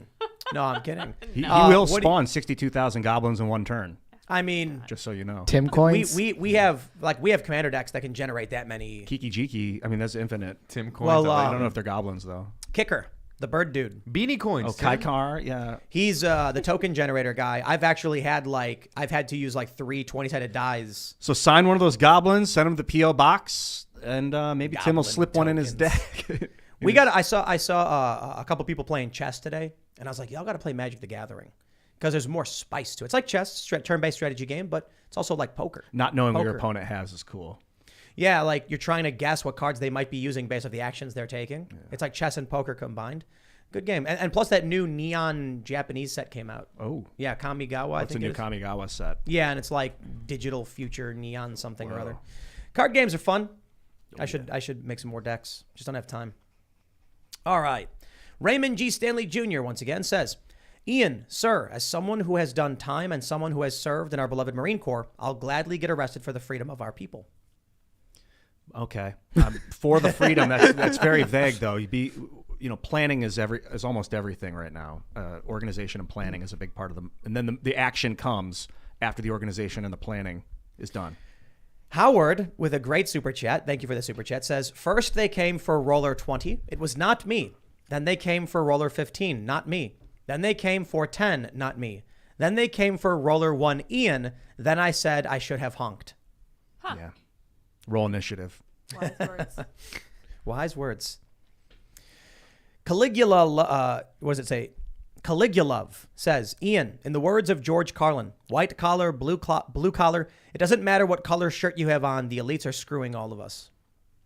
I'm kidding.
He will spawn 62,000 goblins in one turn.
I mean,
just so you know,
Tim coins.
We have commander decks that can generate that many.
Kiki Jiki. I mean, that's infinite.
Tim coins.
Well,
I don't know if they're goblins though.
Kicker, the bird dude.
Beanie coins.
Oh, Kaikar, yeah.
He's the token generator guy. I've actually had to use 3 20-sided dies.
So sign one of those goblins, send him the PO box, and maybe Tim will slip one in his deck.
I saw a couple people playing chess today, and I was like, y'all got to play Magic the Gathering because there's more spice to it. It's like chess, turn-based strategy game, but it's also like poker.
Not knowing what your opponent has is cool.
Yeah, like you're trying to guess what cards they might be using based on the actions they're taking. Yeah. It's like chess and poker combined. Good game. And plus that new neon Japanese set came out.
Oh.
Yeah, Kamigawa,
It's a new Kamigawa set.
Yeah, and it's like digital future neon something or other. Card games are fun. I should make some more decks. Just don't have time. All right. Raymond G. Stanley Jr. once again says, Ian, sir, as someone who has done time and someone who has served in our beloved Marine Corps, I'll gladly get arrested for the freedom of our people.
Okay. For the freedom, that's very vague though. Planning is almost everything right now. Organization and planning is a big part of them. And then the action comes after the organization and the planning is done.
Howard, with a great super chat, thank you for the super chat, says, first they came for roller 20. It was not me. Then they came for roller 15. Not me. Then they came for 10. Not me. Then they came for roller 1 Ian. Then I said I should have honked.
Huh.
Yeah. Roll initiative.
Wise words.
Wise words. Caligula, what does it say? Caligulov says, Ian, in the words of George Carlin, white collar, blue collar, it doesn't matter what color shirt you have on, the elites are screwing all of us.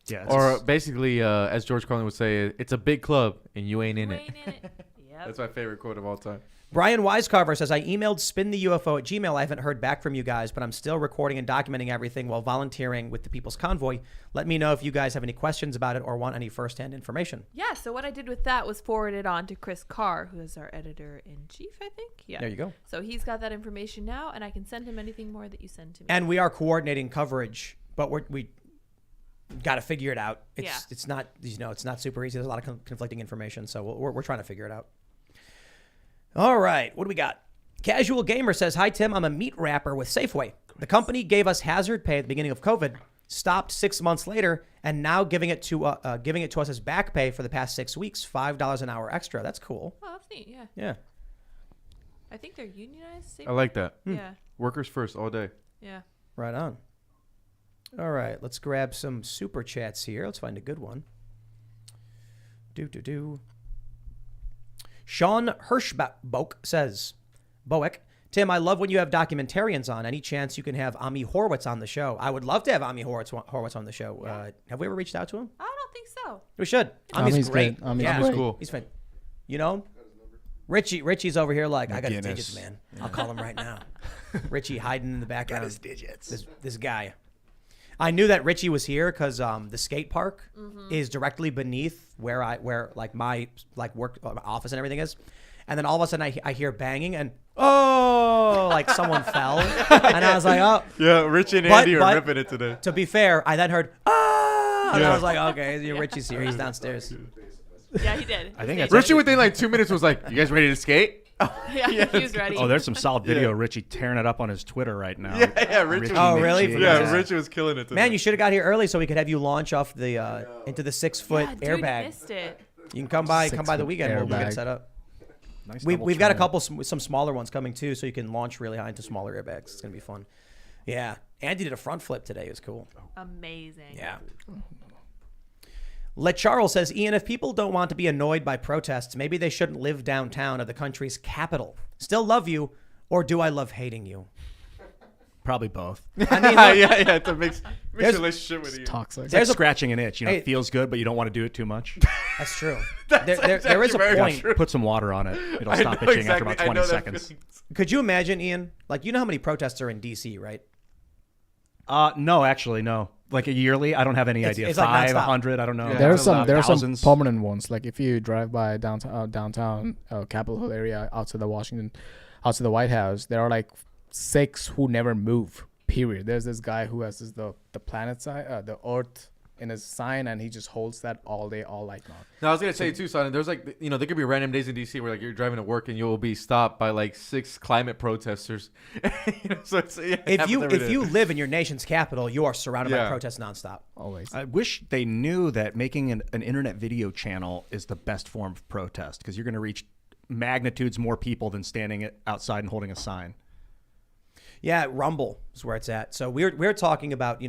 Yeah.
Or basically, as George Carlin would say, it's a big club and you ain't in it.
Yep.
That's my favorite quote of all time.
Brian Wisecarver says, I emailed spintheufo@gmail. I haven't heard back from you guys, but I'm still recording and documenting everything while volunteering with the People's Convoy. Let me know if you guys have any questions about it or want any firsthand information.
Yeah, so what I did with that was forward it on to Chris Carr, who is our editor-in-chief, I think. Yeah.
There you go.
So he's got that information now, and I can send him anything more that you send to me.
And we are coordinating coverage, but we got to figure it out. It's not, it's not super easy. There's a lot of conflicting information, so we're trying to figure it out. All right, what do we got? Casual Gamer says, hi, Tim. I'm a meat wrapper with Safeway. The company gave us hazard pay at the beginning of COVID, stopped 6 months later, and now giving it to us as back pay for the past 6 weeks, $5 an hour extra. That's cool.
Oh, that's neat, yeah.
Yeah.
I think they're unionized.
I like that.
Yeah.
Workers first all day.
Yeah.
Right on. All right, let's grab some super chats here. Let's find a good one. Sean Hirschbach says, Bowick. Tim, I love when you have documentarians on. Any chance you can have Ami Horwitz on the show? I would love to have Ami Horwitz on the show. Have we ever reached out to him?
I don't think so.
We should. Ami's great.
good. Ami's
yeah,
cool.
He's fine. You know him? Richie's over here like, I got his
McGinnis.
digits, man. I'll call him right now. Richie hiding in the background.
Got his digits.
This guy. I knew that Richie was here because the skate park is directly beneath where like my work office and everything is. And then all of a sudden I hear banging and like someone fell. And I was like, oh.
Yeah, Rich and Andy are ripping it today.
To be fair, I then heard, and I was like, okay, Richie's here. He's downstairs.
Yeah, he did.
I think that's
Richie within like 2 minutes was like, "You guys ready to skate?"
Yeah, he was ready.
Oh, there's some solid video. Richie tearing it up on his Twitter right now.
Yeah, Richie.
Oh, really?
McG.
Yeah, Richie was killing it today.
Man, you should have got here early so we could have you launch off the into the 6-foot
yeah, dude,
airbag.
missed it.
You can come by the
6-foot
weekend. We'll get it
airbag.
set up.
Nice
We've
double
got a
trim.
couple some smaller ones coming too, so you can launch really high into smaller airbags. It's gonna be fun. Yeah, Andy did a front flip today. It was cool.
Amazing.
Yeah. Let Charles says, Ian, if people don't want to be annoyed by protests, maybe they shouldn't live downtown of the country's capital. Still love you, or do I love hating you?
Probably both.
I mean,
yeah, it's a mixed relationship with you.
Toxic.
It's
There's
like
a-
scratching an itch. You know,
Hey.
it feels good, but you don't want to do it too much.
that's true. There is a
very
point.
true.
Put some water on it. It'll
I
stop
know
itching after
exactly-
about
I
20
know that
seconds.
feeling.
Could you imagine, Ian? Like, you know how many protests are in D.C., right?
No, actually, no. Like a yearly, I don't have any idea.
it's like
5,
nonstop.
100, I don't know.
Yeah.
There are some
Thousands.
permanent ones. Like if you drive by downtown Capitol Hill area outside the White House, there are like 6 who never move. Period. There's this guy who has the planet sign, the Earth in his sign, and he just holds that all day, all night long.
No, I was gonna say too, Simon. There's like, there could be random days in DC where like you're driving to work and you'll be stopped by like 6 climate protesters. So it's, yeah, it
If
happens
you
every
if
day.
you live in your nation's capital, you are surrounded by
Yeah.
protests nonstop.
Always.
I wish they knew that making an internet video channel is the best form of protest because you're going to reach magnitudes more people than standing outside and holding a sign.
Yeah, Rumble is where it's at. So we're talking about,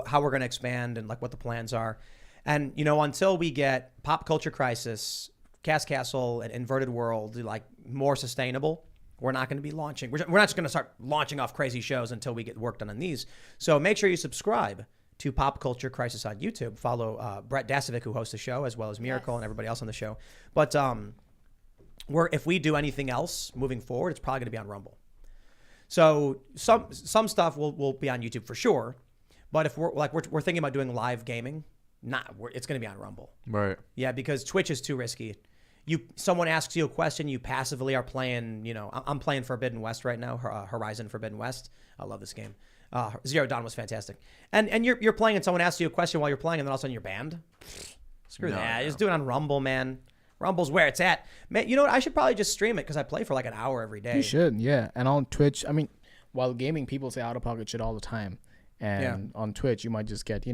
how we're going to expand and like what the plans are. And, until we get Pop Culture Crisis, Cast Castle, and Inverted World like more sustainable, we're not going to be launching. We're not just going to start launching off crazy shows until we get work done on these. So make sure you subscribe to Pop Culture Crisis on YouTube. Follow Brett Dasovic, who hosts the show, as well as Miracle and everybody else on the show. But if we do anything else moving forward, it's probably going to be on Rumble. So some stuff will be on YouTube for sure, but if we're thinking about doing live gaming, it's going to be on Rumble.
right.
Yeah, because Twitch is too risky. Someone asks you a question, you passively are playing. I'm playing Forbidden West right now, Horizon Forbidden West. I love this game. Zero Dawn was fantastic, and you're playing and someone asks you a question while you're playing, and then all of a sudden you're banned. Screw that. Just do it on Rumble, man. Rumble's where it's at. Man, you know what? I should probably just stream it because I play for like an hour every day.
You should, yeah. And on Twitch, I mean, while gaming, people say out of pocket shit all the time. And on Twitch, you might just get,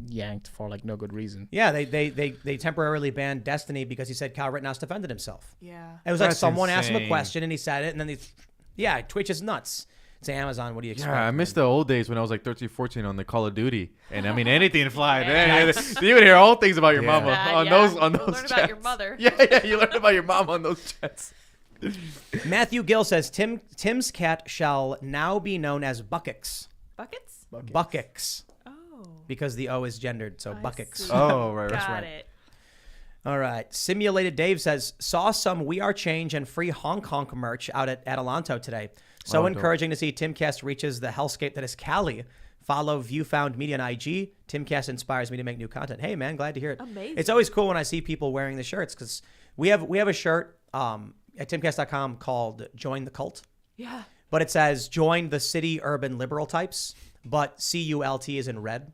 yanked for like no good reason.
Yeah, they temporarily banned Destiny because he said Kyle Rittenhouse defended himself.
Yeah.
It was like
That's
someone asked him a
insane.
question and he said it, and then Twitch is nuts. It's Amazon. What do you expect?
Yeah, I miss the old days when I was like 13, 14 on the Call of Duty, and I mean anything flied.
Yeah.
You would hear all things about your mama
Bad,
on
yeah.
those
Learn
chats.
about your mother.
Yeah, you learned about your mom on those chats.
Matthew Gill says Tim's cat shall now be known as Buckix.
Buckets?
Buckix.
Oh.
Because the O is gendered, so
I
Buckix.
see.
Oh, right,
Got
right.
it.
All right. Simulated Dave says, saw some We Are Change and free honk honk merch out at Adelanto today. So
Oh,
encouraging to see Timcast reaches the hellscape that is Cali. Follow Viewfound Media on IG. Timcast inspires me to make new content. Hey, man, glad to hear it.
Amazing.
It's always cool when I see people wearing the shirts because we have a shirt at timcast.com called Join the Cult.
Yeah.
But it says join the city urban liberal types, but CULT is in red.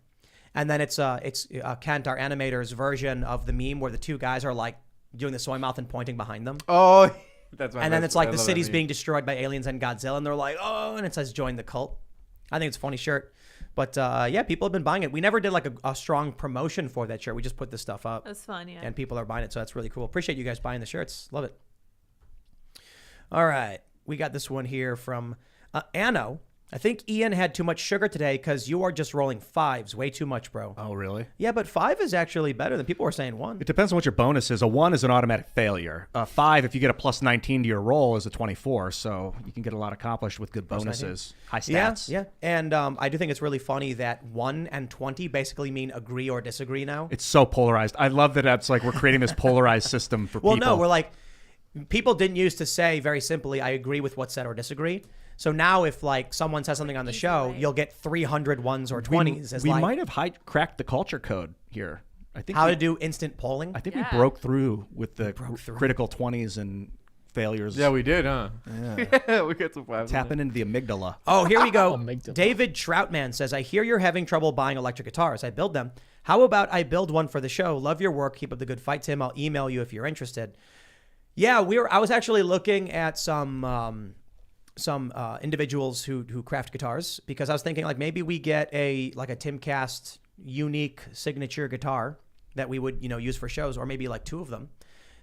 And then it's Kent, our animator's version of the meme where the two guys are like doing the soy mouth and pointing behind them.
Oh, that's my
And then
best-
it's like
I
the
love that
city's
meme.
being destroyed by aliens and Godzilla, and they're like, oh, and it says join the cult. I think it's a funny shirt. But yeah, people have been buying it. We never did like a strong promotion for that shirt. We just put this stuff up.
That's fun, yeah.
And people are buying it, so that's really cool. Appreciate you guys buying the shirts. Love it. All right. We got this one here from Anno. I think Ian had too much sugar today because you are just rolling 5s. Way too much, bro.
Oh, really?
Yeah, but 5 is actually better than people were saying 1.
It depends on what your bonus is. A 1 is an automatic failure. A 5, if you get a plus 19 to your roll, is a 24. So you can get a lot accomplished with good bonuses. High stats.
Yeah. And I do think it's really funny that 1 and 20 basically mean agree or disagree now.
It's so polarized. I love that it's like we're creating this polarized system for
Well,
people.
no, we're like, people didn't used to say very simply, I agree with what's said or disagree. So now if like someone says something on the show, you'll get 300 1s or 20s.
We might have cracked the culture code here. I think
how to do instant polling.
I think we broke through with the critical 20s and failures.
Yeah, we did, huh?
Yeah.
We got some 5s.
Tapping into the amygdala.
Oh, here we go.
Amygdala.
David Troutman says, I hear you're having trouble buying electric guitars. I build them. How about I build one for the show? Love your work. Keep up the good fight, Tim. I'll email you if you're interested. Yeah, I was actually looking at some individuals who craft guitars, because I was thinking like maybe we get a Timcast unique signature guitar that we would use for shows, or maybe like 2 of them.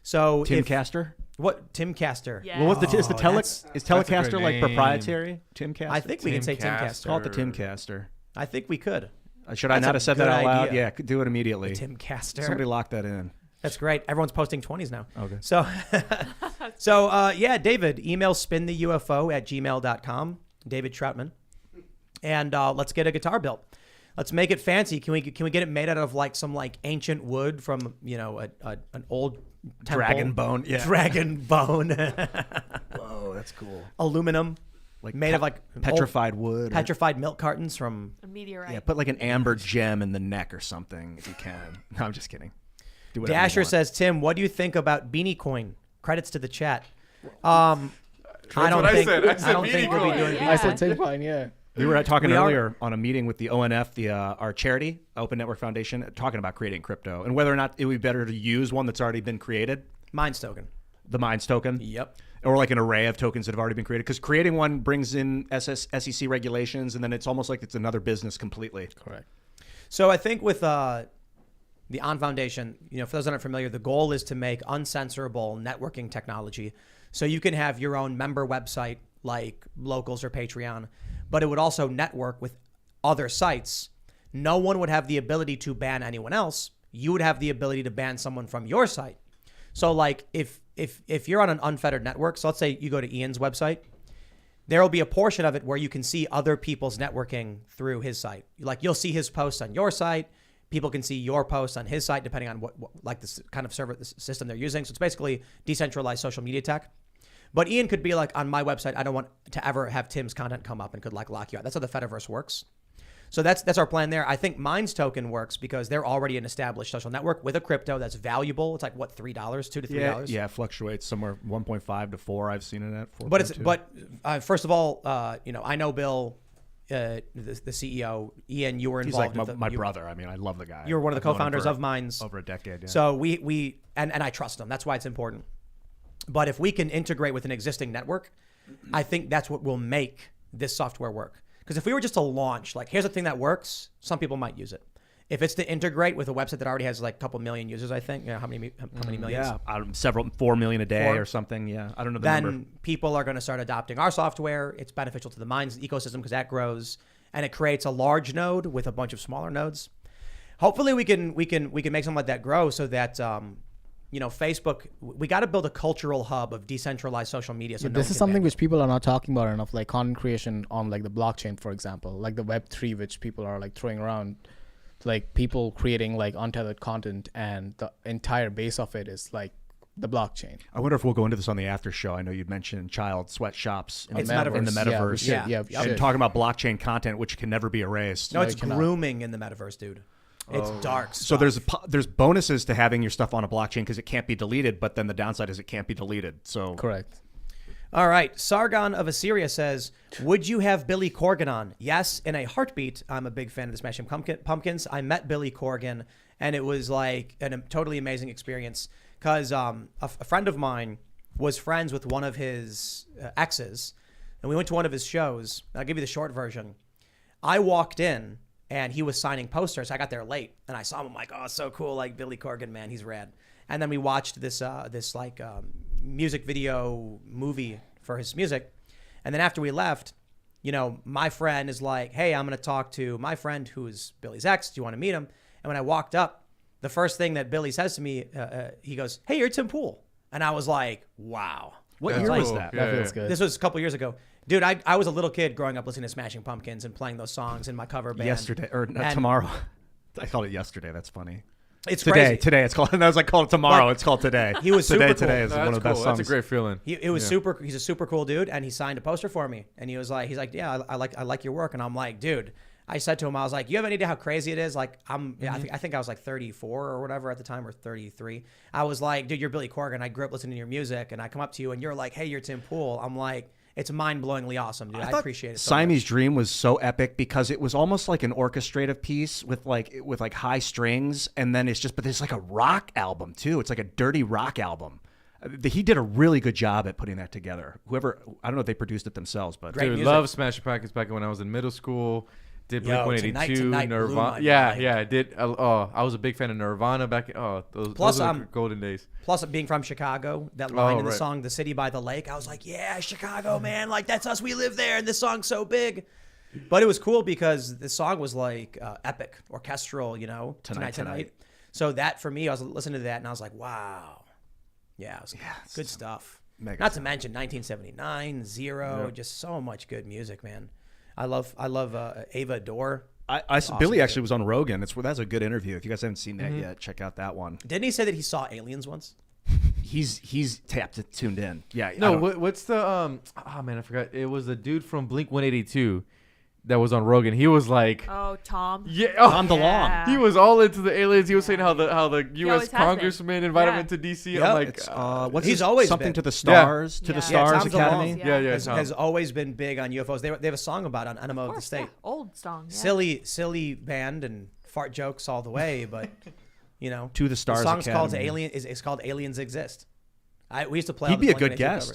So
Timcaster?
What Timcaster?
Yeah.
Well, is
that's a
Telecaster
good
like
name.
proprietary? Timcaster?
I think we can say Timcaster.
Call it the Timcaster.
I think we could.
Should I
That's
not
a
have said that
good
out loud?
idea.
Yeah, could do it immediately.
Timcaster.
Somebody lock that in.
That's great. Everyone's posting 20s now.
Okay.
So, David, email spintheufo@gmail.com. David Troutman. And let's get a guitar built. Let's make it fancy. Can we get it made out of like some like ancient wood from an old temple?
Dragon bone. Yeah.
Dragon bone.
Whoa, that's cool.
Aluminum.
Like
made of like
petrified wood.
petrified milk cartons from
A meteorite.
Yeah, put like an amber gem in the neck or something if you can. No, I'm just kidding. Do whatever you
Dasher
want.
says, Tim, what do you think about Beanie Coin? Credits to the chat. I don't
what I
think
said. I said
don't think we'll be
Beanie
doing
Coin.
Beanie
I said
Coin.
take fine, yeah.
We were talking
We are-
earlier on a meeting with the ONF, our charity, Open Network Foundation, talking about creating crypto and whether or not it would be better to use one that's already been created,
Minds token.
the Minds token.
Yep.
Or like an array of tokens that have already been created. Because creating one brings in SEC regulations, and then it's almost like it's another business completely.
Correct.
So I think with the On Foundation, for those that aren't familiar, the goal is to make uncensorable networking technology. So you can have your own member website like Locals or Patreon, but it would also network with other sites. No one would have the ability to ban anyone else. You would have the ability to ban someone from your site. So like if you're on an unfettered network, so let's say you go to Ian's website, there will be a portion of it where you can see other people's networking through his site. Like you'll see his posts on your site. People can see your posts on his site, depending on what like this kind of server the system they're using. So it's basically decentralized social media tech. But Ian could be like, on my website, I don't want to ever have Tim's content come up, and could like lock you out. That's how the Fediverse works. So that's our plan there. I think Minds token works because they're already an established social network with a crypto that's valuable. It's like what, $3, $2 to $3.
Yeah, it fluctuates somewhere 1.5 to 4. I've seen it at 4.
But first of all, I know Bill, the CEO. Ian, you were
He's
involved.
like my brother. I mean, I love the guy.
You were one of the
I've known him
co-founders
for
of Minds.
over a decade. Yeah.
So we and I trust him. That's why it's important. But if we can integrate with an existing network, I think that's what will make this software work. Because if we were just to launch, like, here's a thing that works, some people might use it. If it's to integrate with a website that already has like a couple million users, I think, how many millions?
Yeah, 4 million a day
4?
or something. Yeah, I don't know the
Then
number.
people are going to start adopting our software. It's beneficial to the Minds ecosystem because that grows, and it creates a large node with a bunch of smaller nodes. Hopefully, we can make something like that grow so that Facebook. We got to build a cultural hub of decentralized social media. So no
This
one
is
can
something
ban
which people are not talking about enough, like content creation on like the blockchain, for example, like the Web3, which people are like throwing around, like people creating like untethered content, and the entire base of it is like the blockchain.
I wonder if we'll go into this on the after show. I know you'd mentioned child sweatshops in,
It's
in the
metaverse.
metaverse.
Yeah.
Yeah.
And talking about blockchain content, which can never be erased.
No, it's
you cannot.
grooming in the metaverse, dude. It's dark.
So
stuff.
there's bonuses to having your stuff on a blockchain because it can't be deleted, but then the downside is it can't be deleted. So
Correct.
All right. Sargon of Assyria says, would you have Billy Corgan on? Yes, in a heartbeat. I'm a big fan of the Smashing Pumpkins. I met Billy Corgan, and it was like a totally amazing experience because a friend of mine was friends with one of his exes, and we went to one of his shows. I'll give you the short version. I walked in, and he was signing posters. I got there late, and I saw him. I'm like, oh, so cool. Like, Billy Corgan, man, he's rad. And then we watched this music video movie for his music. And then after we left, you know, my friend is like, hey, I'm going to talk to my friend who's Billy's ex. Do you want to meet him? And when I walked up, the first thing that Billy says to me, he goes, hey, you're Tim Pool. And I was like, wow.
What
That's
year was
cool.
that?
That feels good.
This was a couple years ago. Dude, I was a little kid growing up listening to Smashing Pumpkins and playing those songs in my cover band.
Yesterday or
And
tomorrow. I called it yesterday. That's funny.
It's
Today.
crazy.
Today. It's called. I was like, call it tomorrow.
But
it's called today.
he was super
Today
cool.
is
No,
one of
that's
the best
cool.
songs.
That's a great feeling.
It was super. He's a super cool dude, and he signed a poster for me. And he's like, yeah, I like your work. And I'm like, dude. I said to him, I was like, you have any idea how crazy it is? Like, I think I was like 34 or whatever at the time, or 33. I was like, dude, you're Billy Corgan. I grew up listening to your music, and I come up to you, and you're like, hey, you're Tim Pool. I'm like, it's mind-blowingly awesome, dude. I appreciate it so much.
Siamese Dream was so epic because it was almost like an orchestrative piece with like high strings, and then but there's like a rock album too. It's like a dirty rock album. He did a really good job at putting that together. Whoever, I don't know if they produced it themselves, but
Great
Dude,
music.
love Smashing Pumpkins back when I was in middle school. Did
Yo,
Blink-182,
Tonight blew my
Nirvana. Yeah,
mind.
yeah, I did. I was a big fan of Nirvana back. Those
Plus,
are the golden days.
Plus, being from Chicago, that line in the
right.
song "The City by the Lake," I was like, "Yeah, Chicago, man! Like that's us. We live there, and this song's so big." But it was cool because the song was like epic, orchestral, you know, tonight. So that for me, I was listening to that, and I was like, "Wow, yeah, it was good stuff."
mega
Not to mention 1979, Zero, just so much good music, man. I love Ava Adore.
Billy actually was on Rogan. That's a good interview. If you guys haven't seen that yet, check out that one.
Didn't he say that he saw aliens once?
He's tuned in. Yeah.
No, what's the oh man, I forgot. It was the dude from Blink-182 that was on Rogan. He was like,
Oh, Tom.
yeah,
Tom DeLonge.
he was all into the aliens. He was saying how the
always
U.S.
has
Congressman invited him into D.C.
Yep.
I'm like,
It's, what's
He's
his-
always
something
been.
to the stars to the
Yeah,
Stars
Tom
Academy.
DeLonge.
yeah,
has always been big on UFOs. They have a song about it on Enema of the
Of course,
State.
yeah. Old song. Yeah.
Silly band and fart jokes all the way, but you know,
To the Stars
The song's called
Academy.
Alien. Is called Aliens Exist. We used to play.
He'd
all
be
the
a good
Blink-182
guest.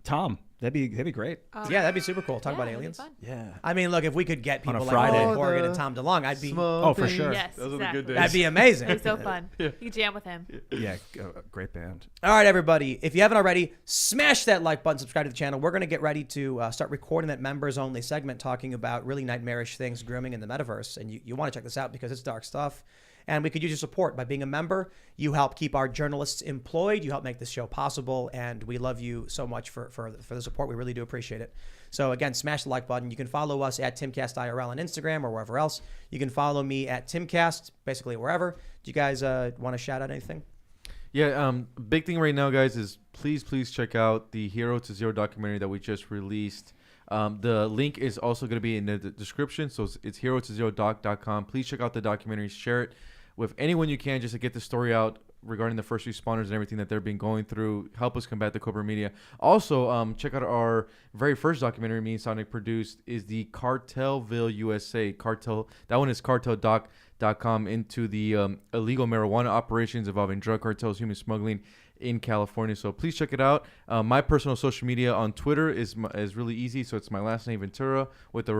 covers.
That'd be great.
Yeah, that'd be super cool. Talk
Yeah,
about
that'd be
aliens.
fun.
Yeah.
I mean, look, if we could get
On a
people like
Friday.
Billy
Oh,
Corgan
the
and Tom DeLonge, I'd be.
Oh, for sure.
Yes,
Those are the good
exactly.
days.
That'd be amazing.
It'd be so fun. You jam with him.
Yeah. Great band.
All right, everybody. If you haven't already, smash that like button, subscribe to the channel. We're going to get ready to start recording that members-only segment talking about really nightmarish things, grooming in the metaverse. And you want to check this out because it's dark stuff. And we could use your support. By being a member, you help keep our journalists employed. You help make this show possible. And we love you so much for the support. We really do appreciate it. So, again, smash the like button. You can follow us at Timcast IRL on Instagram or wherever else. You can follow me at Timcast, basically wherever. Do you guys want to shout out anything?
Yeah, big thing right now, guys, is please check out the Hero to Zero documentary that we just released. The link is also going to be in the description, so it's hero20doc.com. Please check out the documentary, share it with anyone you can just to get the story out regarding the first responders and everything that they're been going through. Help us combat the corporate media. Also, check out our very first documentary me and Sonic produced is the Cartelville USA. Cartel. That one is carteldoc.com into the illegal marijuana operations involving drug cartels, human smuggling in California. So please check it out. My personal social media on Twitter is really easy. So it's my last name Ventura with the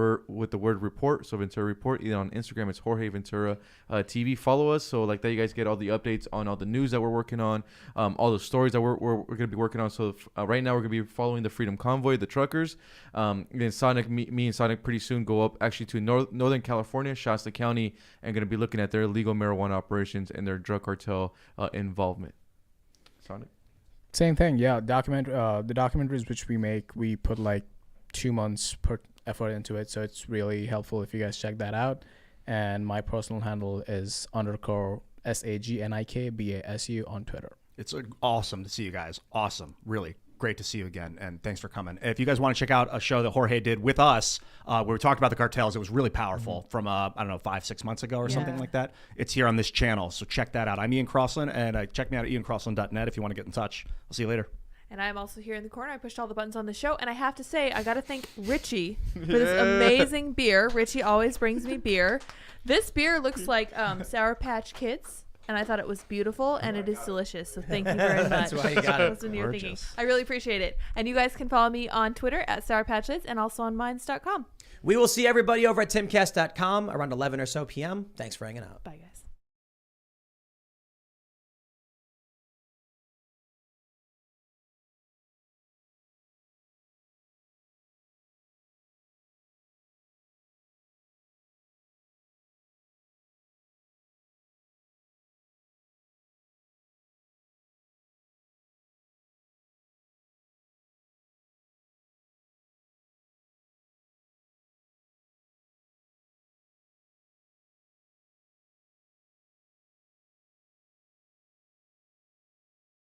word report. So Ventura Report. Either on Instagram it's Jorge Ventura TV. Follow us so like that you guys get all the updates on all the news that we're working on, all the stories that we're going to be working on. So right now we're going to be following the Freedom Convoy, the truckers. Then Sonic, me and Sonic pretty soon go up actually to Northern California, Shasta County, and going to be looking at their illegal marijuana operations and their drug cartel involvement. Sonic?
Same thing, yeah. The documentaries which we make, we put like 2 months per effort into it, so it's really helpful if you guys check that out. And my personal handle is _ SAGNIKBASU on Twitter.
It's awesome to see you guys. Awesome. Really great to see you again. And thanks for coming. If you guys want to check out a show that Jorge did with us, where we talked about the cartels, it was really powerful from, I don't know, 5-6 months ago or something like that. It's here on this channel. So check that out. I'm Ian Crossland, and check me out at iancrossland.net if you want to get in touch. I'll see you later.
And I'm also here in the corner. I pushed all the buttons on the show. And I have to say, I got to thank Richie for this amazing beer. Richie always brings me beer. This beer looks like Sour Patch Kids. And I thought it was beautiful, and it is delicious. So thank you very much.
That's why you got it.
That's what you're thinking. I really appreciate it. And you guys can follow me on Twitter at Sour Patch Kids and also on minds.com.
We will see everybody over at timcast.com around 11 or so p.m. Thanks for hanging out.
Bye.